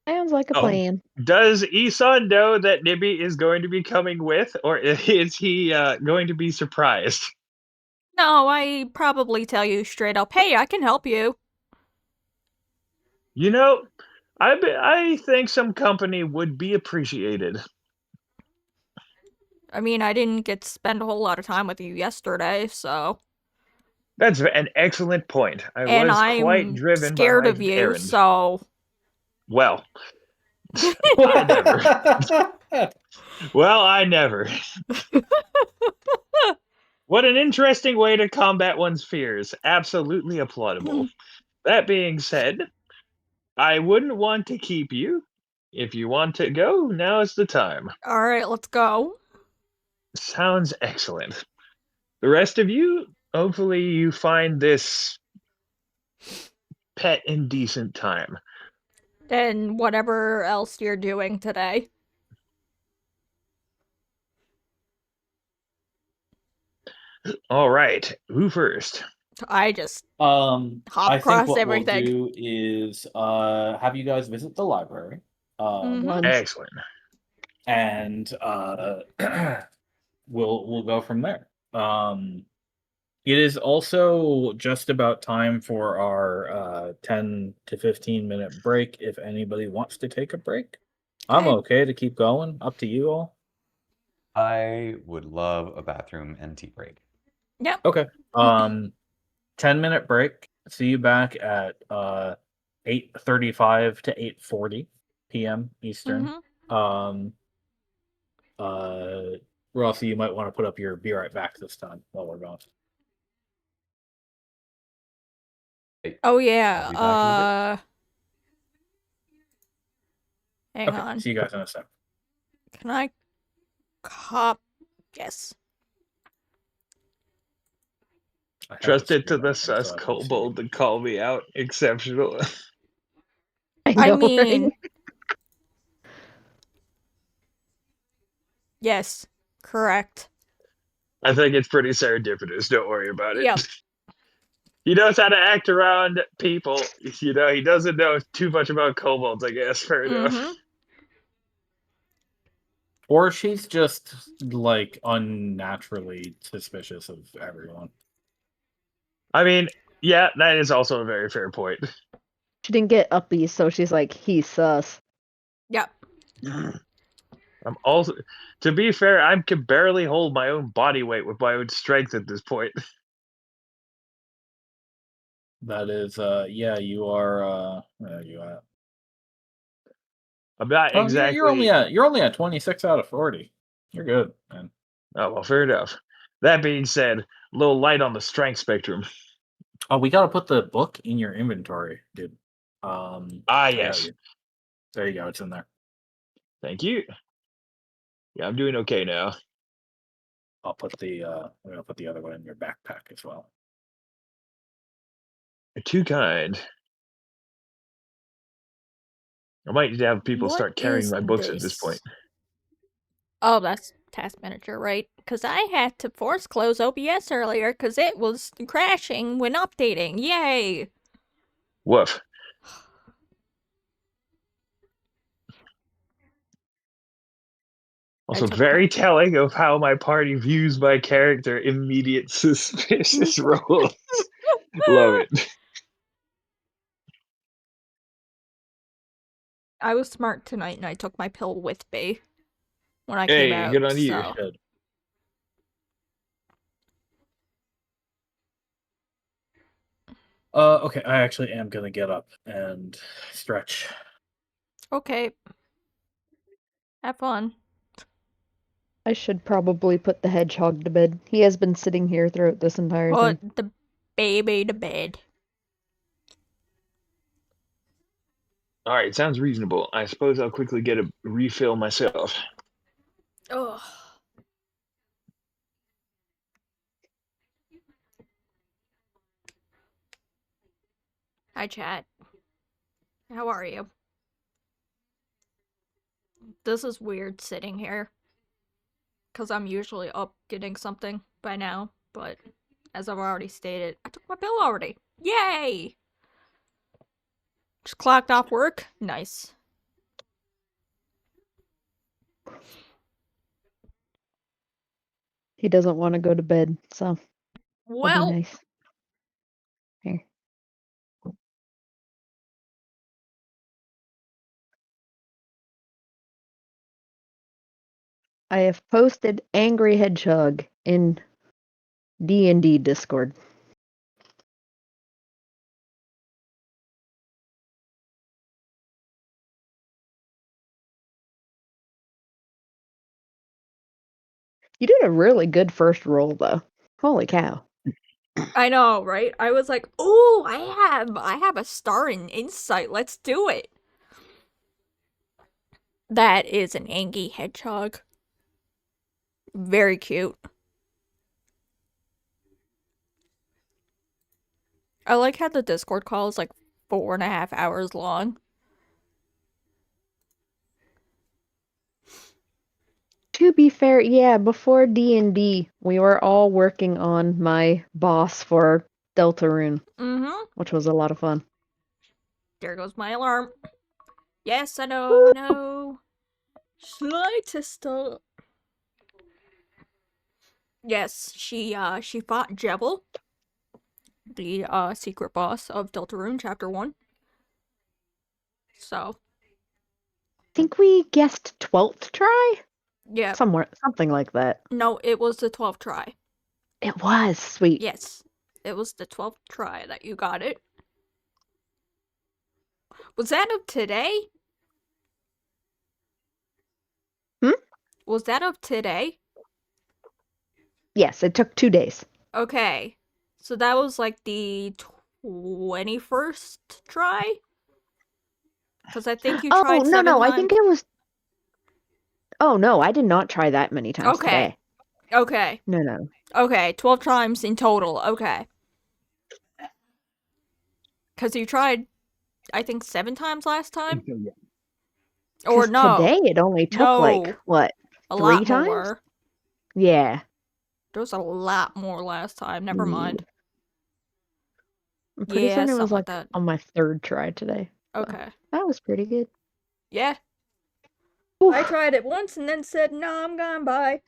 Sounds like a Oh. plan. Does Isan know that Nibby is going to be coming with, or is he going to be surprised? No, I probably tell you straight up, hey, I can help you. I think some company would be appreciated. I mean, I didn't get to spend a whole lot of time with you yesterday, so. That's an excellent point. I And was quite I'm driven scared by of my you, errand. so. Well, I never. Well, I never. What an interesting way to combat one's fears. Absolutely applaudable. That being said, I wouldn't want to keep you. If you want to go, now is the time. Alright, let's go. Sounds excellent. The rest of you, hopefully, you find this pet in decent time. And whatever else you're doing today. All right, who first? I just hop hop I think across what everything. we'll do is have you guys visit the library. Mhm. Excellent. And we'll go from there. It is also just about time for our 10 to 15-minute break if anybody wants to take a break. I'm Okay. okay to keep going. Up to you all. I would love a bathroom and tea break. Yep. Okay. 10-minute break. See you back at 8:35 to 8:40 p.m. Eastern. Mhm. Rossi, you might want to put up your "Be Right Back" this time while we're gone. Oh I'll yeah. be back in a bit. Hang Okay. on. See you guys in a sec. Can I cop? Yes. I have Trust the it to screen the open, so sus I can see kobold it. to call me out. Exceptional. I I know, mean, right? yes. Correct. I think it's pretty serendipitous. Don't worry about it. Yep. He knows how to act around people. You know, he doesn't know too much about kobolds, I guess. Fair enough. Mhm. Or she's just like unnaturally suspicious of everyone. I mean, yeah, that is also a very fair point. She didn't get uppy, so she's like, he's sus. Yep. I'm also, to be fair, I can barely hold my own body weight with my own strength at this point. That is, yeah, you are. Where are you at? I'm not Oh, you're only exactly. at 26 out of 40. You're good, man. Oh well, fair enough. That being said, a little light on the strength spectrum. Oh, we gotta put the book in your inventory, dude. Ah, I got yes. you. There you go. It's in there. Thank you. Yeah, I'm doing okay now. I'll put the I'm gonna put the other one in your backpack as well. You're too kind. I might need to have people What start carrying is my books at this point. this? Oh, that's Task Manager, right? Because I had to force close OBS earlier because it was crashing when updating. Yay! Woof. I Also, took my... very telling of how my party views my character. Immediate suspicious roles. Love it. I was smart tonight and I took my pill with me when I came Hey, out, good on you. so... Good. Okay, I actually am gonna get up and stretch. Okay. Have fun. I should probably put the hedgehog to bed. He has been sitting here throughout this entire thing. Put the baby to bed. All right, sounds reasonable. I suppose I'll quickly get a refill myself. Ugh. Hi, chat. How are you? This is weird sitting here. Because I'm usually up getting something by now, but as I've already stated, I took my pill already. Yay! Just clocked off work. Nice. He doesn't want to go to bed, so I'll be Well, nice. Here. I have posted Angry Hedgehog in D&D Discord. You did a really good first roll, though. Holy cow. I know, right? I was like, "Ooh, I have a star in insight. Let's do it." That is an angry hedgehog. Very cute. I like how the Discord call is like 4.5 hours long. To be fair, yeah, before D&D, we were all working on my boss for Deltarune, Mm-hmm. which was a lot of fun. There goes my alarm. Yes, I know, I know. Slightest. Yes, she fought Jebel, the secret boss of Deltarune Chapter 1. So, I think we guessed 12th try? yeah. Something like that. No, it was the 12th try. It was sweet. Yes. It was the 12th try that you got it. Was that of today? Hmm? Was that of today? Yes, it took 2 days. Okay. So that was like the 21st try? Because I think you Oh, tried no, 7 no, I times. think it was. Oh, no, I did not try that many times Okay. today. Okay. No, no. Okay. 12 times in total. Okay. Because you tried, I think, 7 times last time? Or Because no. today it only took, like, No. what, A 3 lot times? more. Yeah. There was a lot more last time. Never mind. I'm pretty Yeah, certain it was, something like like, that. on my 3rd try today. So Okay. that was pretty good. Yeah. Oof. I tried it once and then said, no, I'm gone, bye.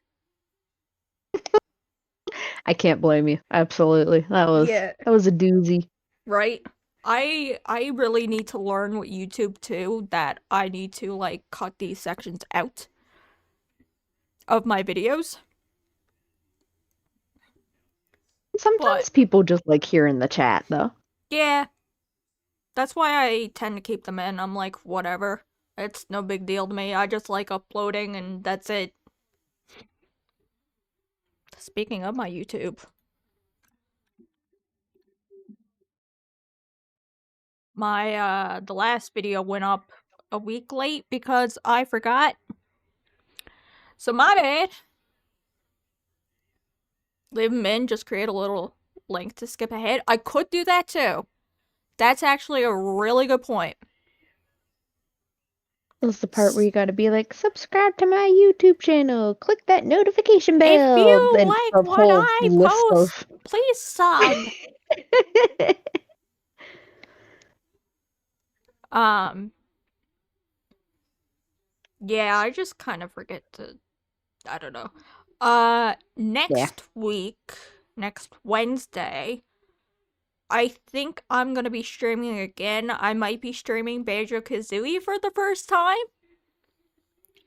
I can't blame you. Absolutely. Yeah. That was a doozy. Right? I really need to learn with YouTube too that I need to like cut these sections out of my videos. Sometimes But people just like hearing the chat, though. yeah, that's why I tend to keep them in. I'm like, whatever. It's no big deal to me. I just like uploading and that's it. Speaking of my YouTube, my the last video went up a week late because I forgot. So my bad. Leave them in, just create a little link to skip ahead. I could do that too. That's actually a really good point. This is the part where you gotta be like, subscribe to my YouTube channel, click that notification If bell, you and like a what whole I list post, of. please sub. Um, yeah, I just kind of forget to, I don't know. Yeah. Next Wednesday, I think I'm gonna be streaming again. I might be streaming Banjo-Kazooie for the first time.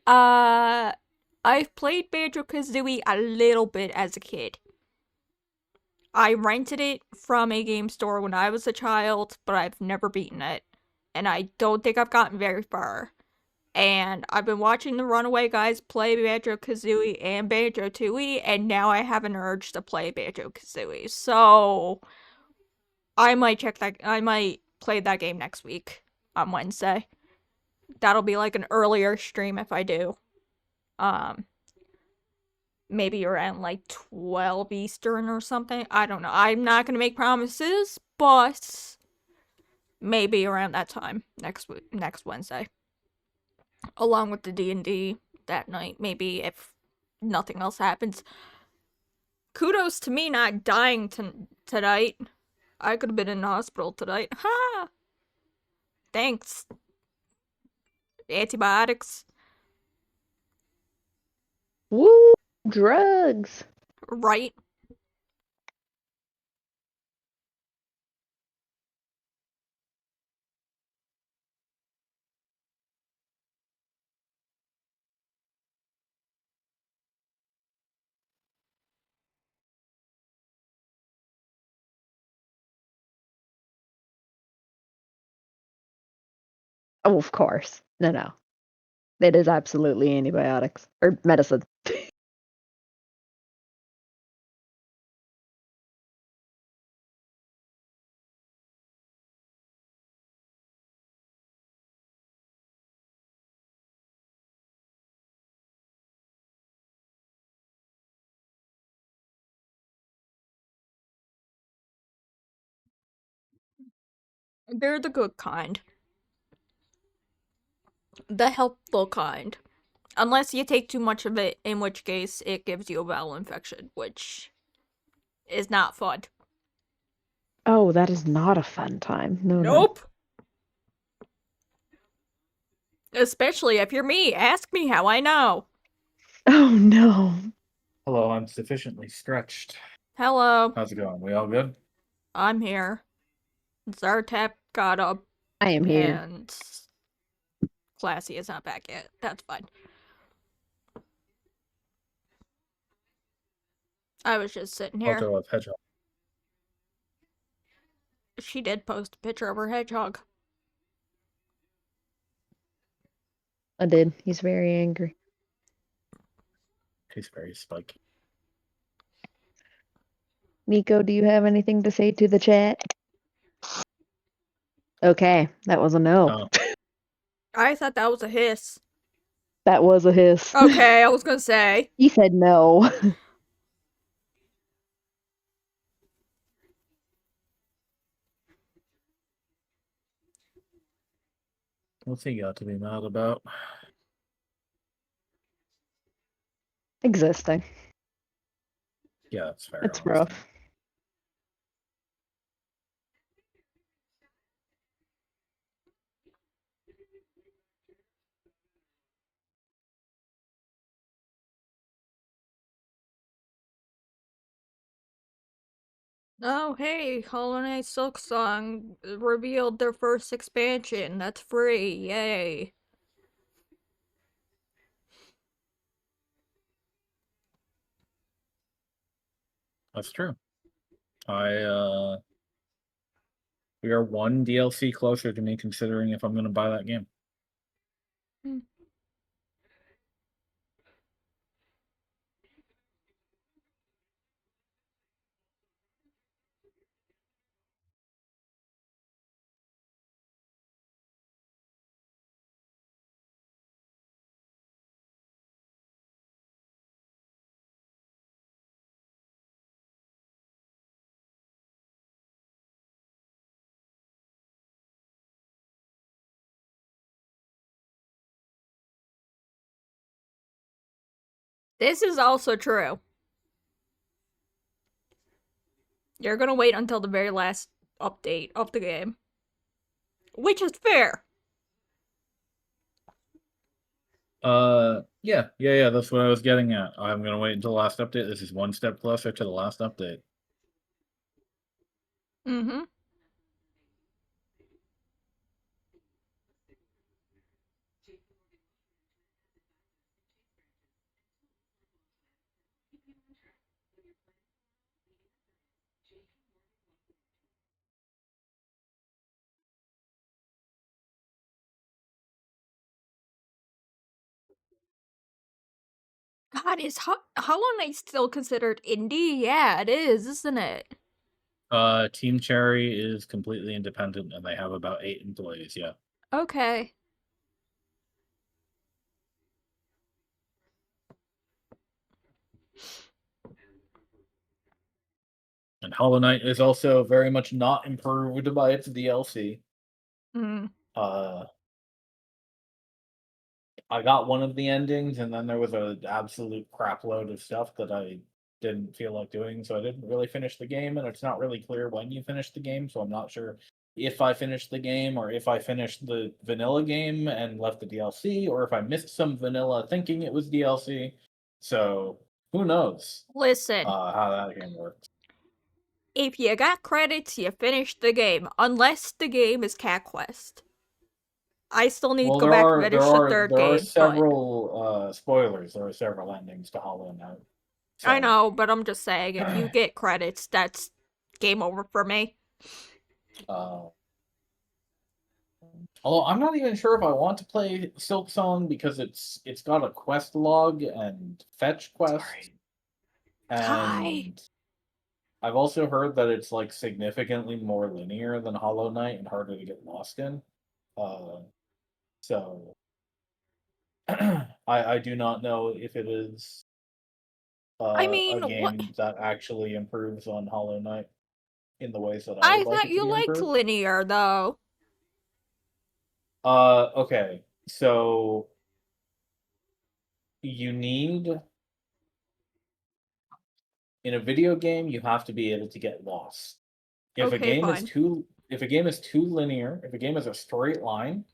I've played Banjo-Kazooie a little bit as a kid. I rented it from a game store when I was a child, but I've never beaten it. And I don't think I've gotten very far. And I've been watching the Runaway guys play Banjo-Kazooie and Banjo-Tooie, and now I have an urge to play Banjo-Kazooie. So I might play that game next week on Wednesday. That'll be like an earlier stream if I do. Um maybe around like 12 Eastern or something. I don't know. I'm not going to make promises, but maybe around that time next Wednesday. Along with the D&D that night, maybe if nothing else happens. Kudos to me not dying tonight. I could have been in the hospital tonight. Ha! Thanks. Antibiotics. Woo! Drugs! Right? Oh, of course. No, no. It is absolutely antibiotics. Or medicine. They're the good kind. The helpful kind. Unless you take too much of it, in which case it gives you a bowel infection, which is not fun. Oh, that is not a fun time. No, no. Nope. Especially if you're me. Ask me how I know. Oh no. Hello, I'm sufficiently stretched. Hello. How's it going? We all good? I'm here. Zartap got up I am here. and Classy is not back yet. That's fine. I was just sitting here. Photo of hedgehog. She did post a picture of her hedgehog. I did. He's very angry. He's very spiky. Nico, do you have anything to say to the chat? Okay, that was a no. Oh, I thought that was a hiss. That was a hiss. Okay, I was gonna say. He said no. what's he got to be mad about? Existing. Yeah, that's fair. It's honestly. rough. Oh, hey, Hollow Knight Silksong revealed their first expansion. That's free. Yay. That's true. We are one DLC closer to me considering if I'm gonna buy that game. Hmm. This is also true. You're gonna wait until the very last update of the game. Which is fair. Yeah, that's what I was getting at. I'm gonna wait until the last update. This is one step closer to the last update. Mm-hmm. God, is Hollow Knight still considered indie? Yeah, it is, isn't it? Team Cherry is completely independent and they have about 8 employees, yeah. Okay. And Hollow Knight is also very much not improved by its DLC. Mm. I got one of the endings, and then there was an absolute crap load of stuff that I didn't feel like doing, so I didn't really finish the game, and it's not really clear when you finish the game, so I'm not sure if I finished the game or if I finished the vanilla game and left the DLC, or if I missed some vanilla thinking it was DLC. So who knows Listen, how that game works. if you got credits, you finished the game. Unless the game is Cat Quest. I still need Well, to go back and finish the third there are game, but several spoilers. There are several endings to Hollow Knight. I So, know, but I'm just saying, if you get credits, that's game over for me. uh, although I'm not even sure if I want to play Silk Song because it's got a quest log and fetch quest, Hi. and I've also heard that it's like significantly more linear than Hollow Knight and harder to get lost in. So I do not know if it is I a mean, what? game that actually improves on Hollow Knight. in the ways that I I would like thought it to you be liked improved. linear, though. Okay. So you need in a video game, you have to be able to get lost. If a Okay, game is fine. too linear, if a game is a straight line,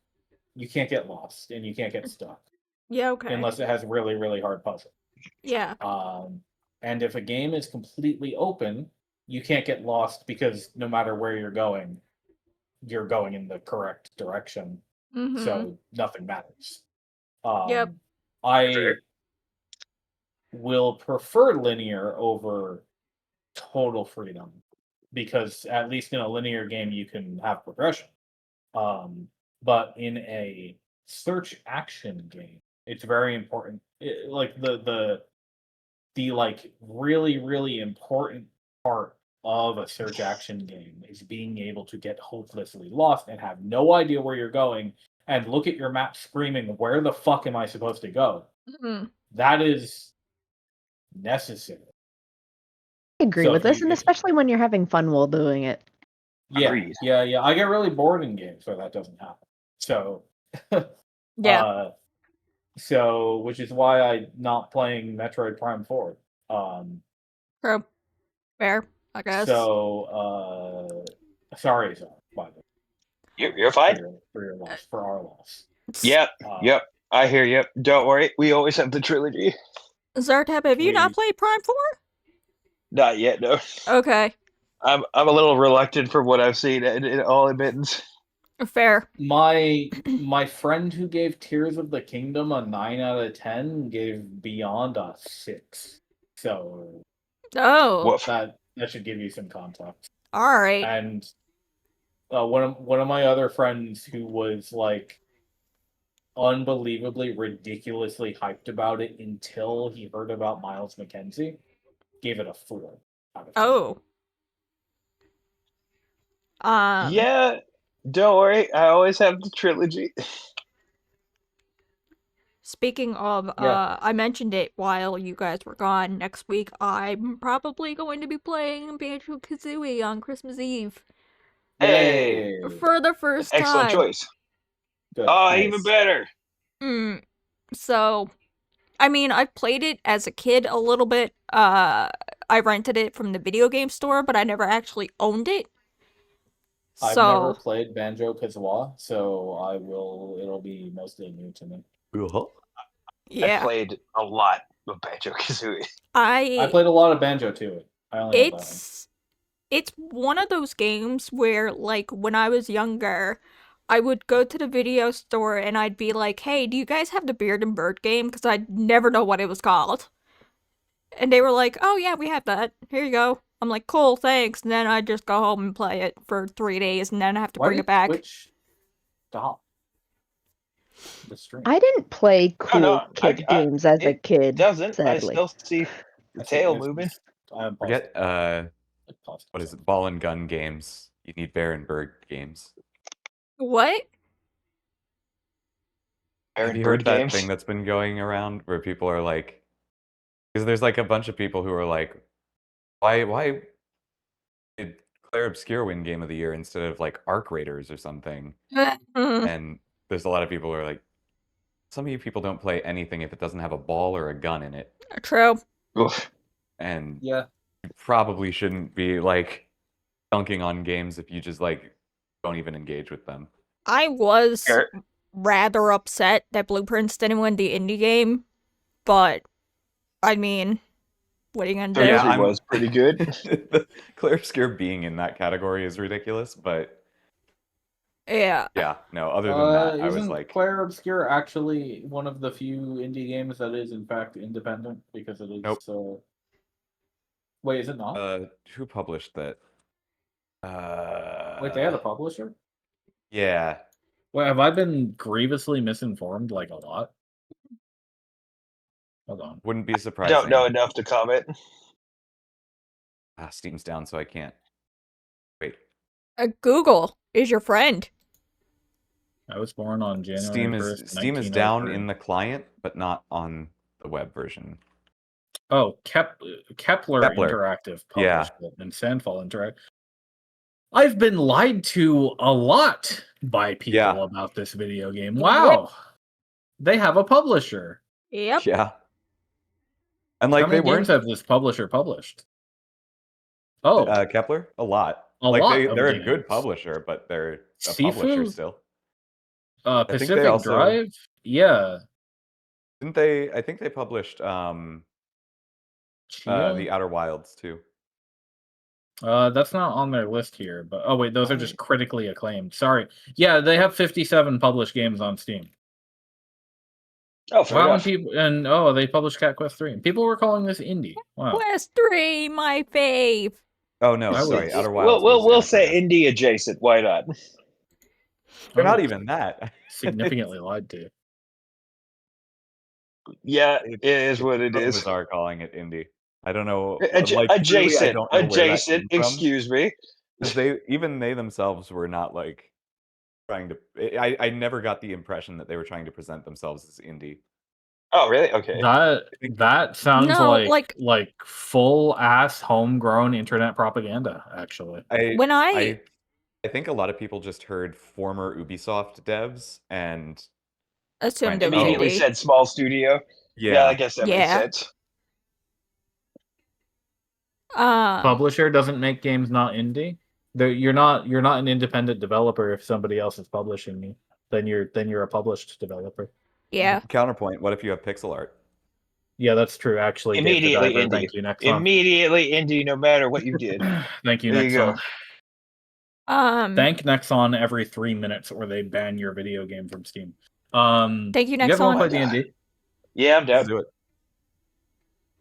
you can't get lost and you can't get stuck Yeah, okay. unless it has really, really hard puzzle. Yeah. And if a game is completely open, you can't get lost because no matter where you're going in the correct direction. Mm-hmm. So nothing matters. Yep. I will prefer linear over total freedom because at least in a linear game you can have progression. But in a search action game, it's very important. Like the like really really important part of a search action game is being able to get hopelessly lost and have no idea where you're going and look at your map screaming, "Where the fuck am I supposed to go?" Mm-hmm. That is necessary. I agree So with this, and if especially when you're having fun while doing it. yeah, Agreed. yeah, I get really bored in games where that doesn't happen. So, Yeah. so which is why I'm not playing Metroid Prime 4. True. Fair, I guess. So, sorry, by the way, You're fine. for your loss, for our loss. Yep. Yep. I hear you. Don't worry. We always have the trilogy. Zartab, have you not played Prime 4? Not yet, no. Okay. I'm a little reluctant from what I've seen in all admittance. Fair. My friend who gave Tears of the Kingdom a 9 out of 10 gave Beyond a 6. So Oh. Woof. that should give you some context. Alright. And one of my other friends who was like unbelievably ridiculously hyped about it until he heard about Miles McKenzie gave it a 4 out of 10. Oh. Yeah, don't worry. I always have the trilogy. Speaking of, Yeah. I mentioned it while you guys were gone. Next week, I'm probably going to be playing Banjo-Kazooie on Christmas Eve. Hey, Yay. For the first excellent time. choice. Good. Oh, Nice. even better. So, I mean, I played it as a kid a little bit. I rented it from the video game store, but I never actually owned it. I've So, never played Banjo-Kazooie, so it'll be mostly new to me. Uh-huh. yeah. I played a lot of Banjo-Kazooie. I played a lot of Banjo too. I only have that one. It's one of those games where, like, when I was younger, I would go to the video store and I'd be like, hey, do you guys have the Beard and Bird game? Because I'd never know what it was called. And they were like, oh yeah, we have that. Here you go. I'm like, cool, thanks. And then I'd just go home and play it for 3 days and then I have to Why bring did it back. Twitch stop the stream? I didn't play cool kid games as a kid. Doesn't. Sadly. I still see the tail moving. Forget what is it? Ball and gun games. You need Bear and Bird games. What? Have you heard that thing that's been going around where people are like, because there's like a bunch of people who are like, why did Claire Obscure win Game of the Year instead of like Arc Raiders or something? And there's a lot of people who are like, some of you people don't play anything if it doesn't have a ball or a gun in it. True. Oof. And Yeah. you probably shouldn't be like dunking on games if you just like don't even engage with them. I was rather upset that Blueprints didn't win the indie game, but I mean, what are you gonna do? Yeah, was pretty good. Claire Obscure being in that category is ridiculous, but yeah, no. Other than that, I was Isn't like, Claire Obscure actually one of the few indie games that is in fact independent because it is? Nope. Wait, is it not? Who published that? Wait, they had a publisher? Yeah. Wait, have I been grievously misinformed like a lot? Hold on. Wouldn't be I surprising. don't know enough to comment. Steam's down, so I can't. Wait. Google is your friend. I was born on January 1st, Steam is down in the client, but not on the web version. Oh, Kepler Interactive published it, and Sandfall Interactive. I've been lied to a lot by people Yeah. about this video game. Yep. Wow. They have a publisher. Yep. Yeah. And How like they many games weren't have this publisher published? Oh, Kepler a lot. a Like lot of they're a good games. publisher, but they're a publisher Sifu, still. I think they Pacific also Drive. Yeah, didn't they. I think they published Chia. the Outer Wilds too. That's not on their list here. But oh wait, those are just Right. critically acclaimed. Sorry. Yeah, they have 57 published games on Steam. Oh, fair Wow, and enough. people they published Cat Quest 3, and people were calling this indie. Wow. Quest 3, my fave. Oh no, I would- sorry. Outer Wilds was We'll say Annapurna. indie adjacent. Why not? They're I not would even that. significantly lied to. Yeah, It's it is what it so is. bizarre calling it indie. I don't know. Like really, I Adjacent. don't know where that Adjacent. came from. Excuse me. Because they themselves were not like trying to. I never got the impression that they were trying to present themselves as indie. Oh, really? Okay. That sounds No, like full ass homegrown internet propaganda. Actually, when I think a lot of people just heard former Ubisoft devs and assumed went, it was Immediately indie. said small studio. Yeah, I yeah, guess that makes Yeah. sense. publisher doesn't make games not indie. You're not an independent developer if somebody else is publishing you. Then you're a published developer. Yeah. Counterpoint: what if you have pixel art? Yeah, that's true. Actually, Dave the Immediately Diver. indie. Thank you. Next one. Immediately indie, no matter what you did. Thank you. There Next you go. one. Thank Nexon every 3 minutes, or they ban your video game from Steam. Thank you, You guys want to Nexon. play D&D? Yeah, I'm Let's down. do it.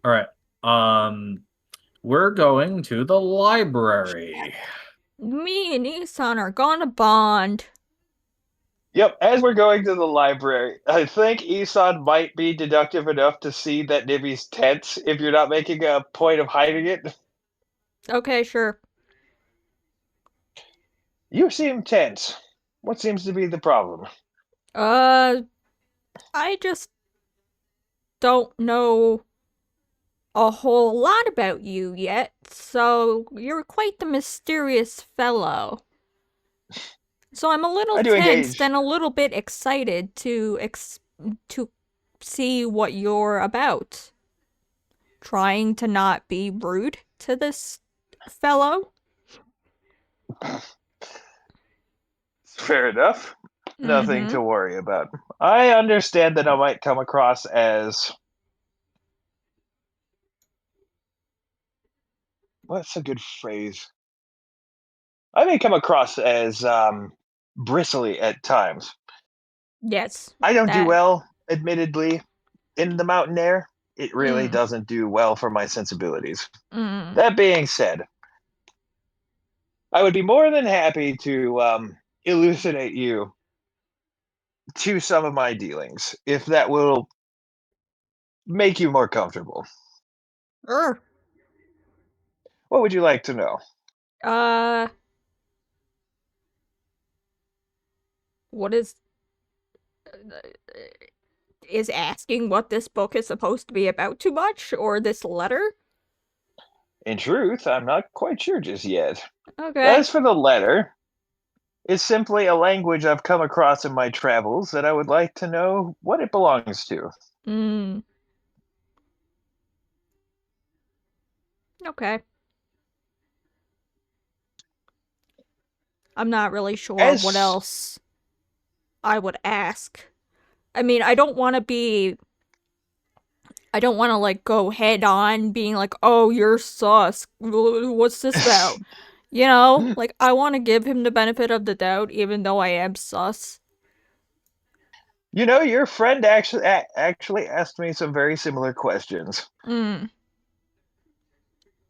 All right. We're going to the library. Me and Isan are gonna bond. Yep, as we're going to the library, I think Isan might be deductive enough to see that Nibby's tense if you're not making a point of hiding it. Okay, sure. You seem tense. What seems to be the problem? I just don't know a whole lot about you yet, so you're quite the mysterious fellow. So I'm a little I do tensed engage. and a little bit excited to see what you're about. Trying to not be rude to this fellow. Fair enough. Nothing Mhm. to worry about. I understand that I might come across as. What's a good phrase? I may come across as bristly at times. Yes. I don't do That. well, admittedly, in the mountain air. It really Mm. doesn't do well for my sensibilities. Mm. That being said, I would be more than happy to elucidate you to some of my dealings, if that will make you more comfortable. Er. What would you like to know? What is asking what this book is supposed to be about too much, or this letter? In truth, I'm not quite sure just yet. Okay. As for the letter, it's simply a language I've come across in my travels that I would like to know what it belongs to. Mm. Okay. I'm not really sure what As else I would ask. I mean, I don't want to like go head on being like, "Oh, you're sus. What's this about?" You know? Like I want to give him the benefit of the doubt even though I am sus. you know, your friend actually asked me some very similar questions. Mm.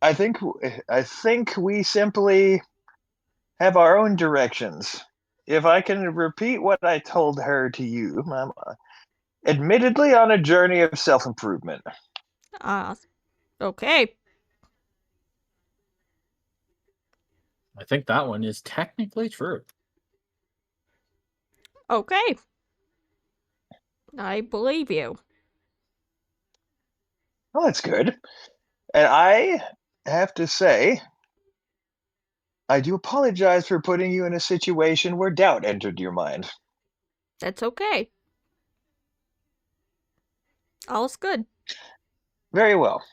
I think we simply have our own directions. If I can repeat what I told her to you, I'm admittedly on a journey of self-improvement. Okay. I think that one is technically true. Okay. I believe you. Well, that's good. And I have to say, I do apologize for putting you in a situation where doubt entered your mind. That's okay. All's good. Very well.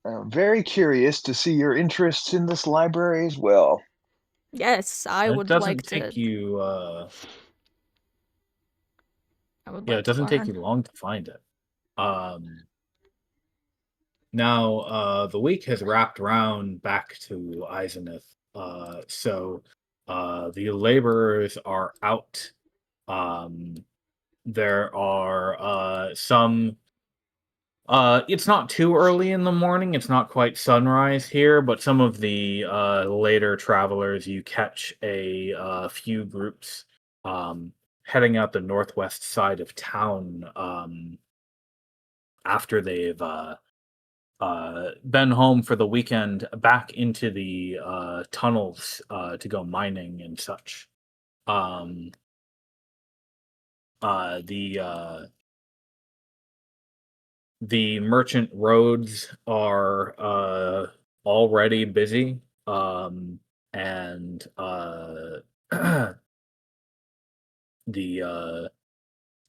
I'm very curious to see your interests in this library as well. Yes, I It would like doesn't to. take you. I would Yeah, like it to doesn't take you learn. long to find it. Now, the week has wrapped round back to Eiseneth. So the laborers are out. Um, there are some. It's not too early in the morning. It's not quite sunrise here, but some of the later travelers, you catch a few groups heading out the northwest side of town after they've been home for the weekend, back into the tunnels to go mining and such. Um, the merchant roads are already busy, and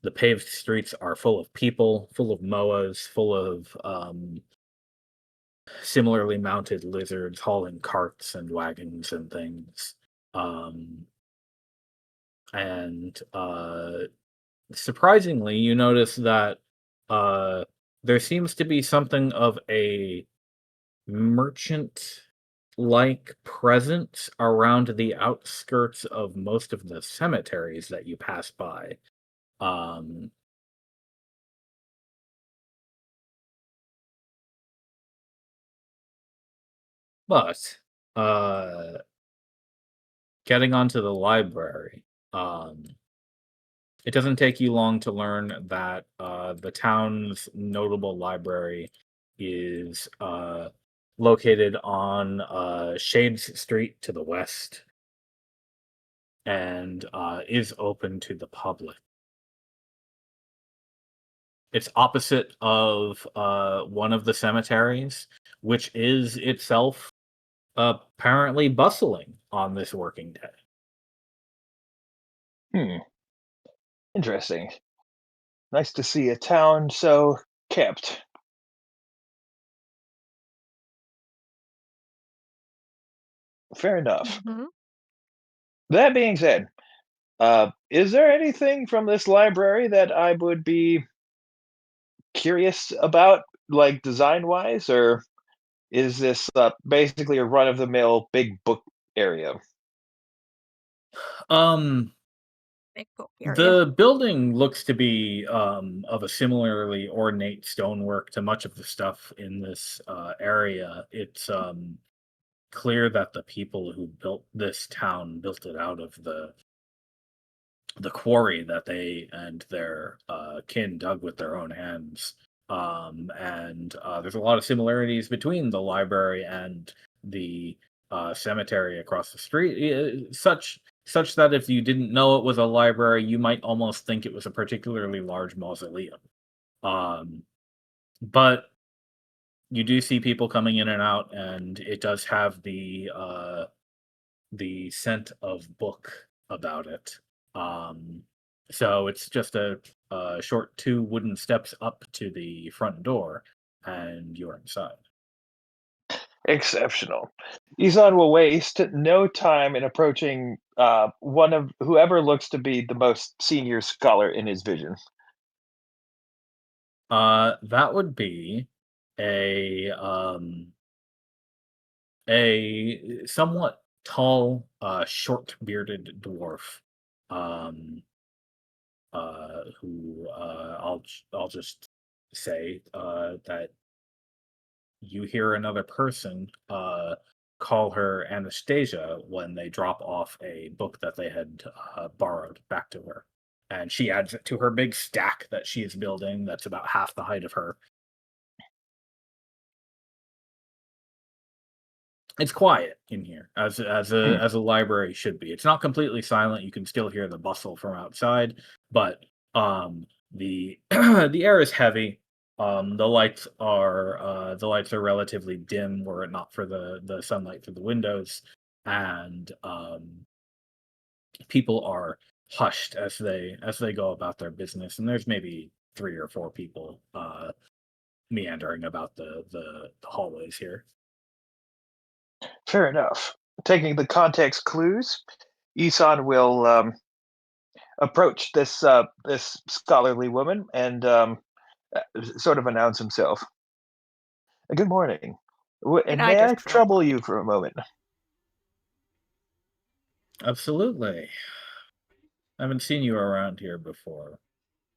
the paved streets are full of people, full of moas, full of similarly mounted lizards hauling carts and wagons and things. Um, and surprisingly, you notice that there seems to be something of a merchant like presence around the outskirts of most of the cemeteries that you pass by. Um, but uh, getting onto the library, um, it doesn't take you long to learn that the town's notable library is located on Shades Street to the west and is open to the public. It's opposite of one of the cemeteries, which is itself apparently bustling on this working day. Hmm, interesting. Nice to see a town so kept. Fair enough. Mm-hmm. That being said, is there anything from this library that I would be curious about, like design wise, or is this basically a run of the mill big book area? Um, Big book area. the building looks to be of a similarly ornate stonework to much of the stuff in this area. It's clear that the people who built this town built it out of the quarry that they and their kin dug with their own hands. And there's a lot of similarities between the library and the cemetery across the street, such that if you didn't know it was a library, you might almost think it was a particularly large mausoleum. Um, but you do see people coming in and out, and it does have the scent of book about it. Um, so it's just a short two wooden steps up to the front door, and you're inside. Exceptional. Isan will waste no time in approaching one of whoever looks to be the most senior scholar in his vision. That would be a um a somewhat tall, short bearded dwarf. Um, who I'll just say that you hear another person call her Anastasia when they drop off a book that they had borrowed back to her. And she adds it to her big stack that she is building that's about half the height of her. It's quiet in here, Hmm. as a library should be. It's not completely silent. You can still hear the bustle from outside, but the the air is heavy. The lights are relatively dim were it not for the sunlight through the windows, and people are hushed as they go about their business, and there's maybe 3 or 4 people meandering about the hallways here. Fair enough. Taking the context clues, Isan will approach this scholarly woman and sort of announce himself. Good morning. And I May I just drop trouble out. you for a moment? Absolutely. I haven't seen you around here before.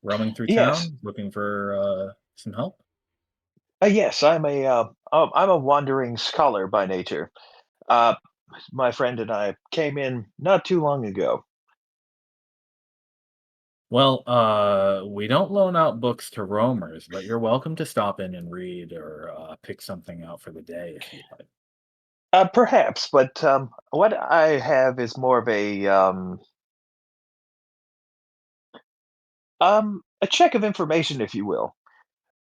Roaming through Yes. town, looking for some help. Yes, I'm a wandering scholar by nature. Uh, my friend and I came in not too long ago. Well, we don't loan out books to roamers, but you're welcome to stop in and read or pick something out for the day if you'd like. Perhaps, but what I have is more of a check of information, if you will.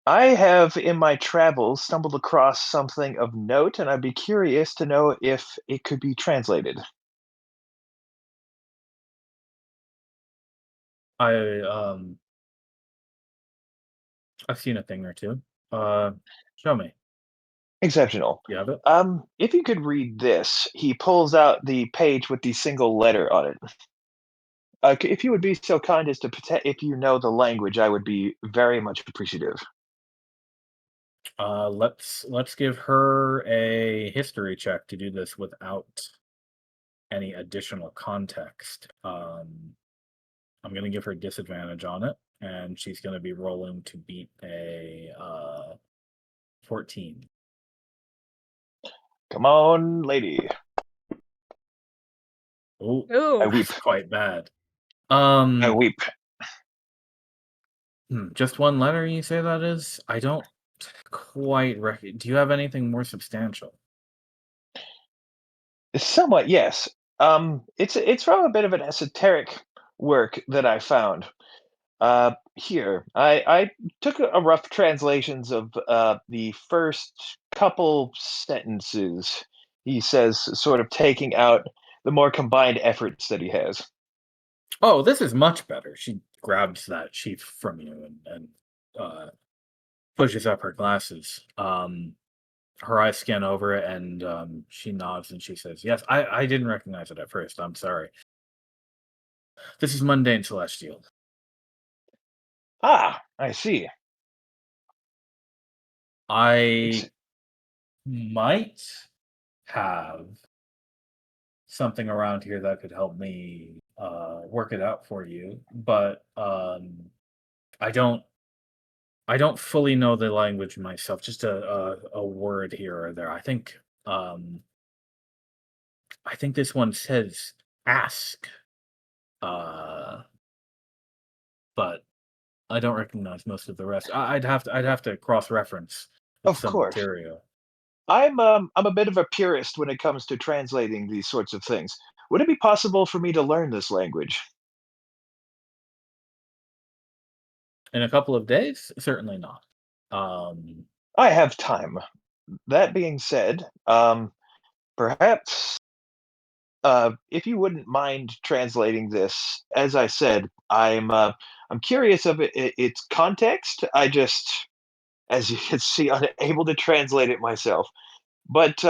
I have, in my travels, stumbled across something of note, and I'd be curious to know if it could be translated. I I've seen a thing or two. Uh, Show me. Exceptional. You have it? If you could read this, he pulls out the page with the single letter on it. If you would be so kind as to, if you know the language, I would be very much appreciative. Let's give her a history check to do this without any additional context. I'm gonna give her disadvantage on it, and she's gonna be rolling to beat a 14. Come on, lady. Oh, I Ooh. weep. that's quite bad. I Um, weep. just one letter, you say that is? I don't quite do you have anything more substantial? Somewhat, yes. It's from a bit of an esoteric work that I found. Here, I took a rough translations of the first couple sentences. He says, sort of taking out the more combined efforts that he has. Oh, this is much better. She grabs that sheaf from you and uh, pushes up her glasses. Her eyes scan over it, and she nods and she says, "Yes, I didn't recognize it at first. I'm sorry. This is mundane celestial. Ah, I see. I Ex- might have something around here that could help me work it out for you, but I don't I don't fully know the language myself. Just a word here or there. Um I think this one says ask, uh, but I don't recognize most of the rest. I'd have to cross reference with of some course. material. I'm a bit of a purist when it comes to translating these sorts of things. Would it be possible for me to learn this language? In a couple of days, certainly not. Um, I have time. That being said, perhaps if you wouldn't mind translating this, as I said, I'm curious of its context. I just, as you can see, unable to translate it myself. But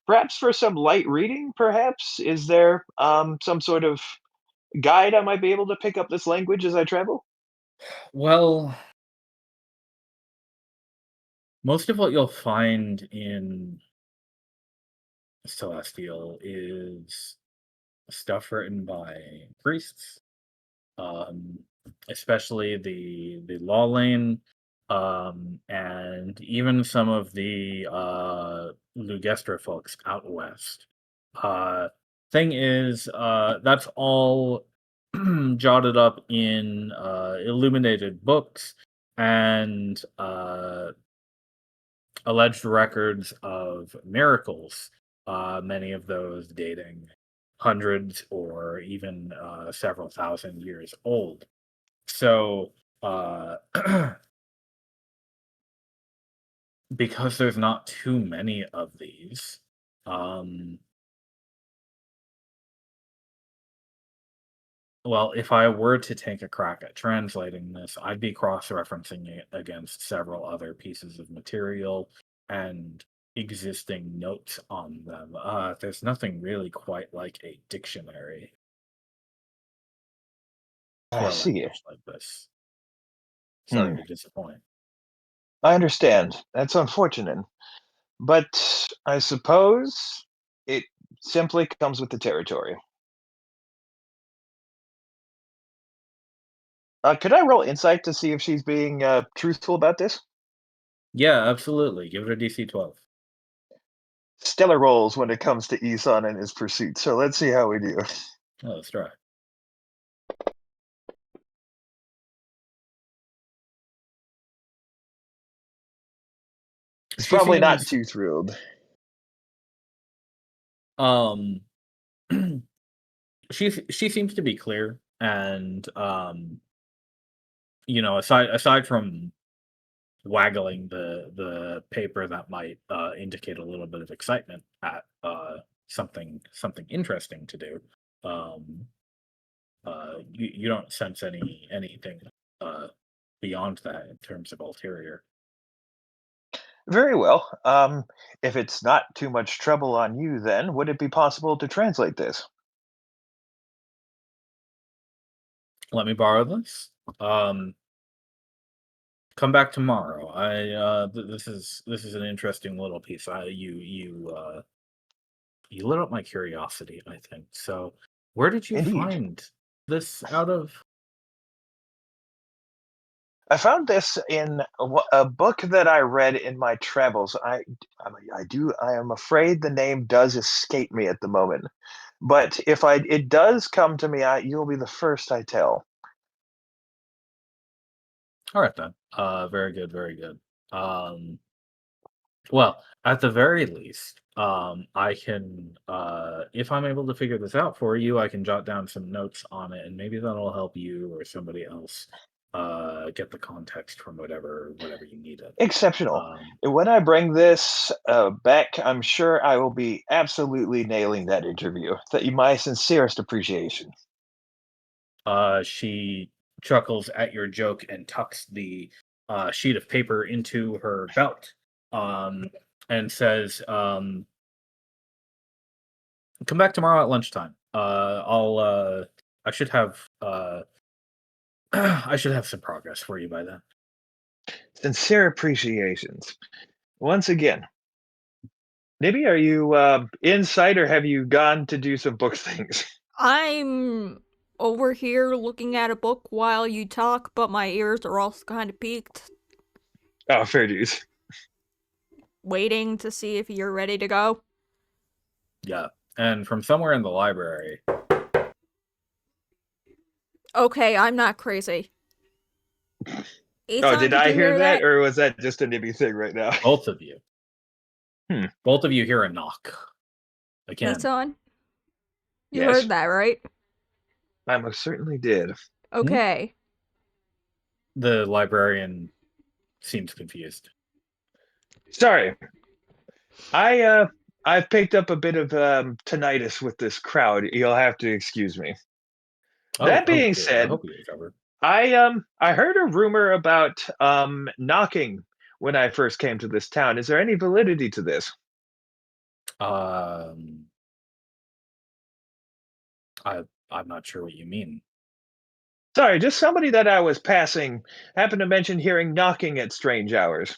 perhaps for some light reading, perhaps is there some sort of guide I might be able to pick up this language as I travel? well, most of what you'll find in Celestial is stuff written by priests, um, especially the Law Lane, and even some of the Lugestra folks out west. Uh, Thing is, that's all jotted up in illuminated books and alleged records of miracles, many of those dating hundreds or even several thousand years old. So, because there's not too many of these. Well, if I were to take a crack at translating this, I'd be cross-referencing it against several other pieces of material and existing notes on them. There's nothing really quite like a dictionary I for a see. language like this. Sorry Hmm. to disappoint. I understand. That's unfortunate. But I suppose it simply comes with the territory. Could I roll insight to see if she's being truthful about this? Yeah, absolutely. Give it a DC 12. Stellar rolls when it comes to Isan and his pursuit. So let's see how we do. Oh, let's try. He's She probably not seems too thrilled. um she seems to be clear and aside from waggling the paper that might indicate a little bit of excitement at something interesting to do. Um, you don't sense anything uh, beyond that in terms of ulterior. Very well. If it's not too much trouble on you, then would it be possible to translate this? Let me borrow this. Um, Come back tomorrow. This is an interesting little piece. You lit up my curiosity, I think. So, where did you Indeed. find this out of? I found this in a book that I read in my travels. I am afraid the name does escape me at the moment. But if it does come to me, you'll be the first I tell. All right then. Very good, very good. Um, well, at the very least, I can, if I'm able to figure this out for you, I can jot down some notes on it, and maybe that'll help you or somebody else get the context from whatever you needed. Exceptional. Um, And when I bring this back, I'm sure I will be absolutely nailing that interview. My sincerest appreciation. she chuckles at your joke and tucks the sheet of paper into her belt, um, and says, "Come back tomorrow at lunchtime. I should have I should have some progress for you by then." Sincere appreciations. Once again, maybe are you inside or have you gone to do some book things? I'm over here looking at a book while you talk, but my ears are also kind of peaked, Oh, fair dues. waiting to see if you're ready to go. Yeah, and from somewhere in the library, Okay, I'm not crazy. Oh, Ethan, did did I you hear hear that, that? or was that just a nibby thing right now? both of you, Hmm. both of you hear a knock again. Ethan, you Yes, heard that, right? I most certainly did. Hmm? Okay. The librarian seems confused. Sorry, I I've picked up a bit of tinnitus with this crowd. You'll have to excuse me. Oh, That oh being dear. I said, hope you recover. I heard a rumor about knocking when I first came to this town. Is there any validity to this? Um, I'm not sure what you mean. Sorry, just somebody that I was passing happened to mention hearing knocking at strange hours.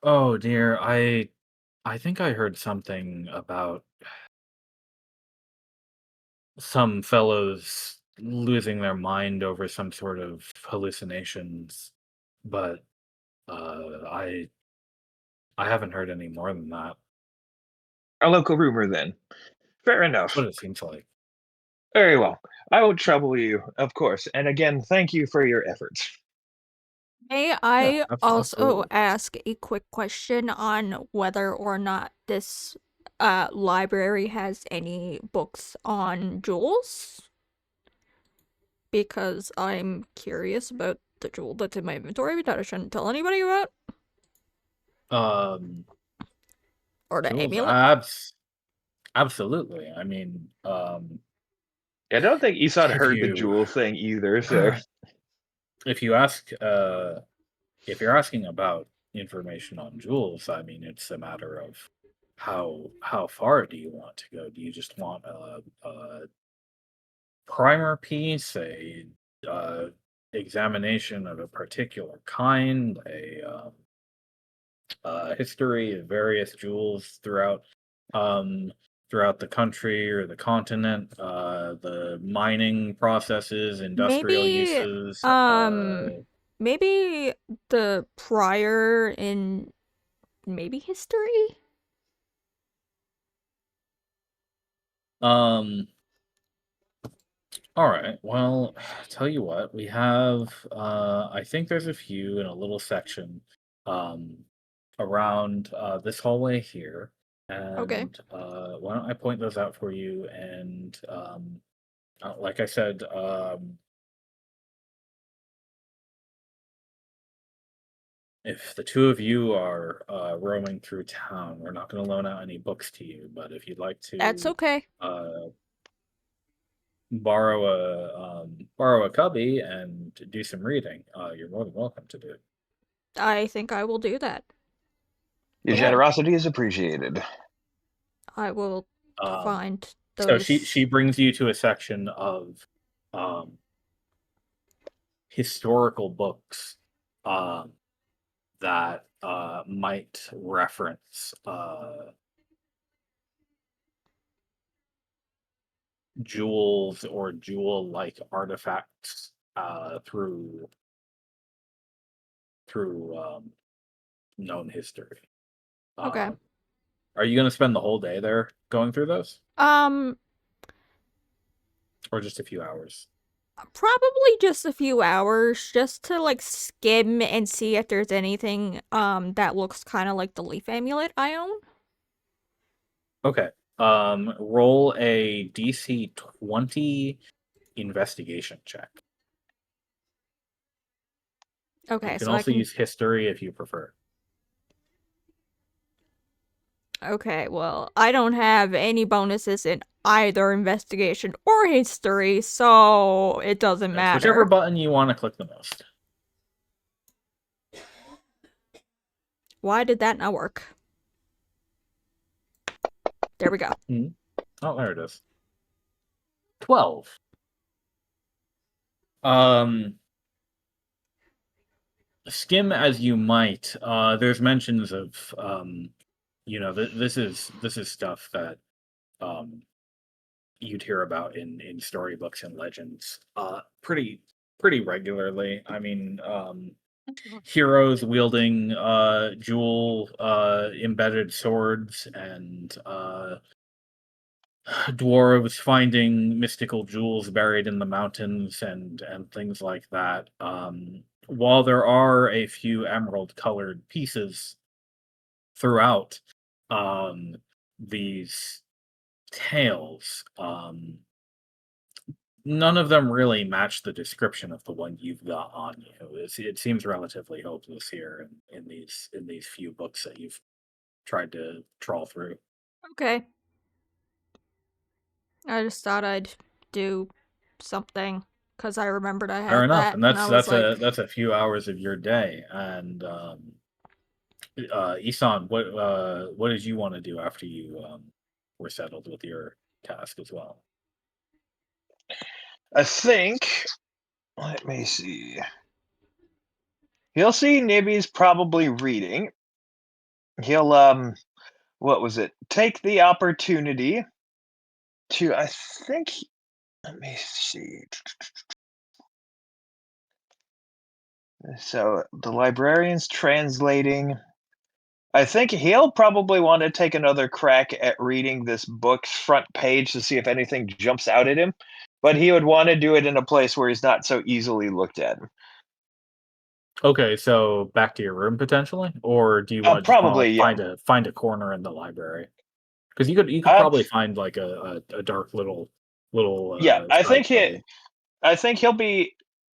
Oh dear, I think I heard something about some fellows losing their mind over some sort of hallucinations, but I haven't heard any more than that. A local rumor, then. Fair That's what enough. it seems like. Very well. I won't trouble you, of course. And again, thank you for your efforts. May Yeah, I also absolutely. ask a quick question on whether or not this library has any books on jewels? Because I'm curious about the jewel that's in my inventory that I shouldn't tell anybody about? Or the Jewels, amulet? absolutely. I mean, I don't think Isan if heard the you jewel thing either, so if you ask if you're asking about information on jewels, I mean, it's a matter of how far do you want to go? Do you just want a primer piece, a examination of a particular kind, a history of various jewels throughout the country or the continent, the mining processes, industrial Maybe, uses, maybe the prior in maybe history? um all right. Well, tell you what, we have I think there's a few in a little section um around this hallway here. Okay. And why don't I point those out for you? And like I said, if the two of you are roaming through town, we're not going to loan out any books to you. But if you'd like That's to okay. uh, borrow a cubby and do some reading, you're more than welcome to do it. I think I will do that. your Okay. generosity is appreciated. I will Um, find so those. she brings you to a section of um, historical books that might reference jewels or jewel-like artifacts through known history. Okay. Are you going to spend the whole day there going through those, Um, or just a few hours? probably just a few hours just to like skim and see if there's anything that looks kind of like the leaf amulet I own. Okay. Roll a DC 20 investigation check. You Okay, can so I also can. use history if you prefer. Okay, well, I don't have any bonuses in either investigation or history, so it doesn't It's whichever matter. button you want to click the most. Why did that not work? There we go. Oh, there it is. 12. Skim as you might, there's mentions of this is stuff that you'd hear about in storybooks and legends pretty regularly. I mean, heroes wielding jewel embedded swords, and dwarves finding mystical jewels buried in the mountains, and things like that. While there are a few emerald colored pieces throughout these tales, none of them really match the description of the one you've got on you. It seems relatively hopeless here in these few books that you've tried to trawl through. Okay. I just thought I'd do something because I remembered I Fair had enough, that, and and I was like, that's a few hours of your day. And Isan, what did you want to do after you were settled with your task as well? I think. Let me see. He'll see Nibby's probably reading. He'll what was it? Take the opportunity to I think let me see. So the librarian's translating. I think he'll probably want to take another crack at reading this book's front page to see if anything jumps out at him, but he would want to do it in a place where he's not so easily looked at. Okay, so back to your room potentially, or do you want just want to Probably, like yeah. find a corner in the library? Because you could Uh, probably find like a dark little yeah, side study. I think he'll be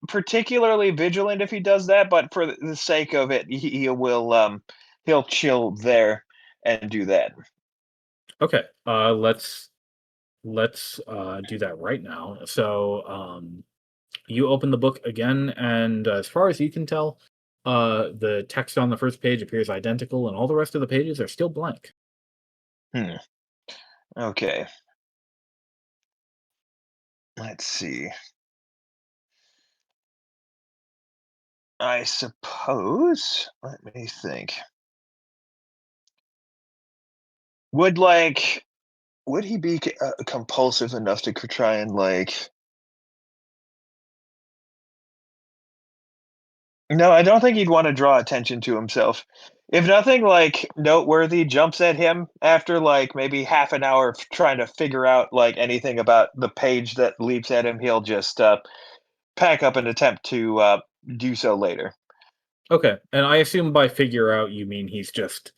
particularly vigilant if he does that, but for the sake of it, he'll chill there and do that. Okay. Let's do that right now. So you open the book again, and as far as you can tell, the text on the first page appears identical, and all the rest of the pages are still blank. Hmm. Okay. Let's see. I suppose. Let me think. Would like would he be compulsive enough to try and like? No, I don't think he'd want to draw attention to himself. If nothing like noteworthy jumps at him after like maybe half an hour of trying to figure out like anything about the page that leaps at him, he'll just pack up and attempt to do so later. Okay, and I assume by figure out you mean he's just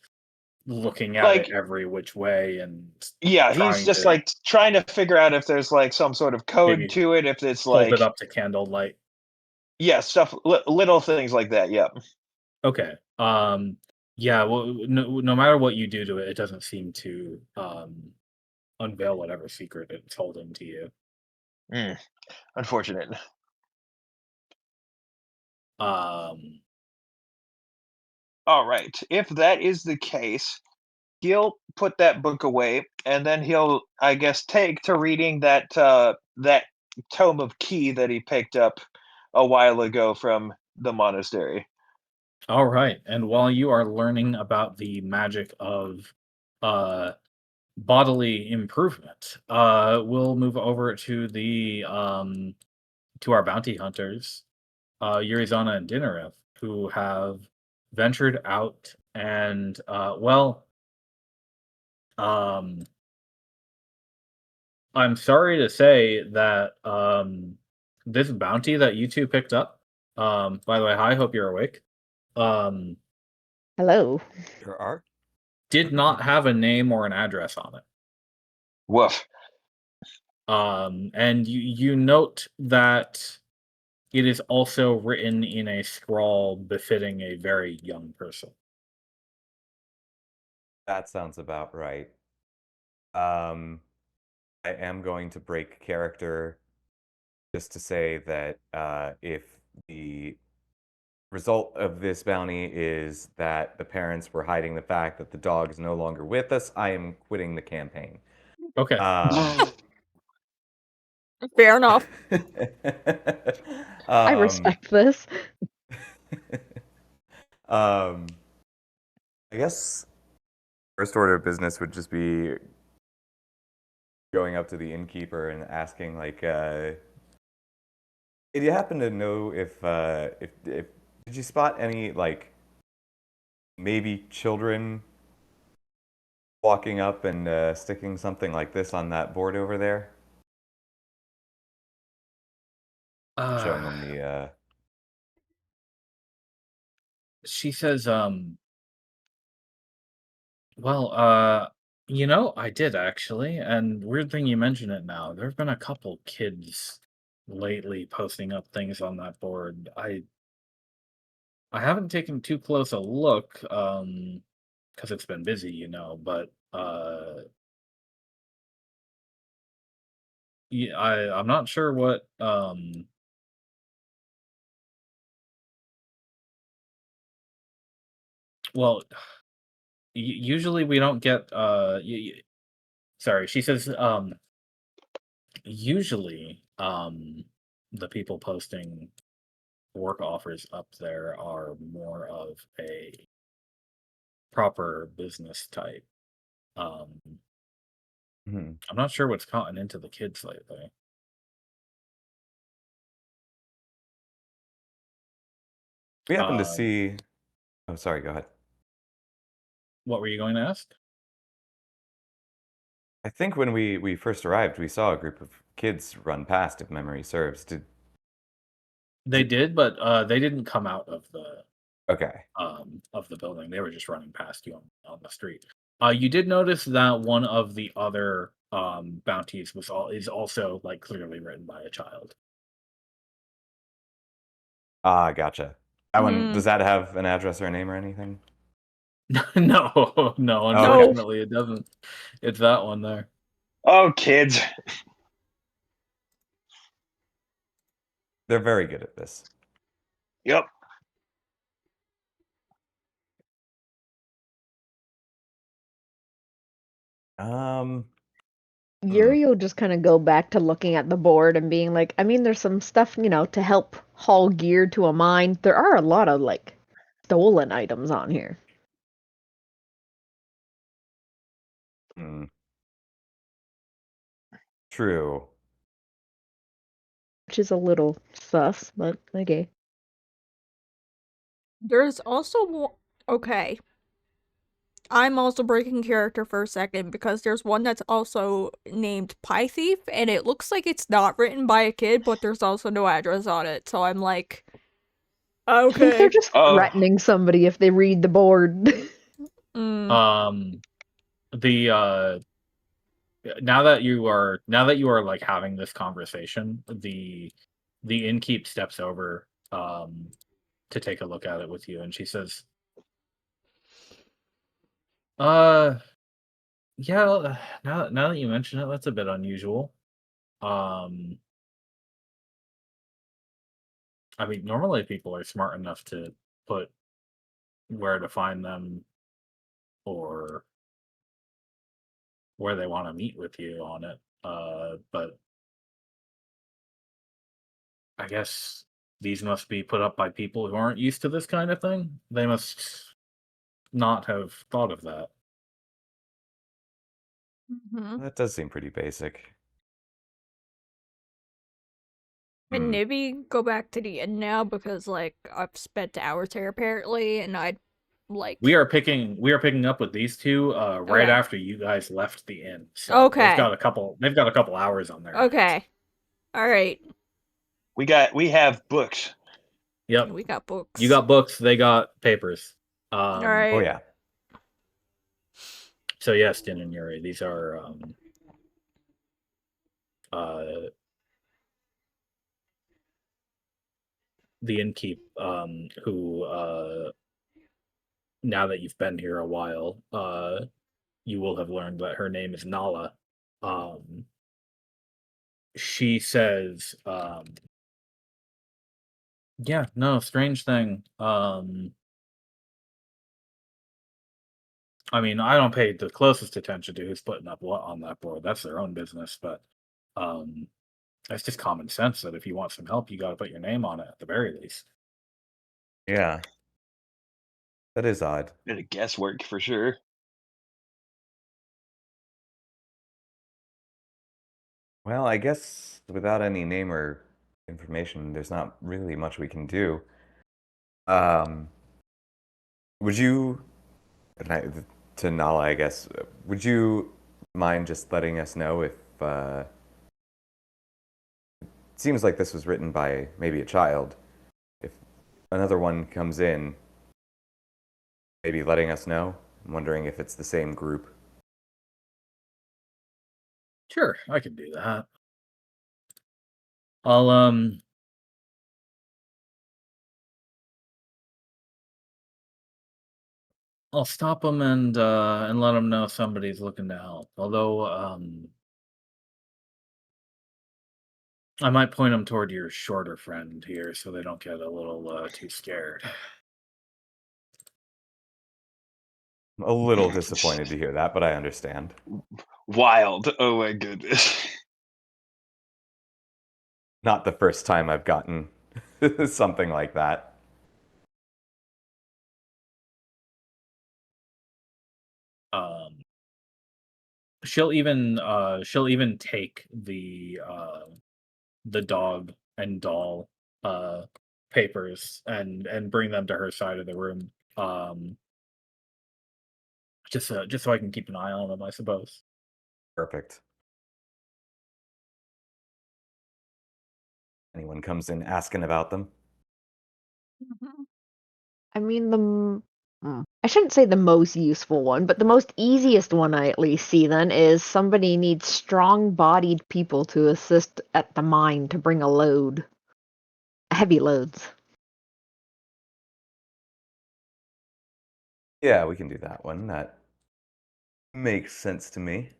looking at it Like, every which way and yeah, he's trying just to like trying to figure out if there's like some sort of code maybe to it, if it's hold it like, up to candlelight. yeah, stuff, little things like that. Yeah. Okay. Yeah, well, no matter what you do to it, it doesn't seem to unveil whatever secret it's holding to you. Mm, unfortunate. Um, All right. If that is the case, he'll put that book away, and then he'll, I guess, take to reading that tome of key that he picked up a while ago from the monastery. all right. And while you are learning about the magic of uh bodily improvement, we'll move over to our bounty hunters, Yurizana and Dinareth, who have ventured out and um I'm sorry to say that this bounty that you two picked up, by the way, hi, hope you're awake. Um Hello. There are. did not have a name or an address on it. Woof. And you note that it is also written in a scrawl befitting a very young person. That sounds about right. Um, I am going to break character just to say that if the result of this bounty is that the parents were hiding the fact that the dog is no longer with us, I am quitting the campaign. Okay. Um, Fair enough. I um, respect this. um, I guess first order of business would just be going up to the innkeeper and asking, like, did you happen to know if did you spot any like maybe children walking up and sticking something like this on that board over there? Showing Uh them the she says, well, I did actually, and weird thing you mention it now. There have been a couple kids lately posting up things on that board. I haven't taken too close a look, because it's been busy, but yeah, I'm not sure what well, usually we don't get sorry, she says usually the people posting work offers up there are more of a proper business type. Um, mhm. I'm not sure what's gotten into the kids lately. We happen to Um, see. Oh, sorry. Go ahead. what were you going to ask? I think when we first arrived, we saw a group of kids run past, if memory serves. They did, but they didn't come out Okay. of the building. They were just running past you on the street. You did notice that one of the other bounties is also like clearly written by a child. Ah, gotcha. That one, Hmm. does that have an address or a name or anything? No, Oh, okay. unfortunately, it doesn't. It's that one there. Oh, kids. They're very good at this. Yep. Um, Yuri will just kind of go back to looking at the board and being like, I mean, there's some stuff, to help haul gear to a mine. There are a lot of, like, stolen items on here, hmm, true. which is a little sus, but okay. There's also okay. I'm also breaking character for a second because there's one that's also named Pie Thief, and it looks like it's not written by a kid, but there's also no address on it. So I'm like, I think they're okay. just Oh, threatening somebody if they read the board. Mm. The now that you are like having this conversation, the innkeep steps over to take a look at it with you, and she says, "Uh, yeah. Now that you mention it, that's a bit unusual. Um, I mean, normally people are smart enough to put where to find them or where they want to meet with you on it. But I guess these must be put up by people who aren't used to this kind of thing. They must not have thought of that." Hmm. That does seem pretty basic. And Hmm. maybe go back to the end now because like I've spent hours here apparently, and I'd We like are picking up with these two right okay, after you guys left the inn. So okay, they've got a couple hours on their hands. okay, all right. we have books. Yep. We got You books. got books, they got papers. All Oh right. yeah. So yes, Din and Yuri, these are uh the innkeep who now that you've been here a while, you will have learned that her name is Nala. Um she says, yeah, no, strange thing. I mean, I don't pay the closest attention to who's putting up what on that board. That's their own business, but um that's just common sense that if you want some help, you got to put your name on it at the very least. Yeah. That is odd. Bit of guesswork for sure. Well, I guess without any name or information, there's not really much we can do. Um, would you, and to Nala, I guess, would you mind just letting us know if it seems like this was written by maybe a child? If another one comes in, maybe letting us know. I'm wondering if it's the same group. Sure, I can do that. I'll I'll stop them and let them know somebody's looking to help. Although I might point them toward your shorter friend here so they don't get a little too scared. I'm a little disappointed to hear that, but I understand. Wild. Oh my goodness. Not the first time I've gotten something like that. Um she'll even take the dog and doll uh papers and bring them to her side of the room. Just so I can keep an eye on them, I suppose. Perfect. Anyone comes in asking about them? Mhm. I mean, I shouldn't say the most useful one, but the most easiest one I at least see then is somebody needs strong-bodied people to assist at the mine to bring a load, heavy loads. Yeah, we can do that one. That makes sense to me.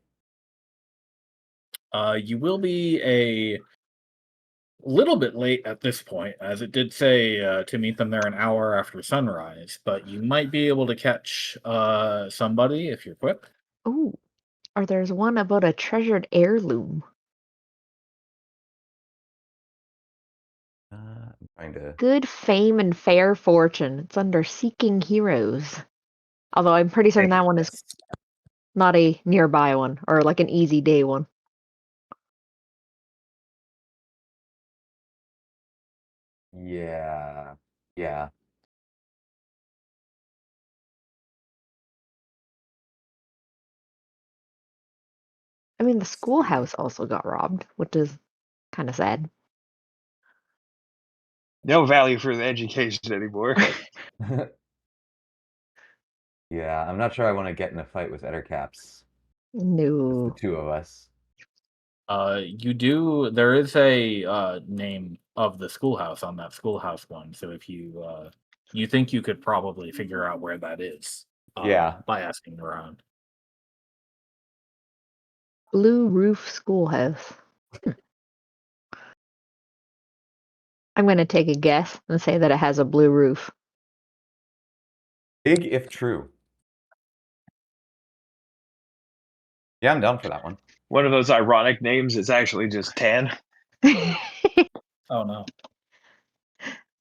You will be a little bit late at this point, as it did say to meet them there an hour after sunrise, but you might be able to catch somebody if you're quick. Ooh, or there's one about a treasured heirloom. I'm trying to. Good fame and fair fortune. It's under Seeking Heroes. Although I'm pretty certain that one is Yes. not a nearby one, or like an easy day one. Yeah. Yeah. I mean, the Let's see. schoolhouse also got robbed, which is kind of sad. No value for the education anymore. Yeah, I'm not sure I want to get in a fight with Ettercaps. Just the No. two of us. You do. There is a name of the schoolhouse on that schoolhouse one. So if you think you could probably figure out where that is Yeah. by asking around. Blue Roof Schoolhouse. I'm going to take a guess and say that it has a blue roof. Big if true. Yeah, I'm down for that one. One of those ironic names is actually just tan. Oh no.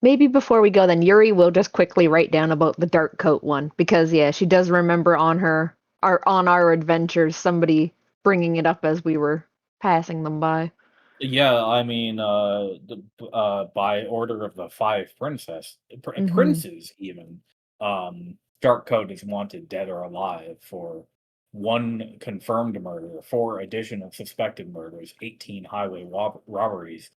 Maybe before we go, then Yuri will just quickly write down about the dark coat one because yeah, she does remember on our adventures somebody bringing it up as we were passing them by. Yeah, I mean, by order of the five Hmm. princes, even, Darkcoat is wanted dead or alive for one confirmed murder, four additional suspected murders, 18 highway robberies,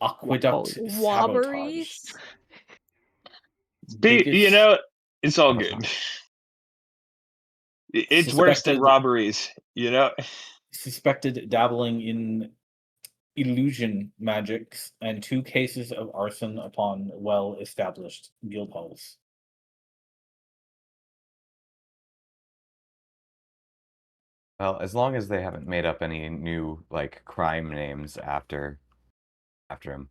Oh, aqueduct sabotage, Wobberies? You biggest know, it's all That's good. not. It's worse than suspected robberies, you know? suspected dabbling in illusion magics, and two cases of arson upon well-established guild halls. Well, as long as they haven't made up any new like crime names after him.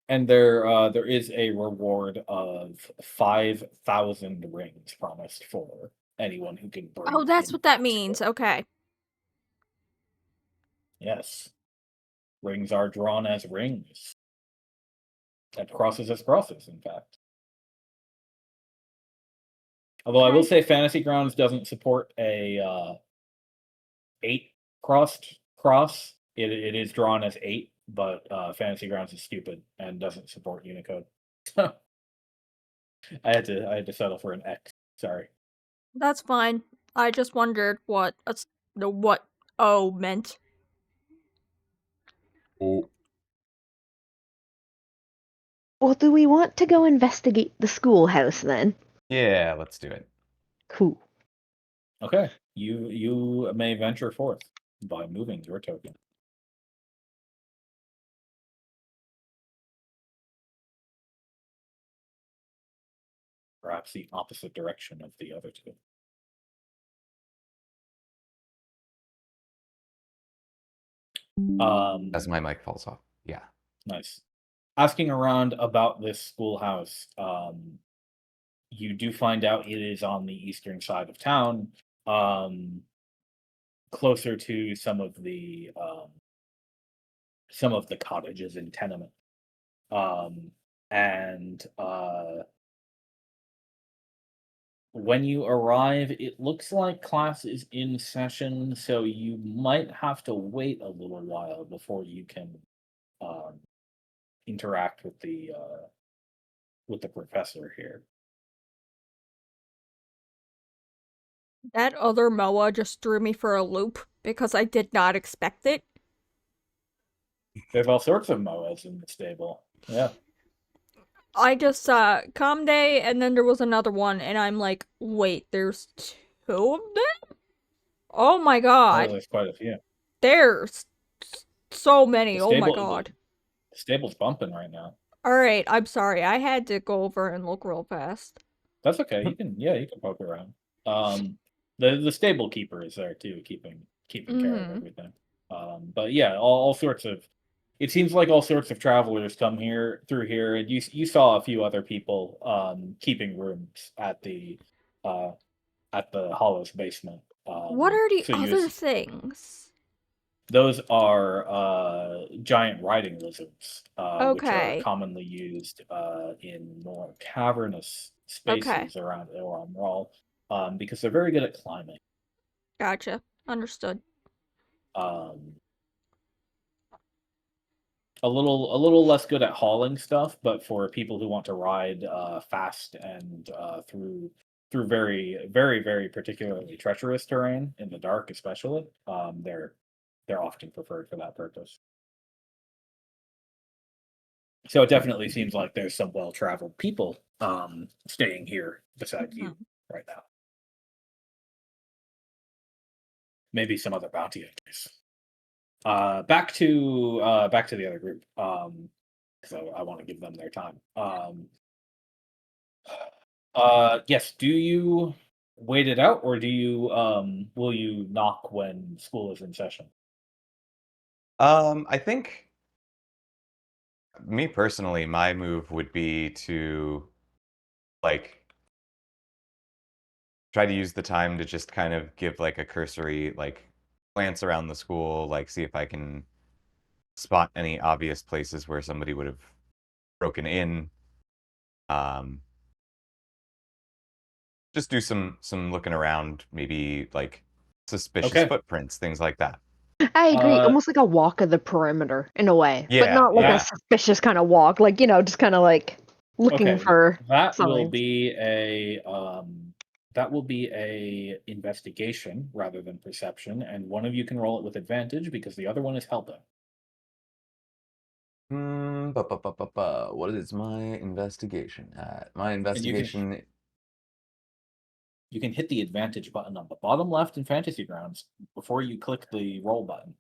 And there is a reward of 5,000 rings promised for anyone who can Oh, bring that's in what that that score. means. Okay. Yes, rings are drawn as rings. And crosses as crosses, in fact. Although I will Okay. say Fantasy Grounds doesn't support a 8 crossed cross. It is drawn as 8, but Fantasy Grounds is stupid and doesn't support Unicode. So I had to settle for an X. Sorry. That's fine. I just wondered what O meant. Oh, well, do we want to go investigate the schoolhouse then? yeah, let's do it. Cool. Okay, you may venture forth by moving your token. Perhaps the opposite direction of the other two. As my mic falls off. Yeah. Nice. Asking around about this schoolhouse, you do find out it is on the eastern side of town, closer to some of the cottages and tenement. And when you arrive, it looks like class is in session, so you might have to wait a little while before you can um, interact with the professor here. That other Moa just threw me for a loop because I did not expect it. There's all sorts of Moas in the stable. Yeah. I just saw Comday and then there was another one and I'm like, wait, there's two of them? Oh my Oh, god. there's quite a few. There's So many. The Oh my stable, god. the stable's bumping right now. All right, I'm sorry. I had to go over and look real fast. That's okay. You can poke around. The stable keeper is there too, keeping care of everything. But yeah, all sorts of. It seems like all sorts of travelers come through here, and you saw a few other people keeping rooms uh at the Hollow's basement. What are the So other things? those are giant riding lizards, which are Okay. commonly used in more cavernous Okay. spaces around Ilram because they're very good at climbing. Gotcha. Understood. Um, a little less good at hauling stuff, but for people who want to ride fast and through very very very particularly treacherous terrain in the dark, especially, they're often preferred for that purpose. So it definitely seems like there's some well-traveled people staying here beside you right now. Maybe some other bounty hunters. Back to the other group. So I want to give them their time. Yes. Do you wait it out, or do you will you knock when school is in session? I think me personally, my move would be to like try to use the time to just kind of give like a cursory like glance around the school, like see if I can spot any obvious places where somebody would have broken in. Um, just do some looking around, maybe like suspicious Okay. footprints, things like that. I agree. Uh, Almost like a walk of the perimeter in a way, but Yeah, not like a yeah. suspicious kind of walk. Like, just kind of like looking okay. for That will signs. be a investigation rather than perception, and one of you can roll it with advantage because the other one is helping. What is my investigation at? My And investigation. you can hit the advantage button on the bottom left in Fantasy Grounds before you click the roll button,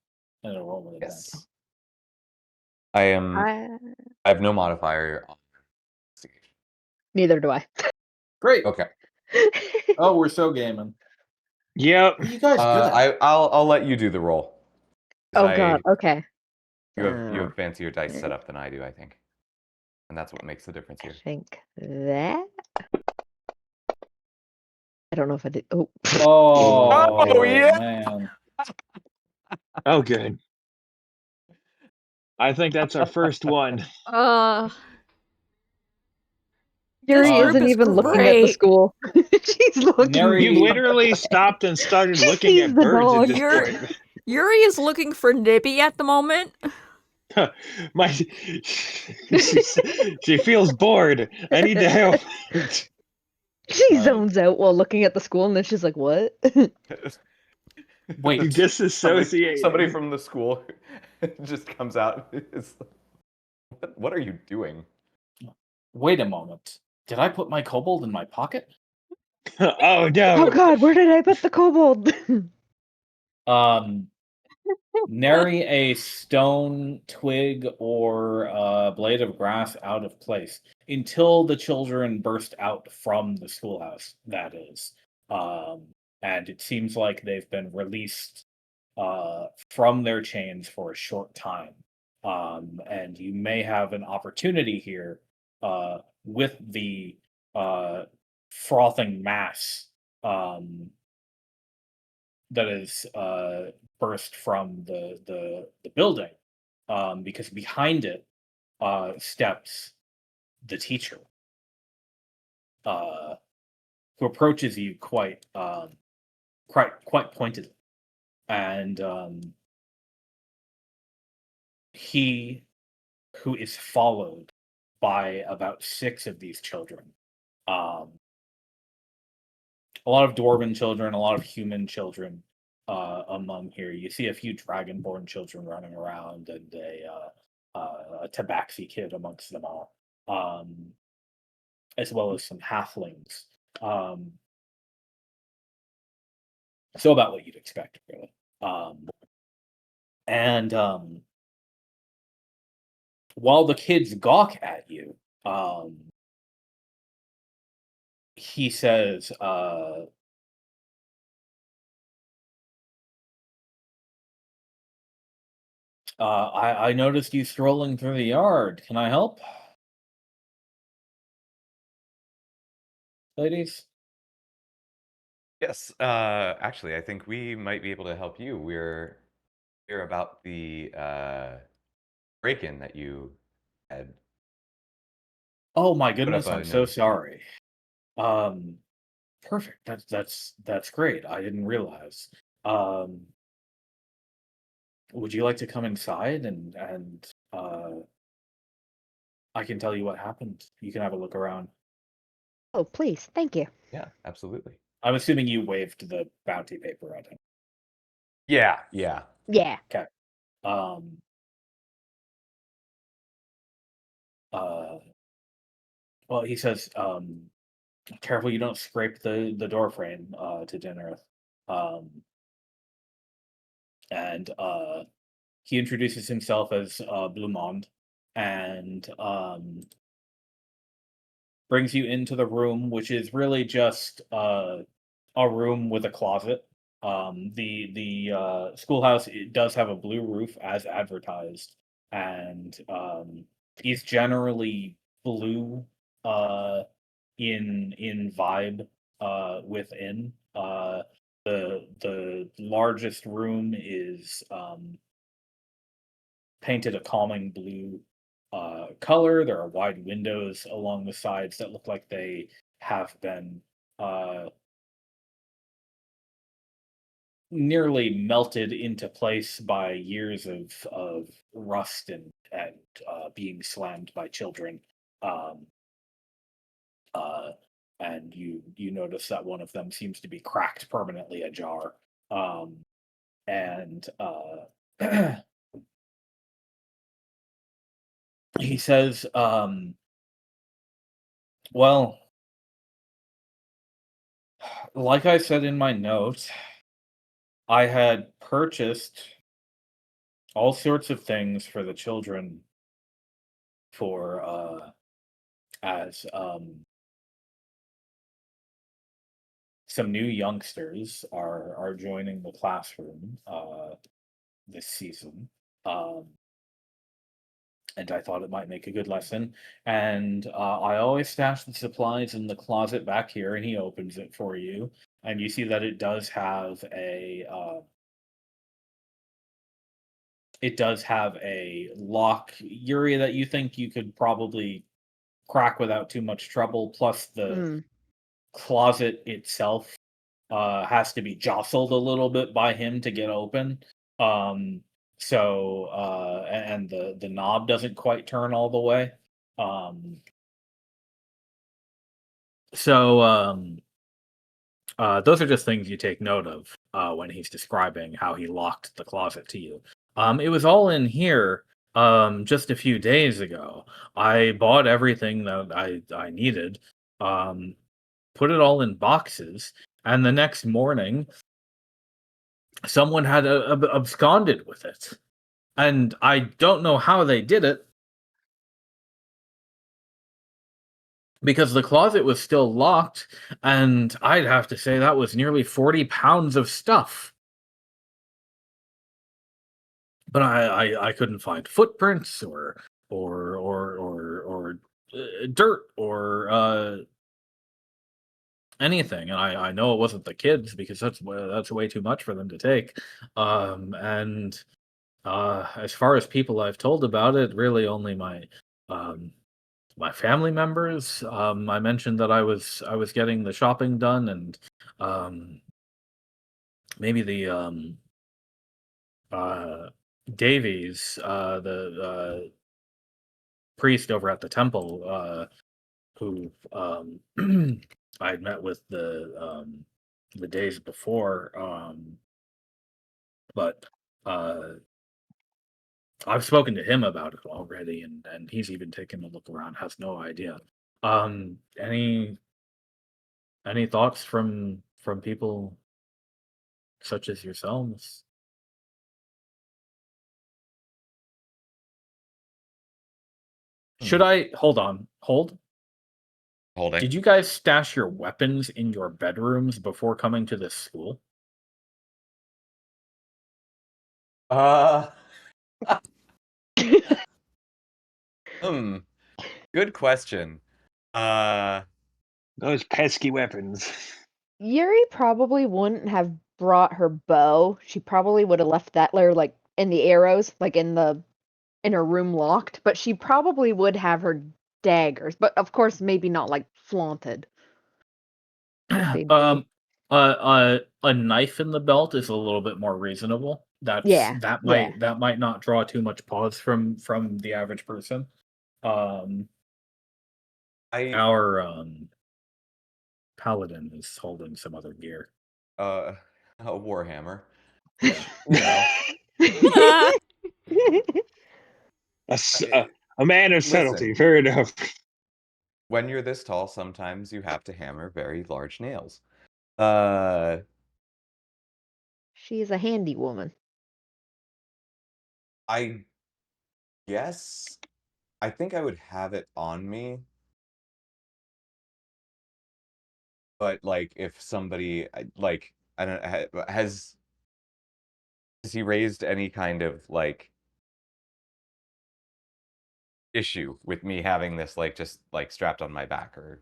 and it'll roll with advantage. Yes. I am. I, I have no modifier on investigation. neither do I. Great. Okay. Oh, we're so gaming. Yep. What are you guys good at? I'll let you do the roll. 'Cause Oh God. Okay. you have So, fancier dice set I up than I do, I think, and that's what makes the difference here. think that. I don't know if I did. Oh. Oh, Oh yeah. man. Oh, good. I think that's our first one. Uh, this Yuri group isn't is even looking at the great. school. She's looking. You Neri, literally stopped and started She looking sees at the birds at dog. this Yuri, point. Yuri is looking for Nibby at the moment. My, she feels bored. I need to help. She zones out while looking at the school, and then she's like, "What?" wait, Somebody Disassociating. from the school just comes out. It's like, what are you doing? wait a moment. Did I put my kobold in my pocket? Oh Oh no. God, where did I put the kobold? Um, Nary a stone, twig, or blade of grass out of place until the children burst out from the schoolhouse. That is, um, and it seems like they've been released from their chains for a short time. And you may have an opportunity here with the uh, frothing mass um, that is burst from the building, because behind it steps the teacher, uh, who approaches you quite pointedly, and he who is followed by about 6 of these children. Um, a lot of dwarven children, a lot of human children among here. You see a few dragonborn children running around, and a tabaxi kid amongst them all, as well as some halflings. Um, so about what you'd expect, really. And while the kids gawk at you, he says, I noticed you strolling through the yard. Can I help, ladies? Yes, actually, I think we might be able to help you. We're here about the break-in that you had Oh my put up goodness, a I'm so notice about. sorry. Um, Perfect. That's great. I didn't realize. Um, would you like to come inside and I can tell you what happened. You can have a look around. Oh, please, thank you. Yeah, absolutely. I'm assuming you waved the bounty paper at him. Yeah, yeah. Yeah. Okay. Um, uh, well, he says, careful you don't scrape the door frame to dinner. Um, and he introduces himself as Blumond and brings you into the room, which is really just a room with a closet. The schoolhouse, it does have a blue roof as advertised, and he's generally blue uh, in vibe within. The largest room is painted a calming blue color. There are wide windows along the sides that look like they have been uh, nearly melted into place by years of rust and being slammed by children. Um, uh, and you notice that one of them seems to be cracked permanently ajar. Um, and he says, "Well, like I said in my note, I had purchased all sorts of things for the children for as some new youngsters are joining the classroom this season. Um, and I thought it might make a good lesson. And I always stash the supplies in the closet back here, and he opens it for you, and you see that it does have a lock area that you think you could probably crack without too much trouble. Plus, the Hmm. closet itself has to be jostled a little bit by him to get open. Um, and the knob doesn't quite turn all the way. Um, so those are just things you take note of when he's describing how he locked the closet to you. It was all in here just a few days ago. I bought everything that I needed, um, put it all in boxes, and the next morning, someone had absconded with it. And I don't know how they did it because the closet was still locked, and I'd have to say that was nearly 40 pounds of stuff. But I couldn't find footprints or dirt or anything, and I know it wasn't the kids because that's way too much for them to take. And as far as people I've told about it, really only um, my family members. I mentioned that I was getting the shopping done, and um, maybe the uh, Davies, the priest over at the temple, who I had met with the days before. But uh, I've spoken to him about it already, and he's even taken a look around. Has no idea. Any thoughts from people such as yourselves? Should I hold on? Hold. Holding. Did you guys stash your weapons in your bedrooms before coming to this school? Uh, hmm. Good question. Those pesky weapons. Yuri probably wouldn't have brought her bow. She probably would have left that there, like in the arrows, like in her room locked. But she probably would have her daggers. But of course, maybe not like flaunted. They'd be, A knife in the belt is a little bit more reasonable. yeah, That yeah. might not draw too much pause from the average person. Our paladin is holding some other gear. A warhammer, which you know. A man of subtlety. Fair enough. When you're this tall, sometimes you have to hammer very large nails. She's a handy woman. I guess I think I would have it on me. But like if somebody like I don't has he raised any kind of like issue with me having this like just like strapped on my back or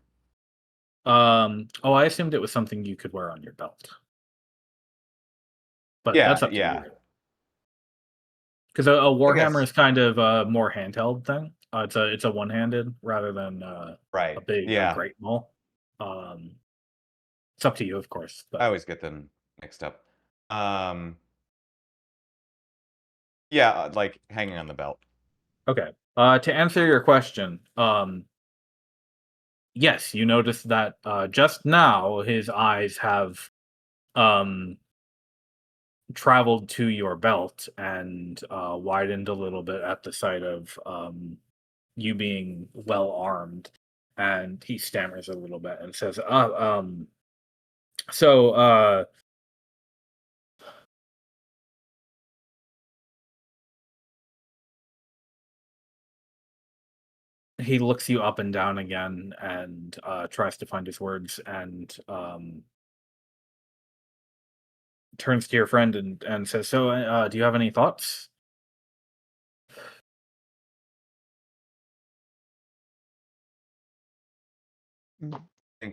Oh, I assumed it was something you could wear on your belt. But that's up to you. Because a warhammer is kind of a more handheld thing. It's a one-handed rather than right. a big great maul. It's up to you, of course. But I always get them mixed up. Yeah, like hanging on the belt. Okay. To answer your question, yes, you notice that just now his eyes have traveled to your belt and widened a little bit at the sight of you being well armed, and he stammers a little bit and says, so he looks you up and down again and tries to find his words and turns to your friend and says, so do you have any thoughts? Could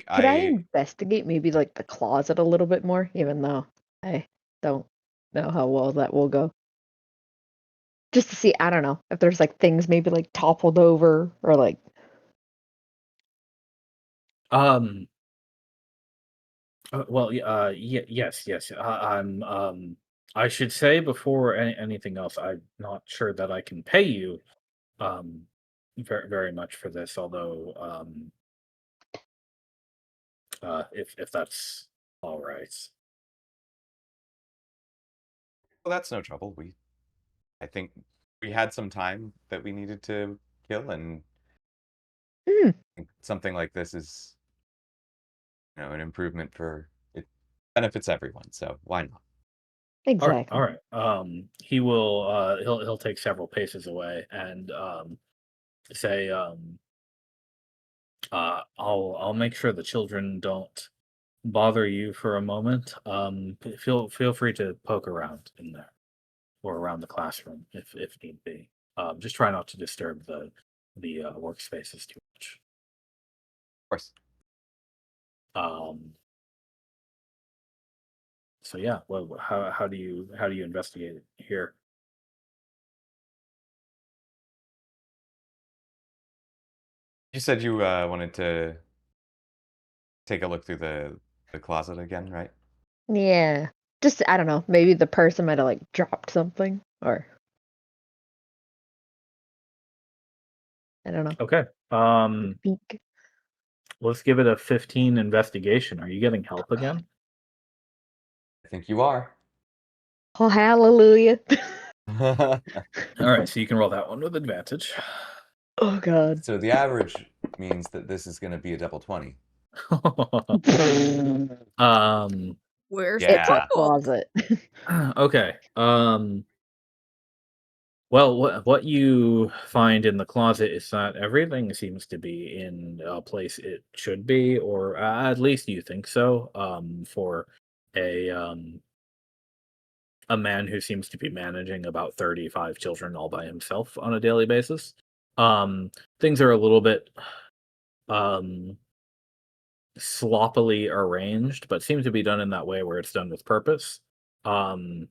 I investigate maybe like the closet a little bit more, even though I don't know how well that will go? Just to see, I don't know, if there's like things maybe like toppled over or like Yes. I should say before anything else, I'm not sure that I can pay you very much for this, although if that's all right. Well, that's no trouble. I think we had some time that we needed to kill, and something like this is, an improvement for it benefits everyone. So why not? exactly. All right. He will he'll take several paces away and say I'll make sure the children don't bother you for a moment. Feel free to poke around in there or around the classroom if need be. Just try not to disturb the workspaces too much. Of course. So yeah, well, how do you investigate it here? You said you wanted to take a look through the closet again, right? Yeah. Just I don't know, maybe the person might have like dropped something or I don't know. Okay. Peek. Let's give it a 15 investigation. Are you getting help again? I think you are. Oh hallelujah. All right, so you can roll that one with advantage. Oh god. So the average means that this is going to be a double 20. Where's Yeah. the trouble? Closet. Okay. Well, what you find in the closet is that everything seems to be in a place it should be, or at least you think so. For a um, a man who seems to be managing about 35 children all by himself on a daily basis. Things are a little bit um, sloppily arranged, but seem to be done in that way where it's done with purpose. Um,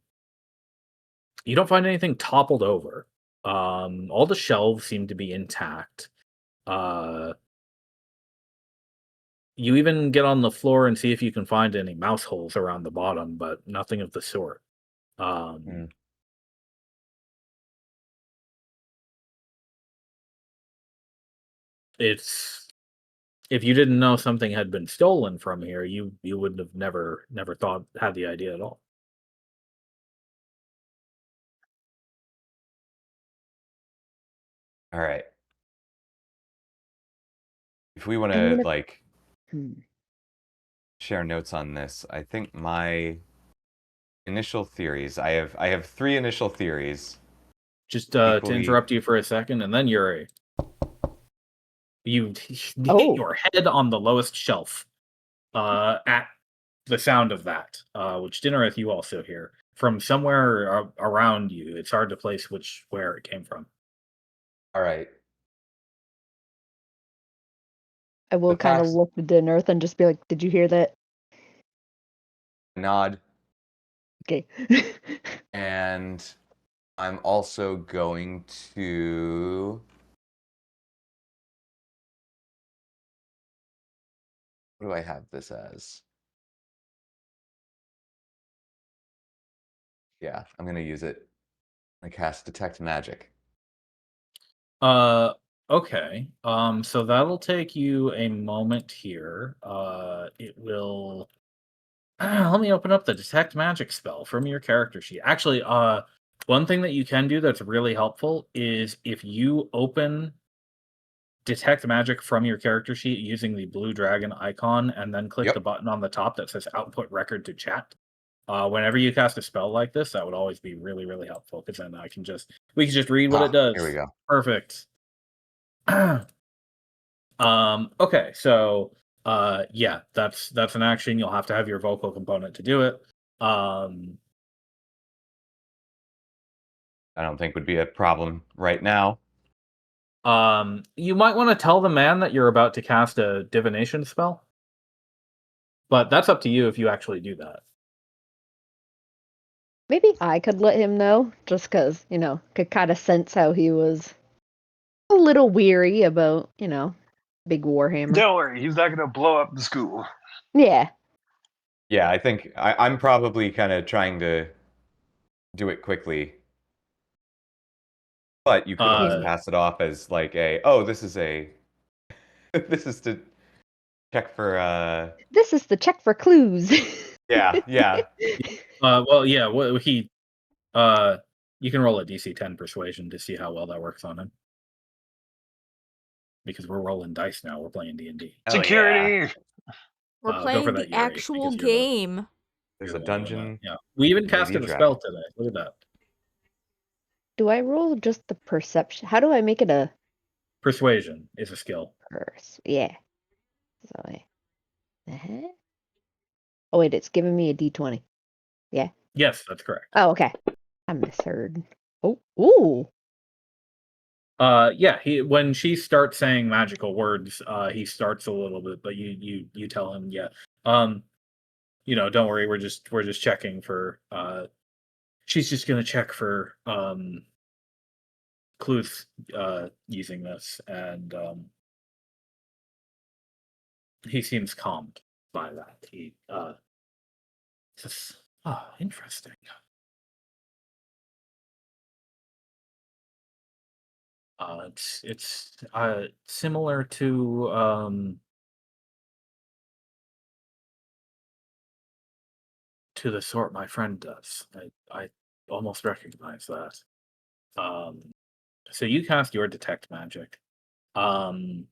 you don't find anything toppled over. All the shelves seem to be intact. Uh, you even get on the floor and see if you can find any mouse holes around the bottom, but nothing of the sort. Um, Mm. it's if you didn't know something had been stolen from here, you wouldn't have never thought had the idea at all. All right. If we want I mean, to if, like hmm. share notes on this, I think my initial theories. I have three initial theories, Just to equally. interrupt you for a second, and then you hit Oh, your head on the lowest shelf at the sound of that, which Dinnereth you also hear from somewhere around you. It's hard to place where it came from. All right. I The will kind of past look at the earth and just be like, "Did you hear that?" nod, Okay. and I'm also going to. What do I have this as? Yeah, I'm gonna use it. I cast detect magic. Uh, okay. So that'll take you a moment here. It will. Let me open up the detect magic spell from your character sheet. Actually, one thing that you can do that's really helpful is if you open detect magic from your character sheet using the blue dragon icon and then click the Yep. button on the top that says output record to chat. Whenever you cast a spell like this, that would always be really, really helpful because then we can just read what it Here we does. go. Perfect. Okay, so yeah, that's an action. You'll have to have your vocal component to do it. Um I don't think would be a problem right now. you might want to tell the man that you're about to cast a divination spell, but that's up to you if you actually do that. Maybe I could let him know, just because, could kind of sense how he was a little weary about, big Warhammer. Don't worry, he's not gonna blow up the school. Yeah. Yeah, I think I'm probably kind of trying to do it quickly, but you could always Uh Yeah. pass it off as like oh, this is this is to check for This is the check for clues. yeah. well yeah, he you can roll a DC 10 persuasion to see how well that works on him. Because we're rolling dice now. We're playing D&D. Hell yeah. Security. We're Go for playing that, the Yuri, actual because game. There's you're a the one doing that. dungeon, Yeah, we even maybe a casted a spell dragon. today. Look at that. Do I roll just the perception? How do I make it a Persuasion is a skill. curse? Yeah. So oh wait, it's giving me a D20. Yeah. Yes, that's correct. Oh, okay. I misheard. Oh, ooh. Yeah. When she starts saying magical words, he starts a little bit, but you tell him, yeah. Don't worry. We're just checking for. She's just gonna check for clues using this, and he seems calmed by that. He says, "Oh, interesting. It's similar to the sort my friend does. I almost recognize that. Um, so you cast your detect magic. Um,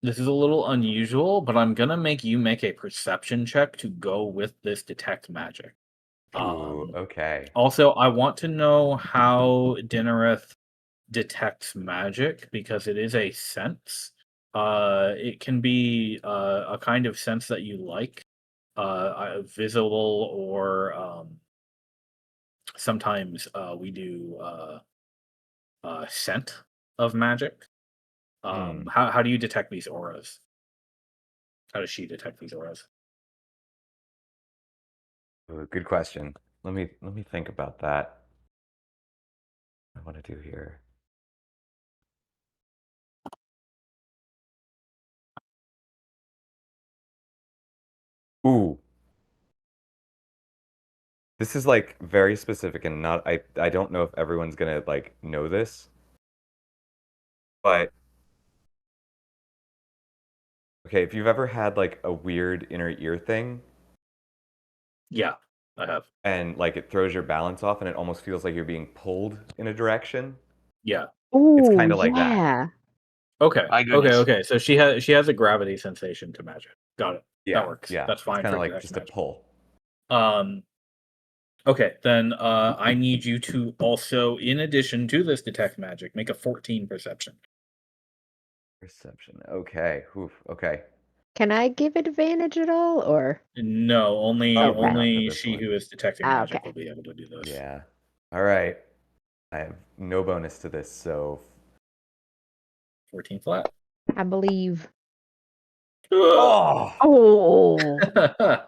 This is a little unusual, but I'm gonna make you make a perception check to go with this detect magic. Ooh, okay. Also, I want to know how Dinnereth detects magic because it is a sense. It can be a kind of sense that you like, visible, or sometimes we do scent of magic. Hmm. How do you detect these auras? How does she detect these auras? Ooh, good question. Let me think about that. What I want to do here. Ooh, this is like very specific and not I don't know if everyone's gonna like know this, but okay, if you've ever had like a weird inner ear thing Yeah, I have. and like it throws your balance off and it almost feels like you're being pulled in a direction, Yeah. it's Ooh, kind of like that. yeah. Okay. My Okay. goodness. Okay. So she has a gravity sensation to magic. Got it. That Yeah, works. yeah. That's It's fine kind of for like detect just a magic. pull. Um. Okay. Then I need you to also, in addition to this detect magic, make a 14 perception. Perception. Okay. Oof. Okay. Can I give advantage at all, or? No, only Probably Okay. not for only this she one. who is detecting Ah, magic okay. will be able to do this. Yeah. All right. I have no bonus to this, so 14 flat. I believe. oh, Oh,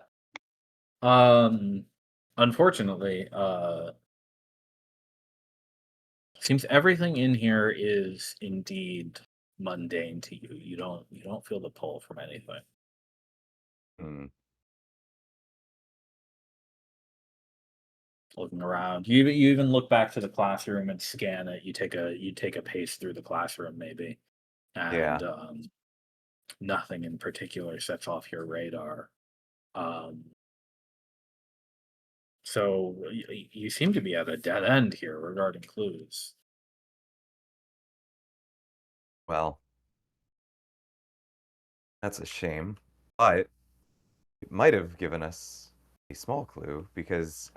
um. Unfortunately, seems everything in here is indeed mundane to you. You don't feel the pull from anything. hmm. Looking around, you even look back to the classroom and scan it. You take a pace through the classroom maybe, and Yeah. nothing in particular sets off your radar. Um, so you seem to be at a dead end here regarding clues. Well, that's a shame, but it might have given us a small clue because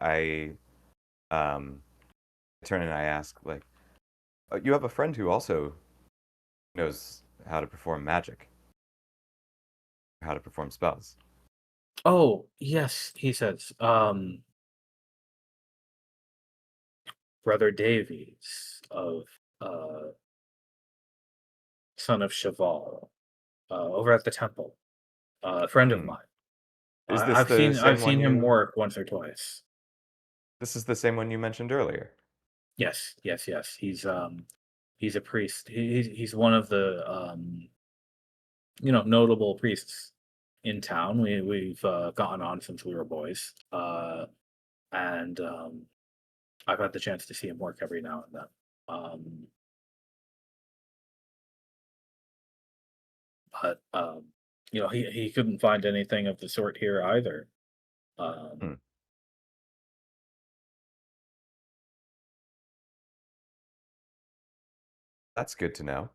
um turn and I ask like, you have a friend who also knows how to perform magic, how to perform spells. Oh yes, he says. Brother Davies of uh, son of Cheval, over at the temple. A friend of Hmm. mine. Is I, this I've the seen I've same one seen him you? work once or twice. This is the same one you mentioned earlier. Yes, yes, yes. He's a priest. He's one of the notable priests in town. We've gotten on since we were boys, and I've had the chance to see him work every now and then. Um, but he couldn't find anything of the sort here either. Um, Hmm. That's good to know.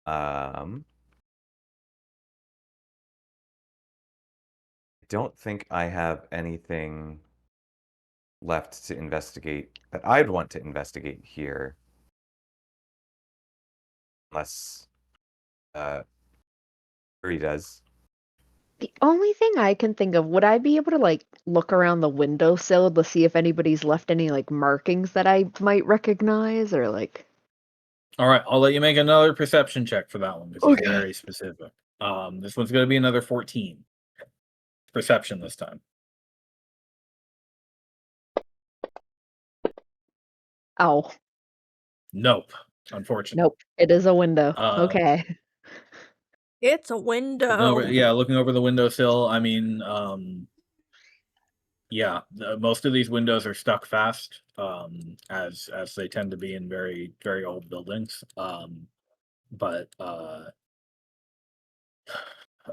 Um, I don't think I have anything left to investigate that I'd want to investigate here, unless Yuri does. the only thing I can think of, would I be able to like look around the windowsill to see if anybody's left any like markings that I might recognize or like? all right, I'll let you make another perception check for that one because it's Okay. very specific. This one's going to be another 14 perception this time. Oh, Nope, unfortunately. nope. It is a window. Uh, Okay. It's a looking window. over the windowsill. I mean, yeah, most of these windows are stuck fast, as they tend to be in very very old buildings. But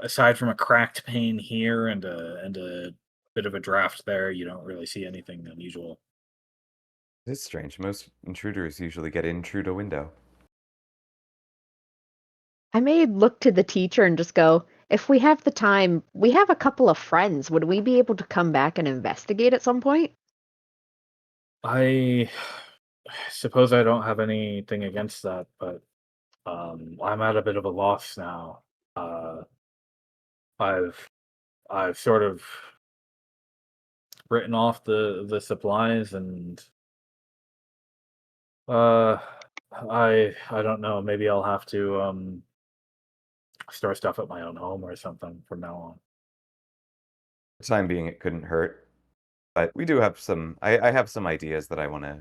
aside from a cracked pane here and a bit of a draft there, you don't really see anything unusual. It's strange. Most intruders usually get in through the window. I may look to the teacher and just go, if we have the time, we have a couple of friends. Would we be able to come back and investigate at some point? I suppose I don't have anything against that, but I'm at a bit of a loss now. Uh, I've I've sort of written off the supplies, and uh, I don't know. Maybe I'll have to store stuff at my own home or something from now on. For the time being, it couldn't hurt. But we do have some. I have some ideas that I want to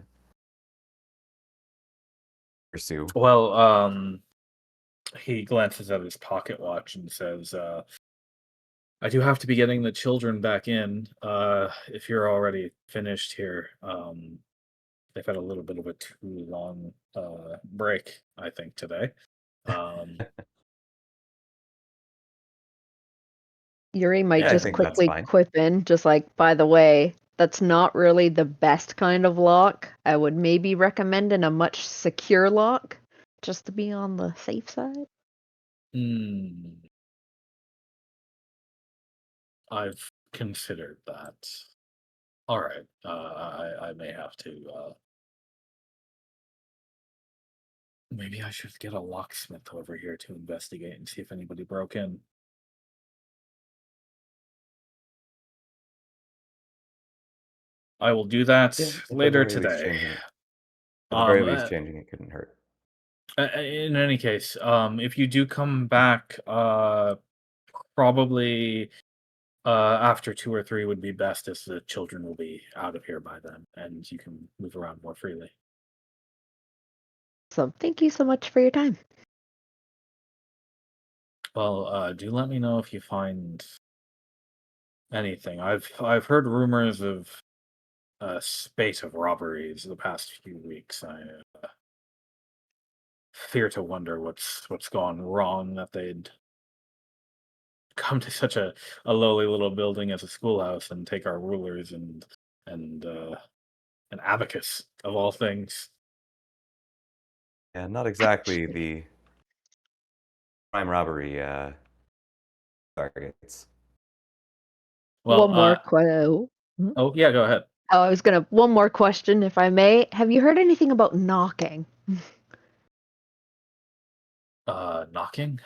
pursue. Well, he glances at his pocket watch and says, "I do have to be getting the children back in. If you're already finished here, they've had a little bit of a too long break, I think, today." Um, Yuri might Yeah, I and just think that's quickly fine. quip in, just like, by the way, that's not really the best kind of lock. I would maybe recommend in a much secure lock, just to be on the safe side. hmm, I've considered that. All right, I may have to. Maybe I should get a locksmith over here to investigate and see if anybody broke in. I will do that Yeah, at the later very least, today. changing it. At the very Um, least, uh, changing it couldn't hurt. in any case, if you do come back, probably after 2 or 3 would be best, as the children will be out of here by then, and you can move around more freely. So thank you so much for your time. Well, do let me know if you find anything. I've heard rumors of a spate of robberies the past few weeks. I fear to wonder what's gone wrong that they'd come to such a lowly little building as a schoolhouse and take our rulers and an abacus of all things. Yeah, not exactly the crime robbery targets. Well, One more quote. oh yeah, go ahead. Oh, I was gonna one more question, if I may. Have you heard anything about knocking? Knocking.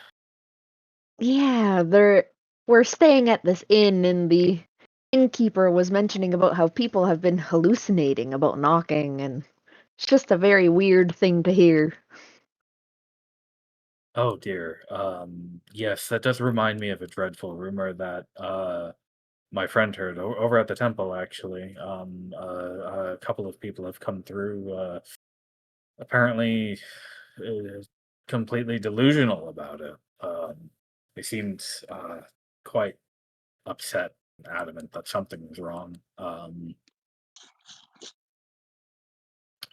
Yeah, we're staying at this inn, and the innkeeper was mentioning about how people have been hallucinating about knocking, and it's just a very weird thing to hear. Oh dear. Yes, that does remind me of a dreadful rumor that my friend heard over at the temple. Actually, a couple of people have come through. Apparently, uh, completely delusional about it. They seemed quite upset, and adamant that something was wrong.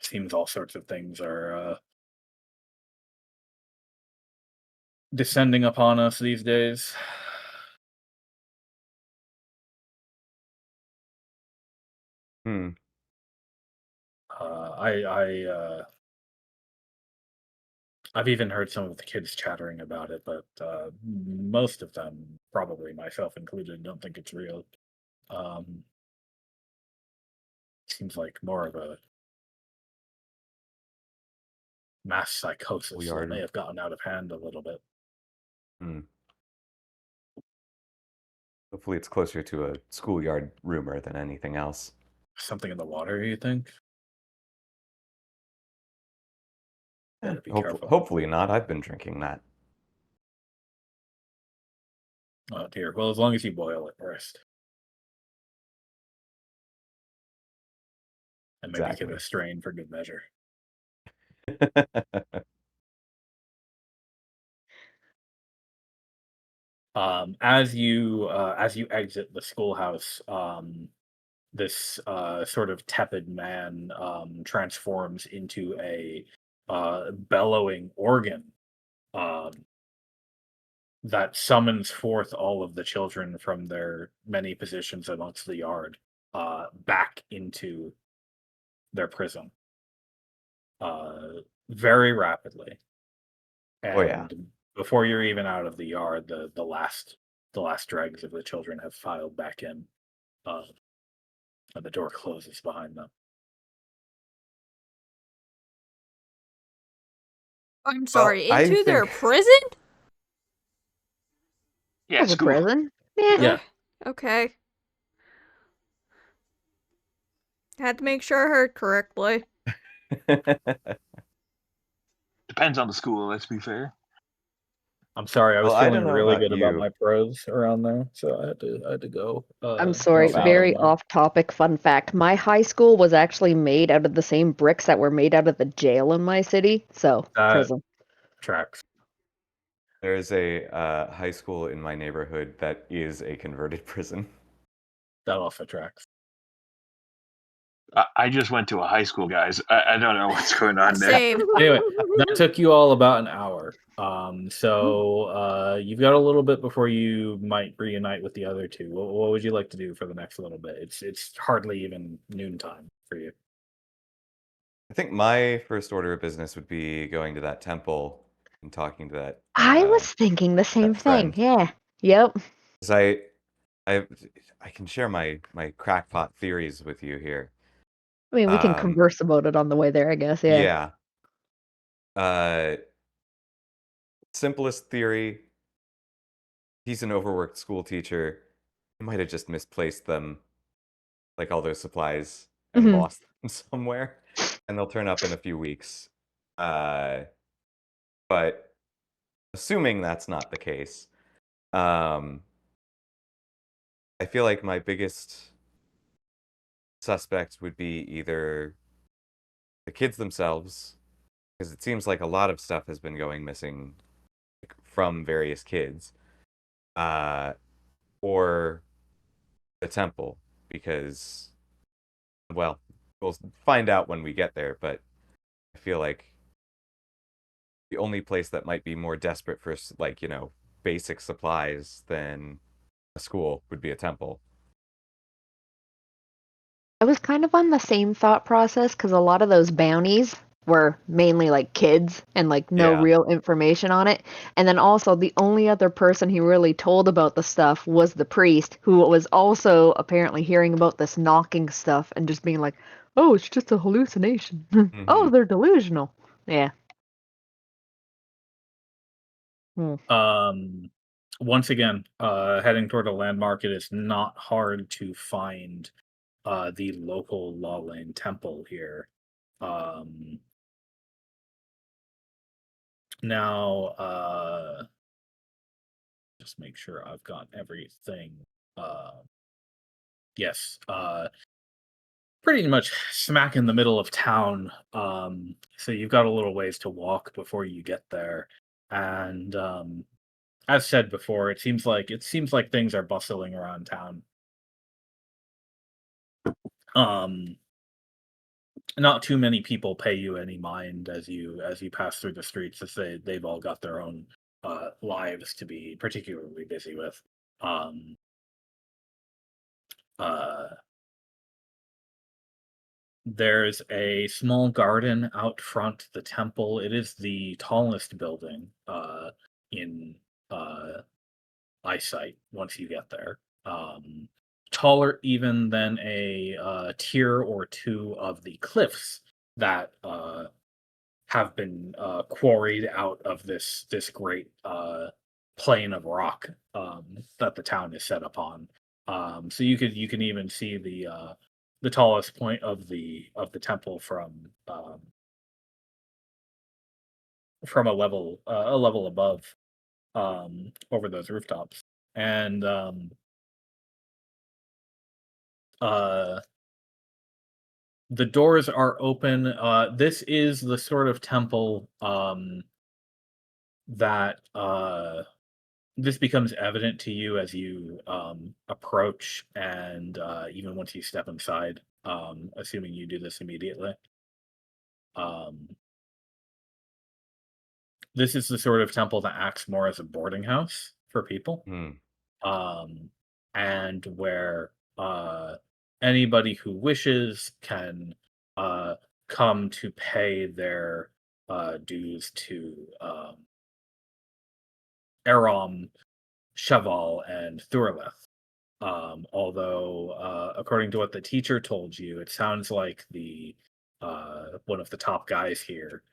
Seems all sorts of things are descending upon us these days. Hmm. I've even heard some of the kids chattering about it, but most of them, probably myself included, don't think it's real. Um, Seems like more of a mass psychosis that may Schoolyard. have gotten out of hand a little bit. Hmm. Hopefully, it's closer to a schoolyard rumor than anything else. Something in the water, you think? Eh, Better be careful. hopefully not. I've been drinking that. Oh dear. Well, as long as you boil it first, and maybe give it a Exactly. strain for good measure. As you exit the schoolhouse, this sort of tepid man transforms into a bellowing organ um, that summons forth all of the children from their many positions amongst the yard back into their prison uh, very rapidly. Oh yeah. And Before you're even out of the yard, the last dregs of the children have filed back in, uh, and the door closes behind them. I'm Well, sorry, I into their think prison? Yeah, Of a school. prison. Yeah. Yeah. Okay. Had to make sure I heard correctly. Depends on the school, let's be fair. I'm sorry, I was Well, I don't feeling know really about good about you. my prose around there, so I had to go I'm sorry, and bow very one. off topic fun fact. My high school was actually made out of the same bricks that were made out of the jail in my city, so That prison. tracks. There is a high school in my neighborhood that is a converted prison. That also tracks. I just went to a high school, guys. I don't know what's going on there. Same. Anyway, that took you all about an hour. So you've got a little bit before you might reunite with the other two. What would you like to do for the next little bit? It's hardly even noontime for you. I think my first order of business would be going to that temple and talking to I was thinking the same that thing. friend. Yeah. Yep. 'Cause I I can share my crackpot theories with you here. I mean, we can Um, converse about it on the way there, I guess. Yeah. yeah. Uh, Simplest theory, he's an overworked school teacher. He might have just misplaced them, like all those supplies, and hmm lost them somewhere, and they'll turn up in a few weeks. Uh, but assuming that's not the case, um, I feel like my biggest suspect would be either the kids themselves, because it seems like a lot of stuff has been going missing from various kids, uh, or the temple, because, well, we'll find out when we get there, but I feel like the only place that might be more desperate for, like, basic supplies than a school would be a temple. I was kind of on the same thought process because a lot of those bounties were mainly like kids and like no Yeah. real information on it. And then also the only other person he really told about the stuff was the priest, who was also apparently hearing about this knocking stuff and just being like, "Oh, it's just a hallucination. Hmm. Oh, they're delusional." Yeah. Hmm. Once again, heading toward a landmark, it is not hard to find the local Law Lane temple here. Um, now, just make sure I've got everything. Yes, pretty much smack in the middle of town. So you've got a little ways to walk before you get there. And as said before, it seems like things are bustling around town. Um, Not too many people pay you any mind as you pass through the streets, as they've all got their own lives to be particularly busy with. Um, uh, there's a small garden out front the temple. It is the tallest building in uh, eyesight once you get there. Um, Taller even than a tier or two of the cliffs that have been quarried out of this great plain of rock that the town is set upon. So you can even see the tallest point of the temple from a level above over those rooftops. And uh, the doors are open. This is the sort of temple that this becomes evident to you as you approach, and even once you step inside, assuming you do this immediately. Um, this is the sort of temple that acts more as a boarding house for people, Hmm. um, and where anybody who wishes can uh, come to pay their dues to Aram, Cheval, and Thurleth. Although, according to what the teacher told you, it sounds like the one of the top guys here,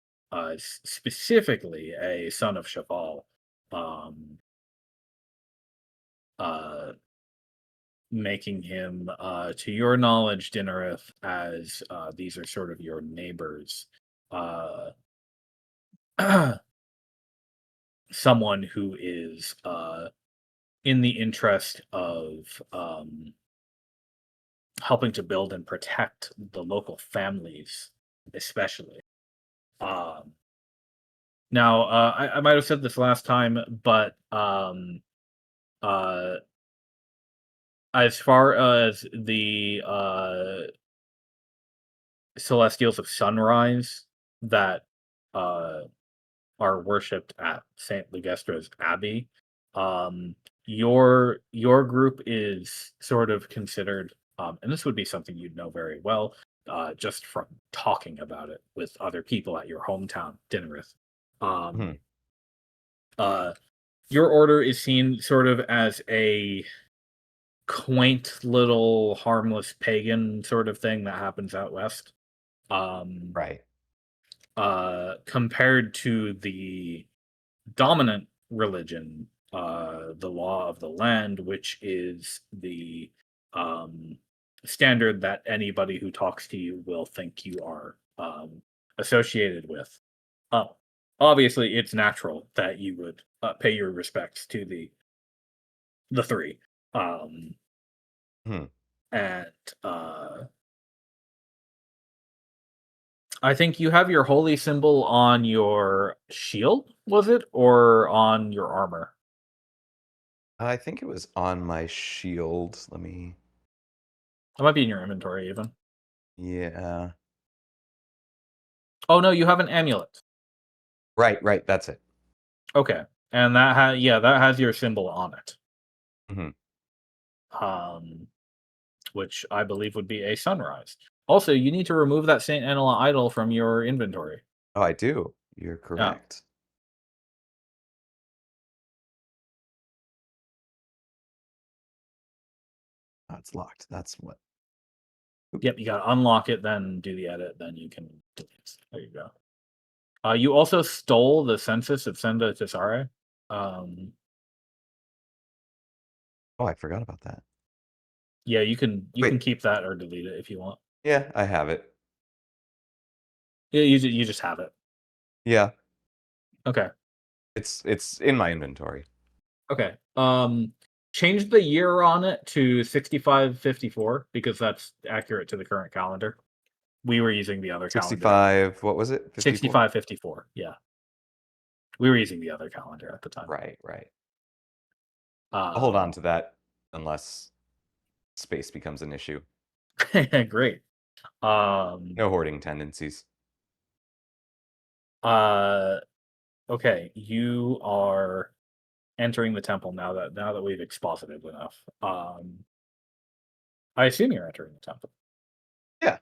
specifically a son of Cheval, um, uh, making him, to your knowledge, Dinnereth, as these are sort of your neighbors, uh, someone who is in the interest of helping to build and protect the local families, especially. Um, Now, I might have said this last time, but uh, as far as the Celestials of Sunrise that uh, are worshipped at Saint Lugestra's Abbey, um, your group is sort of considered, and this would be something you'd know very well, just from talking about it with other people at your hometown, Dinnerith. Um, Mhm. uh, your order is seen sort of as a quaint little harmless pagan sort of thing that happens out west. Um, Right. Compared to the dominant religion, the law of the land, which is the um, standard that anybody who talks to you will think you are associated with. Uh, Obviously, it's natural that you would pay your respects to the three, um, Hmm. and uh, I think you have your holy symbol on your shield, was it, or on your armor? I think it was on my shield. Let me. It might be in your inventory even. Yeah. Oh no, you have an amulet. Right. Right. That's it. Okay, and that has your symbol on it. Mhm. Um, which I believe would be a sunrise. Also, you need to remove that Saint Anila idol from your inventory. Oh, I do. You're Yeah. correct. Oh, it's locked. That's what. Yep, you gotta unlock it, then do the edit, then you can delete. There you go. You also stole the census of Senda Tesare. Um, Oh, I forgot about that. yeah, you can Wait. keep that or delete it if you want. Yeah, I have it. Yeah, you just have it. Yeah, Okay. it's in my inventory. Okay. Change the year on it to 6554 because that's accurate to the current calendar. We were using the other calendar. 65. What was it? 54. 6554. Yeah. We were using the other calendar at the time. Right. Right. I'll hold on to that unless space becomes an issue. Great. Um, No hoarding tendencies. uh, okay, you are entering the temple now that we've exposited enough. I assume you're entering the temple. Yeah.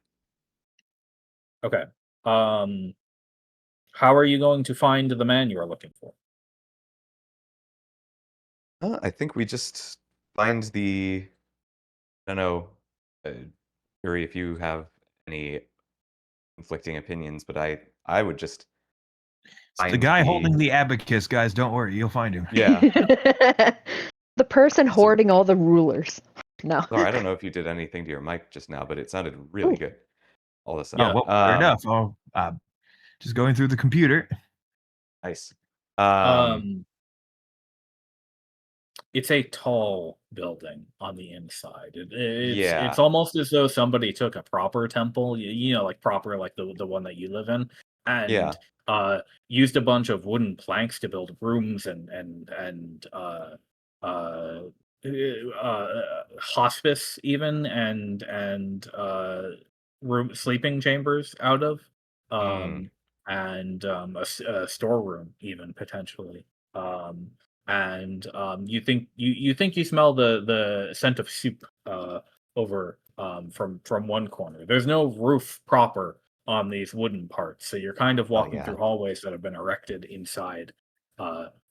Okay. Um, how are you going to find the man you are looking for? I think we just find the. I don't know, Yuri, if you have any conflicting opinions, but I would just It's the find guy the. holding the abacus, guys. Don't worry, you'll find him. Yeah. The person Awesome. hoarding all the rulers. No. Sorry, I don't know if you did anything to your mic just now, but it sounded really Ooh. good. All of a Oh, sudden. well, fair enough. Oh, just going through the computer. Nice. Um, it's a tall building on the inside. It's Yeah. almost as though somebody took a proper temple, like proper like the one that you live in, Yeah. and used a bunch of wooden planks to build rooms and hospice even and room sleeping chambers out of, Mm. um, and a storeroom even potentially. And you smell the scent of soup over from one corner. There's no roof proper on these wooden parts, so you're kind of Oh walking yeah. through hallways that have been erected inside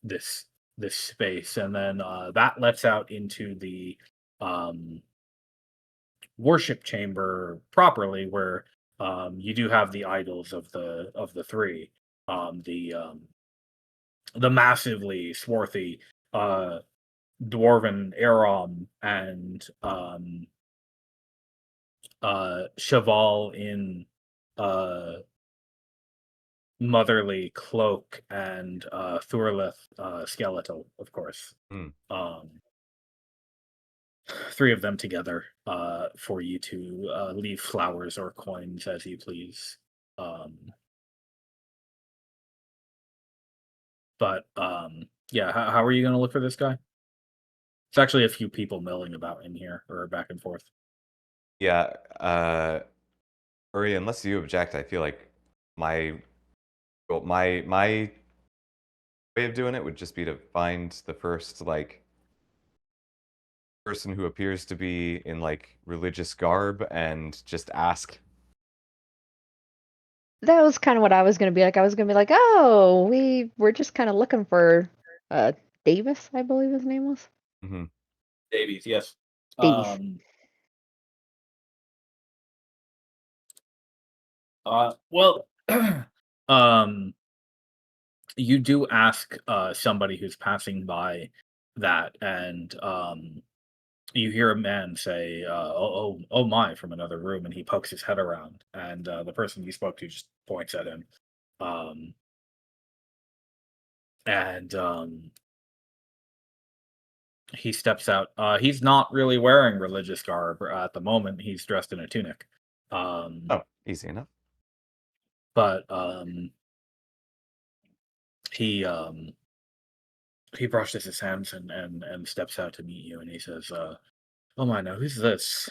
this this space, and then that lets out into the um, worship chamber properly, where you do have the idols of the three, um, the um, the massively swarthy uh, dwarven Aram and Cheval in uh, motherly cloak and Thurleth skeletal, of course. Hmm. Um, three of them together for you to leave flowers or coins as you please. Um, but yeah, how are you going to look for this guy? It's actually a few people milling about in here or back and forth. Yeah, Uri, unless you object, I feel like my my way of doing it would just be to find the first like person who appears to be in like religious garb and just ask. That was kind of what I was gonna be like. I was gonna be like, oh, we're just kind of looking for uh Davis, I believe his name was. Hmm. Davies, yes. Davies. Um, well, um, you do ask somebody who's passing by that, and you hear a man say, oh my," from another room, and he pokes his head around, and the person you spoke to just points at him. Um, and he steps out. He's not really wearing religious garb at the moment. He's dressed in a tunic. Um, Oh, easy enough. but he um, he brushes his hands and steps out to meet you, and he says, "Oh my, now who's this?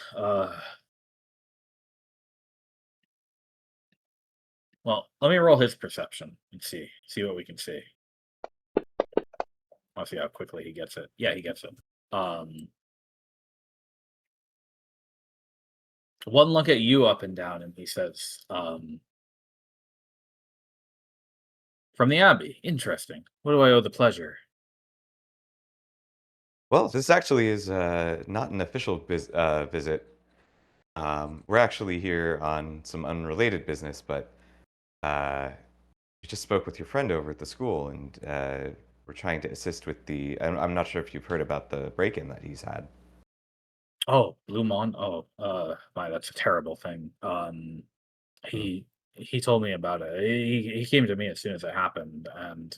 Well, let me roll his perception and see what we can see. I'll see how quickly he gets it. Yeah, he gets it. Um, one look at you up and down, and he says, "From the Abbey. Interesting. What do I owe the pleasure?" Well, this actually is not an official visit. We're actually here on some unrelated business, but you just spoke with your friend over at the school, and we're trying to assist with the. I'm not sure if you've heard about the break-in that he's had. Oh, Blue Mon. Oh, my, that's a terrible thing. Hmm. He told me about it. He came to me as soon as it happened, and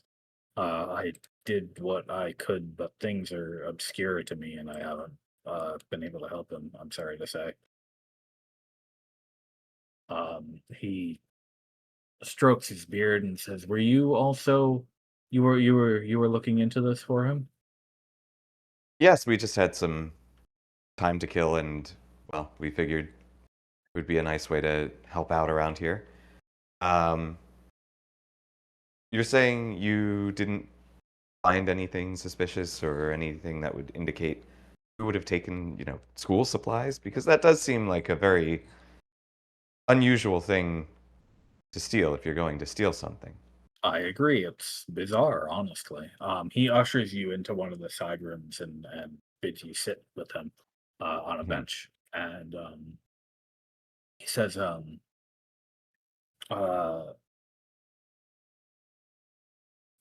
I did what I could, but things are obscure to me, and I haven't been able to help him. I'm sorry to say. He strokes his beard and says, "Were you also you were looking into this for him?" Yes, we just had some time to kill, and well, we figured it would be a nice way to help out around here. Um, you're saying you didn't find anything suspicious or anything that would indicate who would have taken, school supplies? Because that does seem like a very unusual thing to steal if you're going to steal something. I agree. It's bizarre, honestly. He ushers you into one of the side rooms and bids you sit with him on a Hmm. bench, and he says, uh,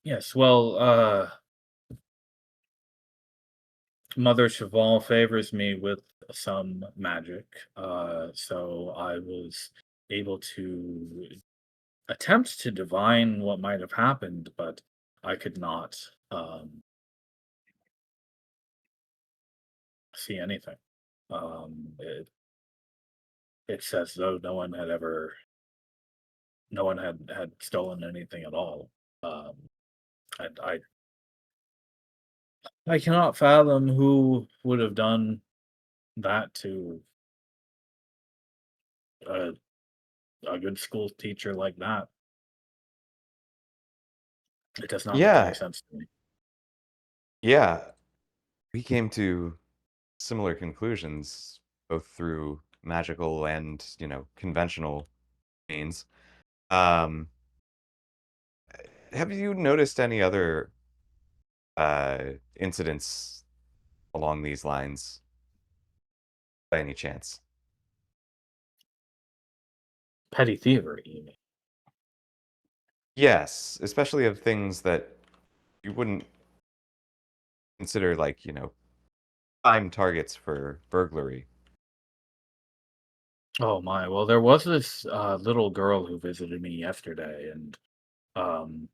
"Yes, well, Mother Cheval favors me with some magic, so I was able to attempt to divine what might have happened, but I could not see anything. It's as though no one had stolen anything at all. Um, and I cannot fathom who would have done that to a, a good school teacher like that. It does not make any Yeah, sense to me." yeah. We came to similar conclusions, both through magical and, conventional means. Um, have you noticed any other incidents along these lines by any chance? Petty thievery, you mean? Yes, especially of things that you wouldn't consider like, prime targets for burglary. Oh my. Well, there was this little girl who visited me yesterday, and um,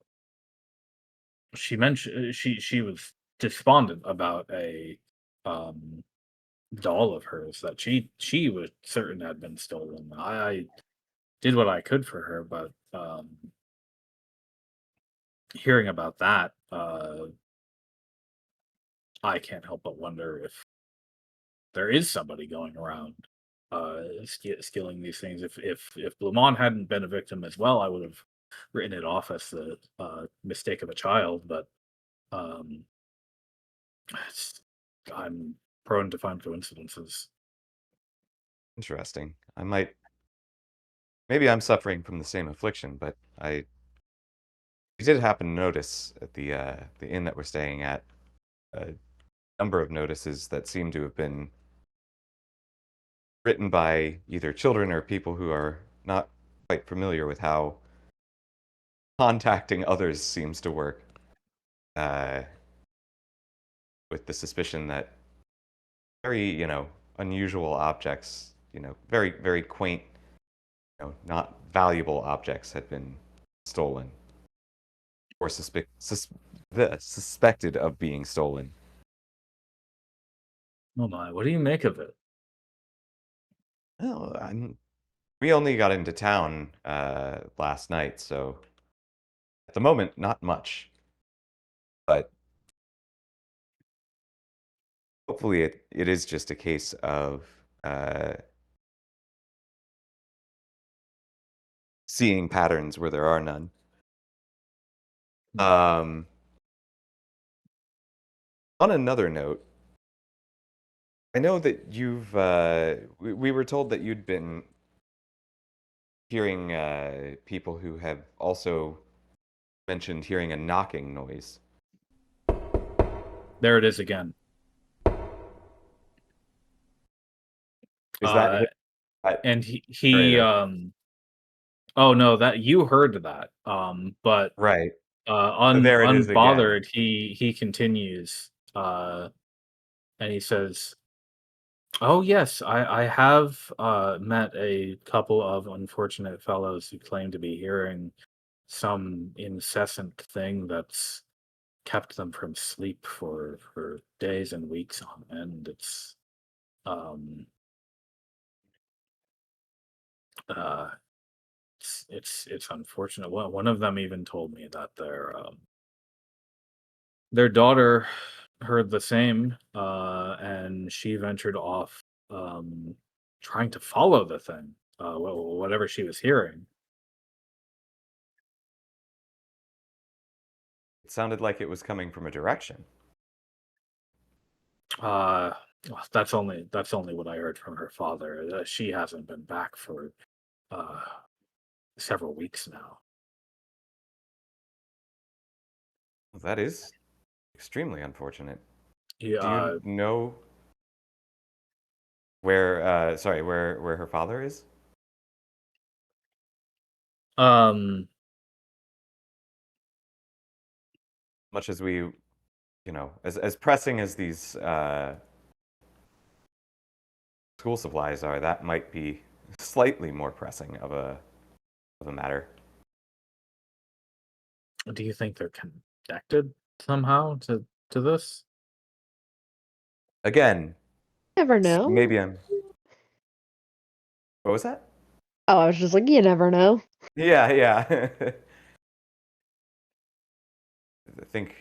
she mentioned she was despondent about a um, doll of hers that she was certain had been stolen. I did what I could for her, but hearing about that, I can't help but wonder if there is somebody going around stealing these things. If Blument hadn't been a victim as well, I would have written it off as the mistake of a child. But um, it's, I'm prone to find coincidences. Interesting. Maybe I'm suffering from the same affliction, but I did happen to notice at the inn that we're staying at a number of notices that seem to have been written by either children or people who are not quite familiar with how contacting others seems to work. Uh, with the suspicion that very, unusual objects, very, very quaint, not valuable objects had been stolen or suspected of being stolen. Oh my, what do you make of it? Well, we only got into town last night, so at the moment, not much. But hopefully, it is just a case of uh, seeing patterns where there are none. Um, on another note, I know that we were told that you'd been hearing people who have also mentioned hearing a knocking noise. There it is again. Is that Uh, that and he narrator? oh no, that you heard that. But Right. un There it is again. unbothered, he continues, and he says, "Oh yes, I have met a couple of unfortunate fellows who claim to be hearing some incessant thing that's kept them from sleep for days and weeks on end. Um uh it's unfortunate. One of them even told me that their daughter heard the same, and she ventured off, um, trying to follow the thing, whatever she was hearing. It sounded like it was coming from a direction. Uh, well, that's only what I heard from her father. She hasn't been back for uh, several weeks now. That is extremely unfortunate. He, Do you know where her father is? um, Much as we, as pressing as these school supplies are, that might be slightly more pressing of a matter. do you think they're connected somehow to this? Again, Never know. maybe I'm. What was that? Oh, I was just like, you never know. Yeah, yeah. I think,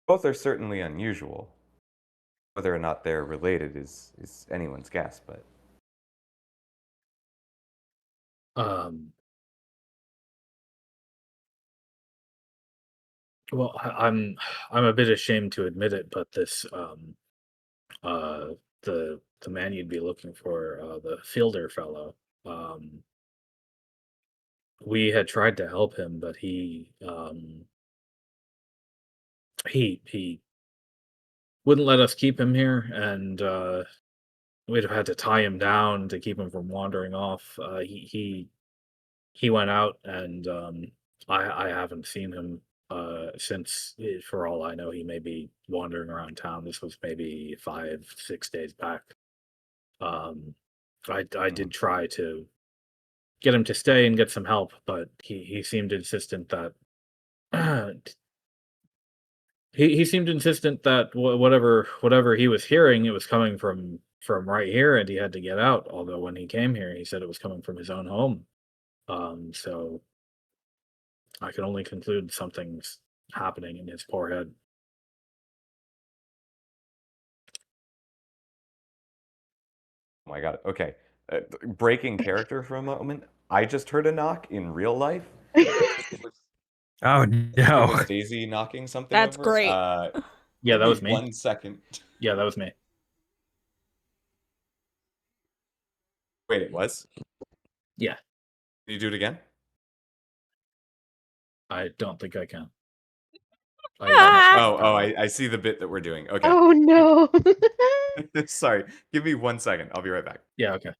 both are certainly unusual. Whether or not they're related is anyone's guess, but Um, well, I'm a bit ashamed to admit it, but this uh the man you'd be looking for, the fielder fellow, um We had tried to help him, but he wouldn't let us keep him here, and we'd have had to tie him down to keep him from wandering off. He went out, and I haven't seen him since. For all I know, he may be wandering around town. This was maybe 5, 6 days back. Um, I did try to get him to stay and get some help, but he seemed insistent that he seemed insistent that whatever he was hearing, it was coming from right here, and he had to get out. Although when he came here, he said it was coming from his own home. So I can only conclude something's happening in his poor head. Oh my god. Okay. Breaking character for a moment. I just heard a knock in real life. Oh It no. was Daisy knocking something That's over. great. Yeah, Give that me was me. 1 second. Yeah, that was me. Wait, it was? Yeah, Can you do it again? I don't think I can. Oh, I see the bit that we're doing. Okay. Oh no. Sorry. Give me 1 second. I'll be right back. Yeah, okay.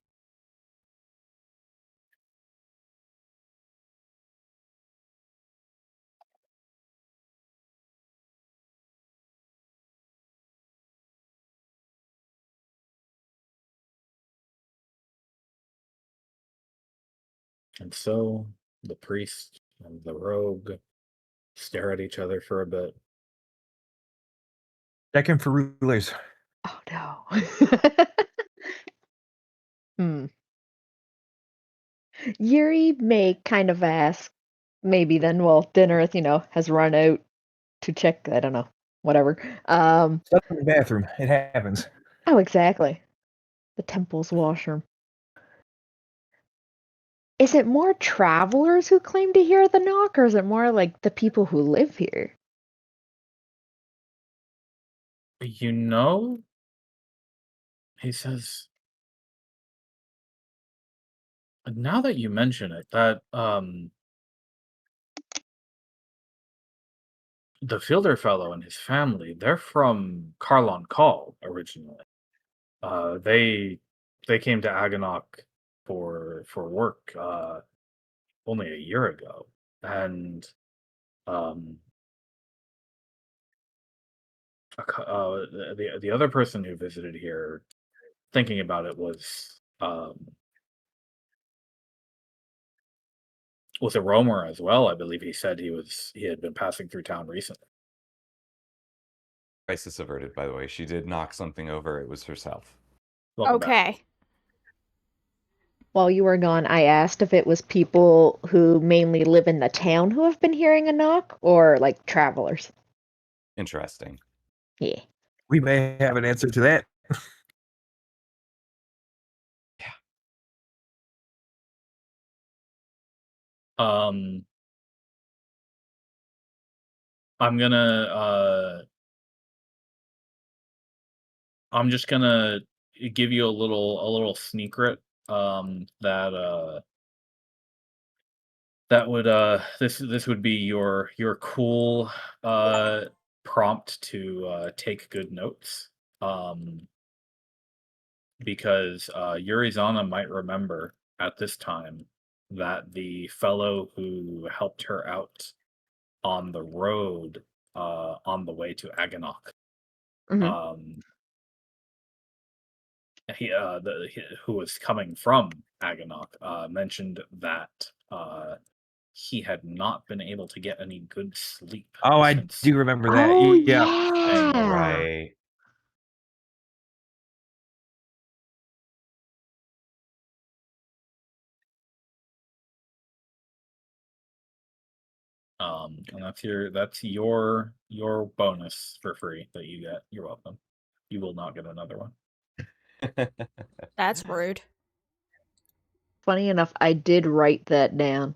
And so the priest and the rogue stare at each other for a bit. Checking for rulers. Oh no. Hmm. Yuri may kind of ask, maybe then, well, dinner, has run out to check, I don't know, whatever. Stuff in the bathroom. It happens. Oh, exactly. The temple's washroom. Is it more travelers who claim to hear the knock, or is it more like the people who live here? You know, he says, now that you mention it, that the fielder fellow and his family, they're from Carlon Call originally. They came to Aganok for work only a year ago, and um, the other person who visited here, thinking about it, was a roamer as well. I believe he said he had been passing through town recently. Crisis averted, by the way. She did knock something over. It was herself. Welcome back. Okay. While you were gone, I asked if it was people who mainly live in the town who have been hearing a knock, or like travelers. Interesting. Yeah. We may have an answer to that. Um, I'm gonna I'm just gonna give you a little secret that would this would be your cool prompt to take good notes. Um, because Yurizana might remember at this time that the fellow who helped her out on the road on the way to Aganok, Mhm. um, who was coming from Aganok, mentioned that he had not been able to get any good sleep Oh, I since. do remember that. Oh, Yeah. yeah. Right. And that's your bonus for free that you get. You're welcome. You will not get another one. That's rude. Funny enough, I did write that down.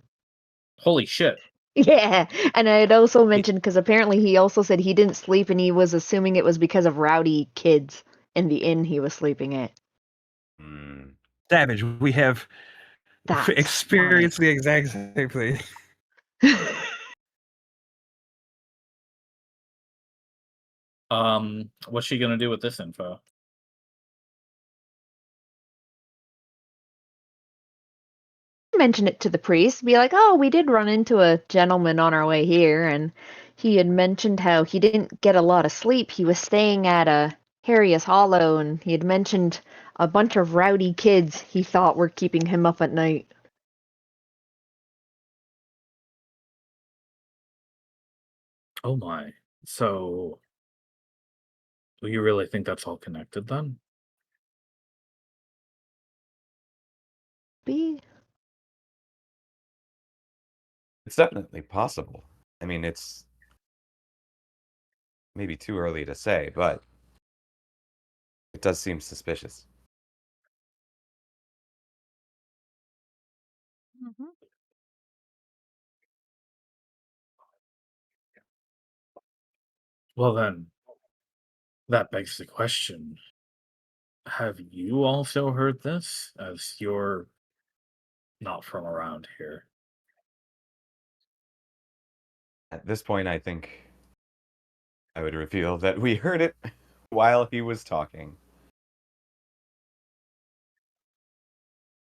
Holy shit! Yeah, and I had also mentioned, because apparently he also said he didn't sleep and he was assuming it was because of rowdy kids in the inn he was sleeping at. Hmm. Savage. We have That's Experience the exact same thing. What's she gonna do with this info? Mention it to the priest, be like, "Oh, we did run into a gentleman on our way here, and he had mentioned how he didn't get a lot of sleep. He was staying at a Harrius Hollow, and he had mentioned a bunch of rowdy kids he thought were keeping him up at night." Oh my. So, do you really think that's all connected then? Be It's definitely possible. I mean, it's maybe too early to say, but it does seem suspicious. Mhm. Well then, that begs the question. Have you also heard this, as you're not from around here? At this point, I think I would reveal that we heard it while he was talking.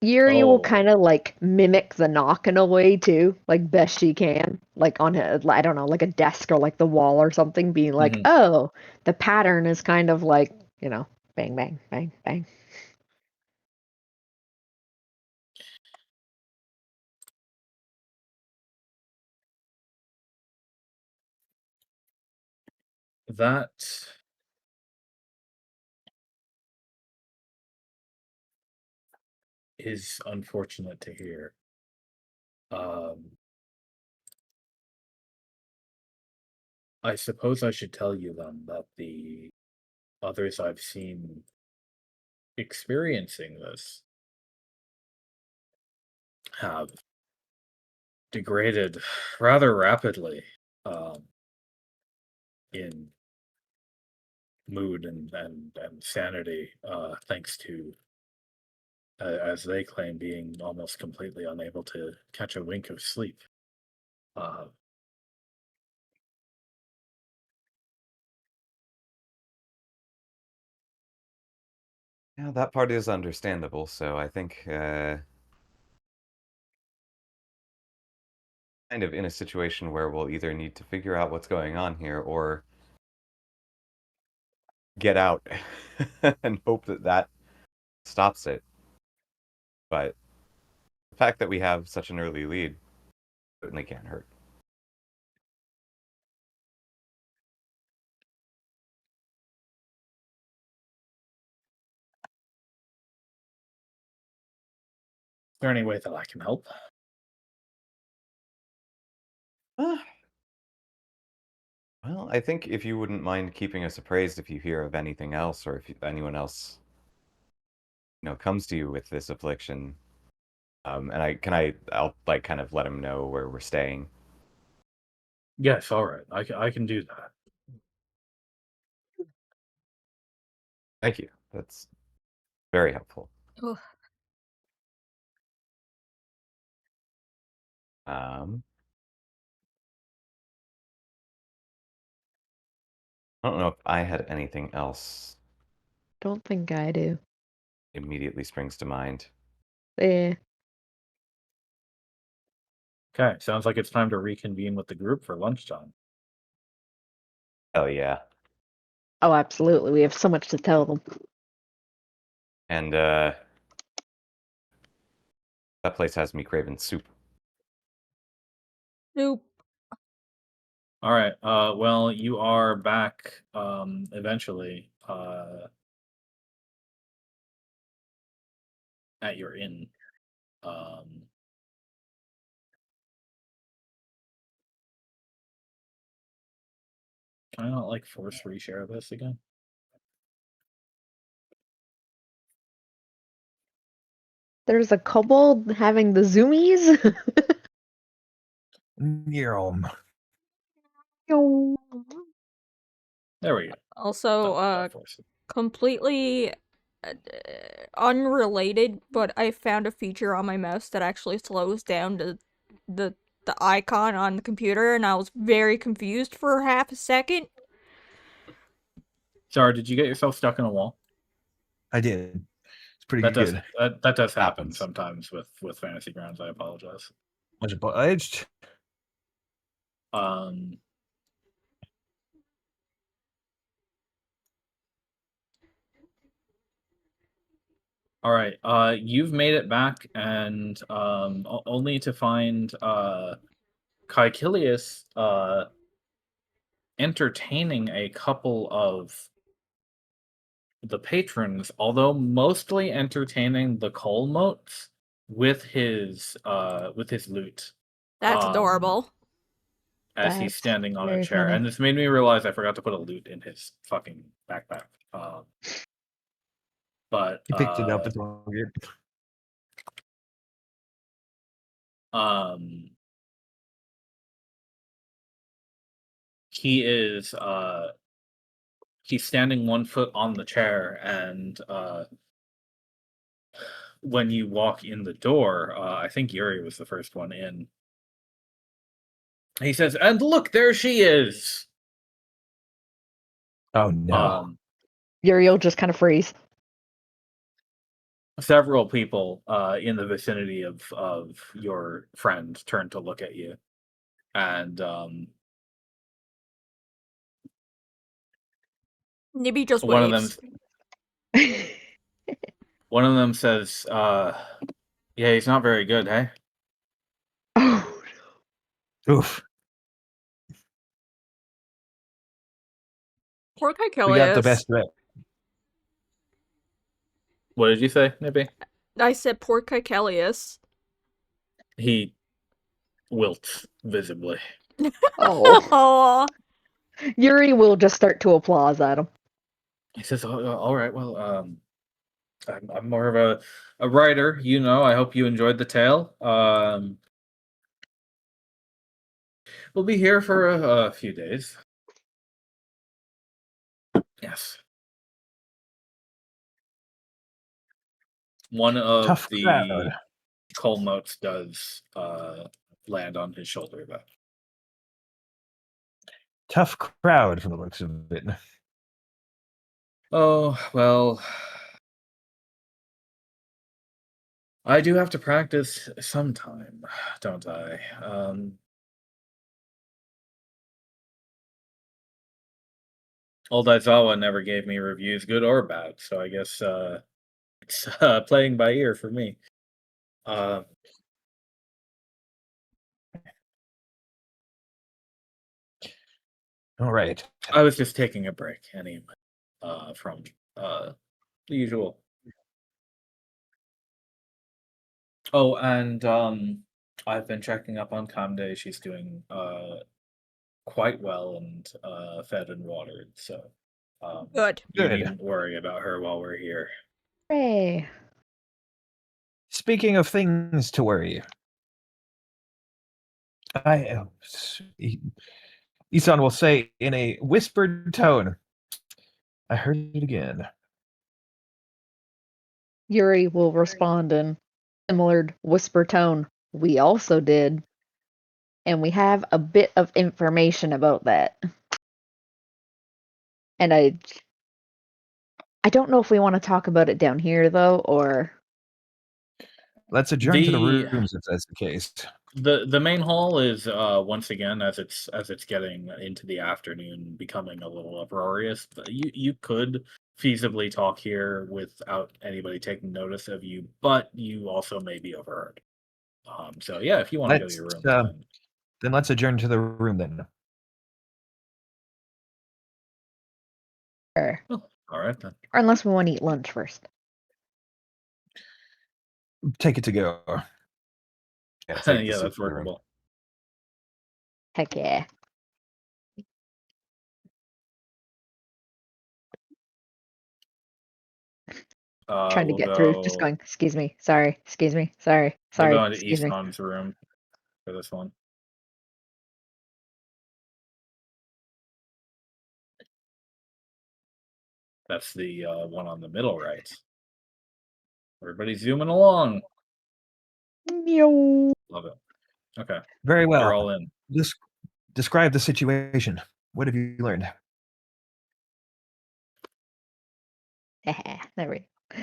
Yuri will Oh. kind of like mimic the knock in a way too, like best she can, like on a, I don't know, like a desk or like the wall or something, being like, Mhm. "Oh, the pattern is kind of like, bang, bang, bang, bang." That is unfortunate to hear. Um, I suppose I should tell you then that the others I've seen experiencing this have degraded rather rapidly in mood and sanity, thanks to, as they claim, being almost completely unable to catch a wink of sleep. Uh, Yeah, that part is understandable, so I think kind of in a situation where we'll either need to figure out what's going on here or get out and hope that that stops it. But the fact that we have such an early lead certainly can't hurt. is there any way that I can help? Ah, well, I think if you wouldn't mind keeping us appraised if you hear of anything else or if anyone else, comes to you with this affliction. And I'll like kind of let him know where we're staying. Yes, all right. I can do that. Thank you. That's very helpful. Ugh. Um, I don't know if I had anything else Don't think I do. immediately springs to mind. Eh. Okay, sounds like it's time to reconvene with the group for lunchtime. Hell yeah. Oh, absolutely. We have so much to tell them. And that place has me craving soup. Nope. All right. Well, you are back eventually at your inn. Um, can I not like force reshare this again? There's a kobold having the zoomies. Neuron. There we go. Also, That force it. completely unrelated, but I found a feature on my mouse that actually slows down the the icon on the computer, and I was very confused for half a second. Sorry, did you get yourself stuck in a wall? I did. It's pretty That does good. that does happen Happens. sometimes with Fantasy Grounds. I apologize. Much obliged. Um, all right. You've made it back, and only to find Caecilius entertaining a couple of the patrons, although mostly entertaining the coal motes with his loot. That's Um, adorable. as he's That's standing on a very chair. funny. And this made me realize I forgot to put a loot in his fucking backpack. But He picked it up. It's all good. um he is he's standing 1 foot on the chair, and when you walk in the door, I think Yuri was the first one in. He says, "And look, there she is." Oh no. Uriel just kind of freeze. Several people in the vicinity of your friend turn to look at you, and Nibby just one of them waves. one of them says, "Yeah, he's not very good, hey?" Oh, Oof. Poor We got the Caecilius. best rep. What did you say, Nippy? I said poor Caecilius. He wilts visibly. oh. Aw. Yuri will just start to applause at him. He says, all right, well, I'm more of a writer, you know. I hope you enjoyed the tale. We'll be here for a few days. Yes. One of Tough the crowd. coal motes does land on his shoulder, though. Tough crowd from the looks of it. Oh, well, I do have to practice sometime, don't I? Old Aizawa never gave me reviews, good or bad, so I guess it's playing by ear for me. Uh, All right. I was just taking a break anyway, from the usual. Oh, and I've been checking up on Kamde. She's doing quite well and fed and watered, so Good. you Good. needn't worry about her while we're here. Hooray. Speaking of things to worry, Isan will say in a whispered tone, I heard it again. Yuri will respond in similar whisper tone. We also did. And we have a bit of information about that. And I don't know if we want to talk about it down here though, or Let's adjourn to the The rooms if that's the case. the main hall is once again, as it's getting into the afternoon, becoming a little uproarious. But you could feasibly talk here without anybody taking notice of you, but you also may be overheard. So yeah, if you want to go to Let's your rooms, then let's adjourn to the room then. or all right then. unless we want to eat lunch first. Take it to go. Yeah, take the Yeah, soup that's to the room. workable. Heck yeah. Trying to We'll get through. Just go. going, excuse me, sorry, excuse me, sorry, We'll sorry, go into excuse me. Isan's room for this one. That's the one on the middle right. Everybody's zooming along. Meow. Love it. Okay, Very well. you're all in. Describe the situation. What have you learned? There we go.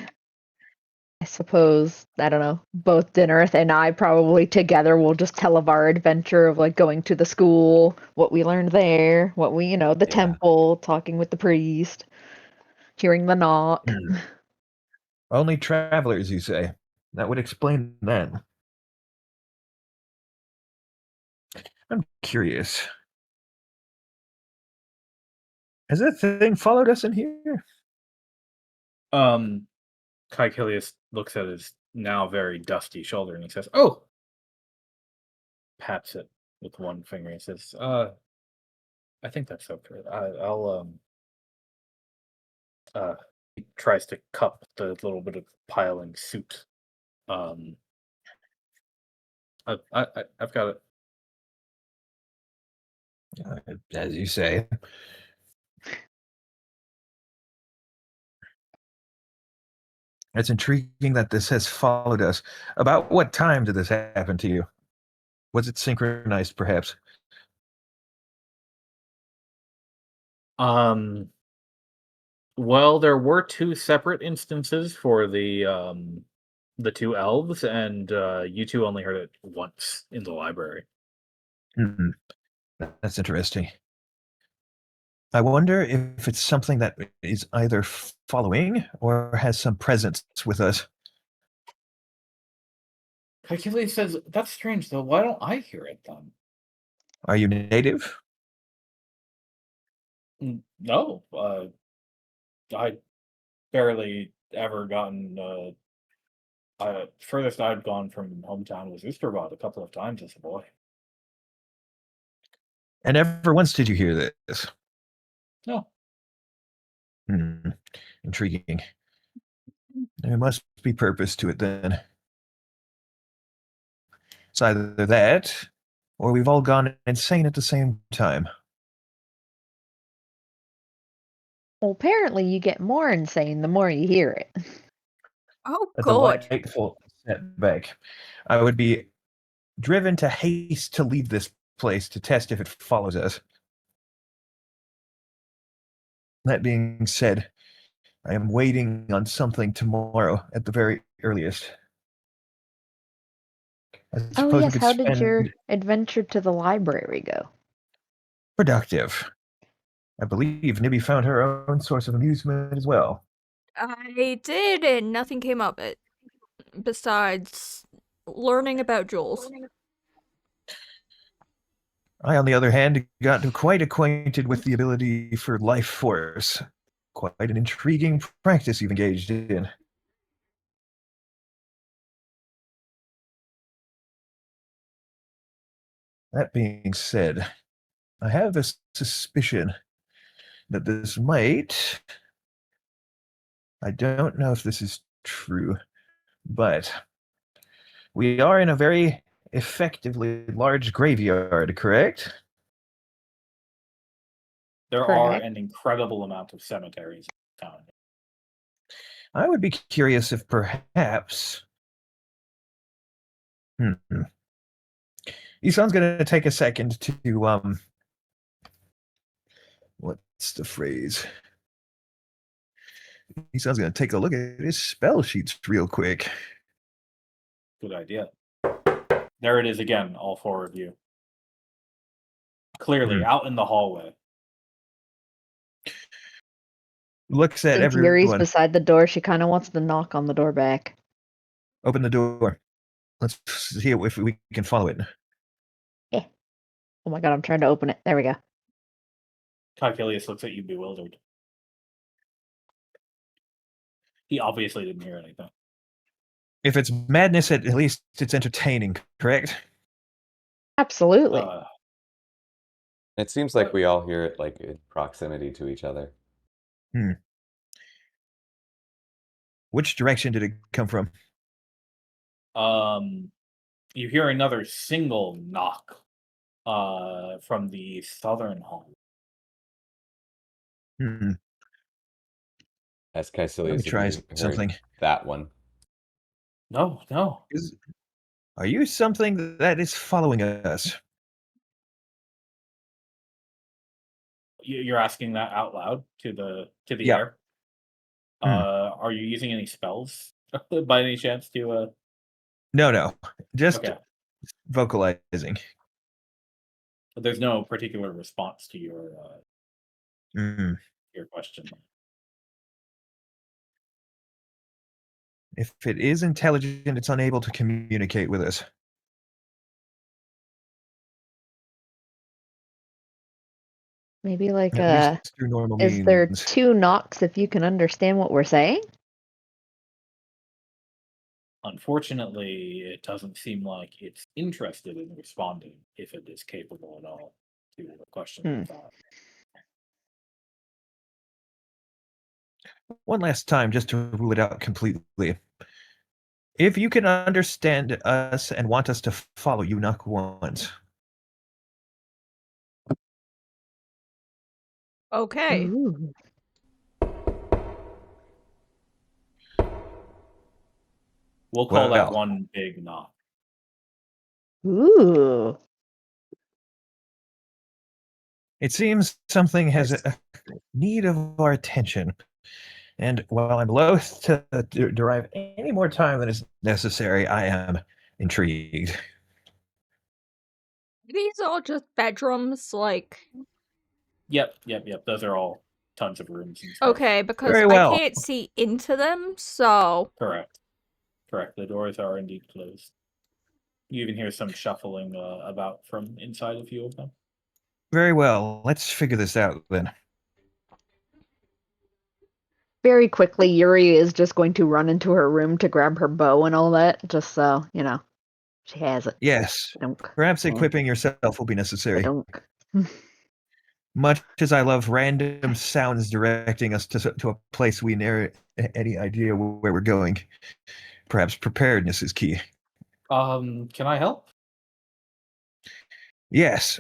I suppose, I don't know, both Dinnereth and I probably together will just tell of our adventure of like going to the school, what we learned there, what we, the Yeah. temple, talking with the priest, hearing the knock. Only travelers, you say? That would explain that. I'm curious. Has that thing followed us in here? Caecilius looks at his now very dusty shoulder and he says, "Oh!" Pats it with one finger. He says, I think that's okay. I'll he tries to cup the little bit of piling suit. Um, I've got it. As you say. It's intriguing that this has followed us. About what time did this happen to you? Was it synchronized, perhaps? Well, there were two separate instances for the two elves, and you two only heard it once in the library. Hmm. That's interesting. I wonder if it's something that is either following or has some presence with us. Caecilius says, "That's strange, though. Why don't I hear it then?" Are you native? No, I barely ever gotten. Furthest I'd gone from hometown was Oosterbot a couple of times as a boy. And never once did you hear this? No. Hmm. Intriguing. There must be purpose to it then. It's either that, or we've all gone insane at the same time. Well, apparently you get more insane the more you hear it. Oh, A good. delightful setback. I would be driven to haste to leave this place to test if it follows us. That being said, I am waiting on something tomorrow at the very earliest. I Oh suppose we yes, could how did your spend adventure to the library go? productive. I believe Nibby found her own source of amusement as well. I did, and nothing came of it. Besides learning about Jules. I, on the other hand, got quite acquainted with the ability for life force. Quite an intriguing practice you've engaged in. That being said, I have a suspicion that this might. I don't know if this is true, but we are in a very effectively large graveyard, correct? There are Correct. an incredible amount of cemeteries in town. I would be curious if perhaps. Isan's going to take a second to what's the phrase? Isan's going to take a look at his spell sheets real quick. Good idea. There it is again, all four of you. Clearly, out in the hallway. Looks at Since Yuri's everyone. beside the door, she kind of wants to knock on the door back. Open the door. Let's see if we can follow it. Eh. Oh my god, I'm trying to open it. There we go. Caecilius looks at you bewildered. He obviously didn't hear anything. If it's madness, at least it's entertaining, correct? Absolutely. It seems like we all hear it like in proximity to each other. Which direction did it come from? You hear another single knock from the southern hall. Hmm. As Let me Caecilius, if try you heard something. that one. No, no. Are you something that is following us? You're asking that out loud to the Yeah. air. Hmm. Are you using any spells by any chance to? No. Just Okay. vocalizing. There's no particular response to Hmm. your question. If it is intelligent, it's unable to communicate with us. Maybe like At least through normal is there means. 2 knocks if you can understand what we're saying? Unfortunately, it doesn't seem like it's interested in responding if it is capable at all to the question Hmm. like that. One last time, just to rule it out completely. If you can understand us and want us to follow you, knock once. Okay. Ooh. We'll call that Well. one big knock. Ooh. It seems something has a need of our attention. And while I'm loath to derive any more time than is necessary, I am intrigued. These all just bedrooms, like. Yep. Those are all tons of rooms and stuff. Okay, because Very I well. can't see into them, so. Correct. The doors are indeed closed. You even hear some shuffling about from inside a few of them. Very well. Let's figure this out then. Very quickly, Yuri is just going to run into her room to grab her bow and all that, just so, she has it. Yes. Dunk. Perhaps Yeah. equipping yourself will be necessary. Dunk. Much as I love random sounds directing us to a place we never any idea where we're going, perhaps preparedness is key. Can I help? Yes.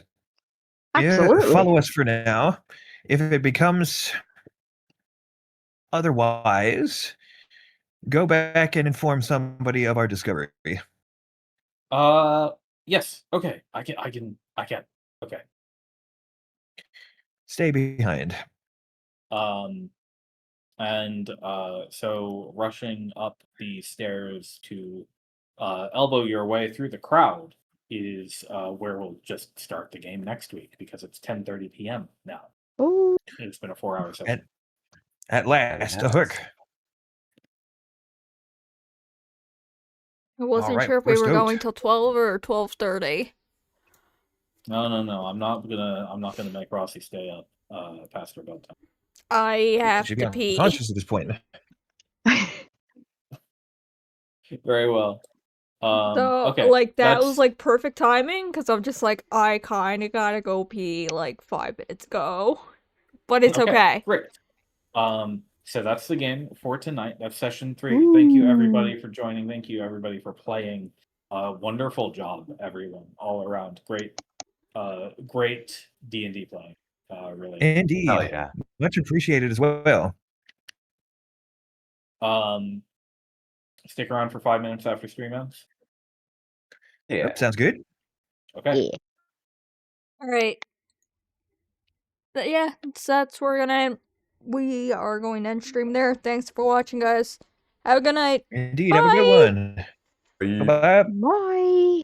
Absolutely. Follow us for now. If it becomes otherwise, go back and inform somebody of our discovery. Yes. Okay. I can. Okay. Stay behind. And so rushing up the stairs to elbow your way through the crowd is where we'll just start the game next week because it's 10:30 p.m. now. Ooh. It's been a 4-hour session. At last, a Yes. hook. I wasn't right, sure if we're we were stoked. going till 12 or 12:30. No. I'm not gonna make Rossi stay up past her bedtime. I have Should to be pee. unconscious at this point. Very well. So, Okay. like, that was, That's like, perfect timing, because I'm just like, I kinda gotta go pee, like, 5 minutes ago. But it's okay. great. So that's the game for tonight. That's session 3. Thank you everybody for joining. Thank you everybody for playing. Wonderful job, everyone, all around. Great D&D playing. Really. Indeed. Hell yeah. Much appreciated as well. Stick around for 5 minutes after stream ends. Yeah. Yep, sounds good. Okay. Yeah. Alright. But yeah, that's where we are going to end stream there. Thanks for watching, guys. Have a good night. Indeed. Have a good Bye! one. Are you Bye-bye. Bye.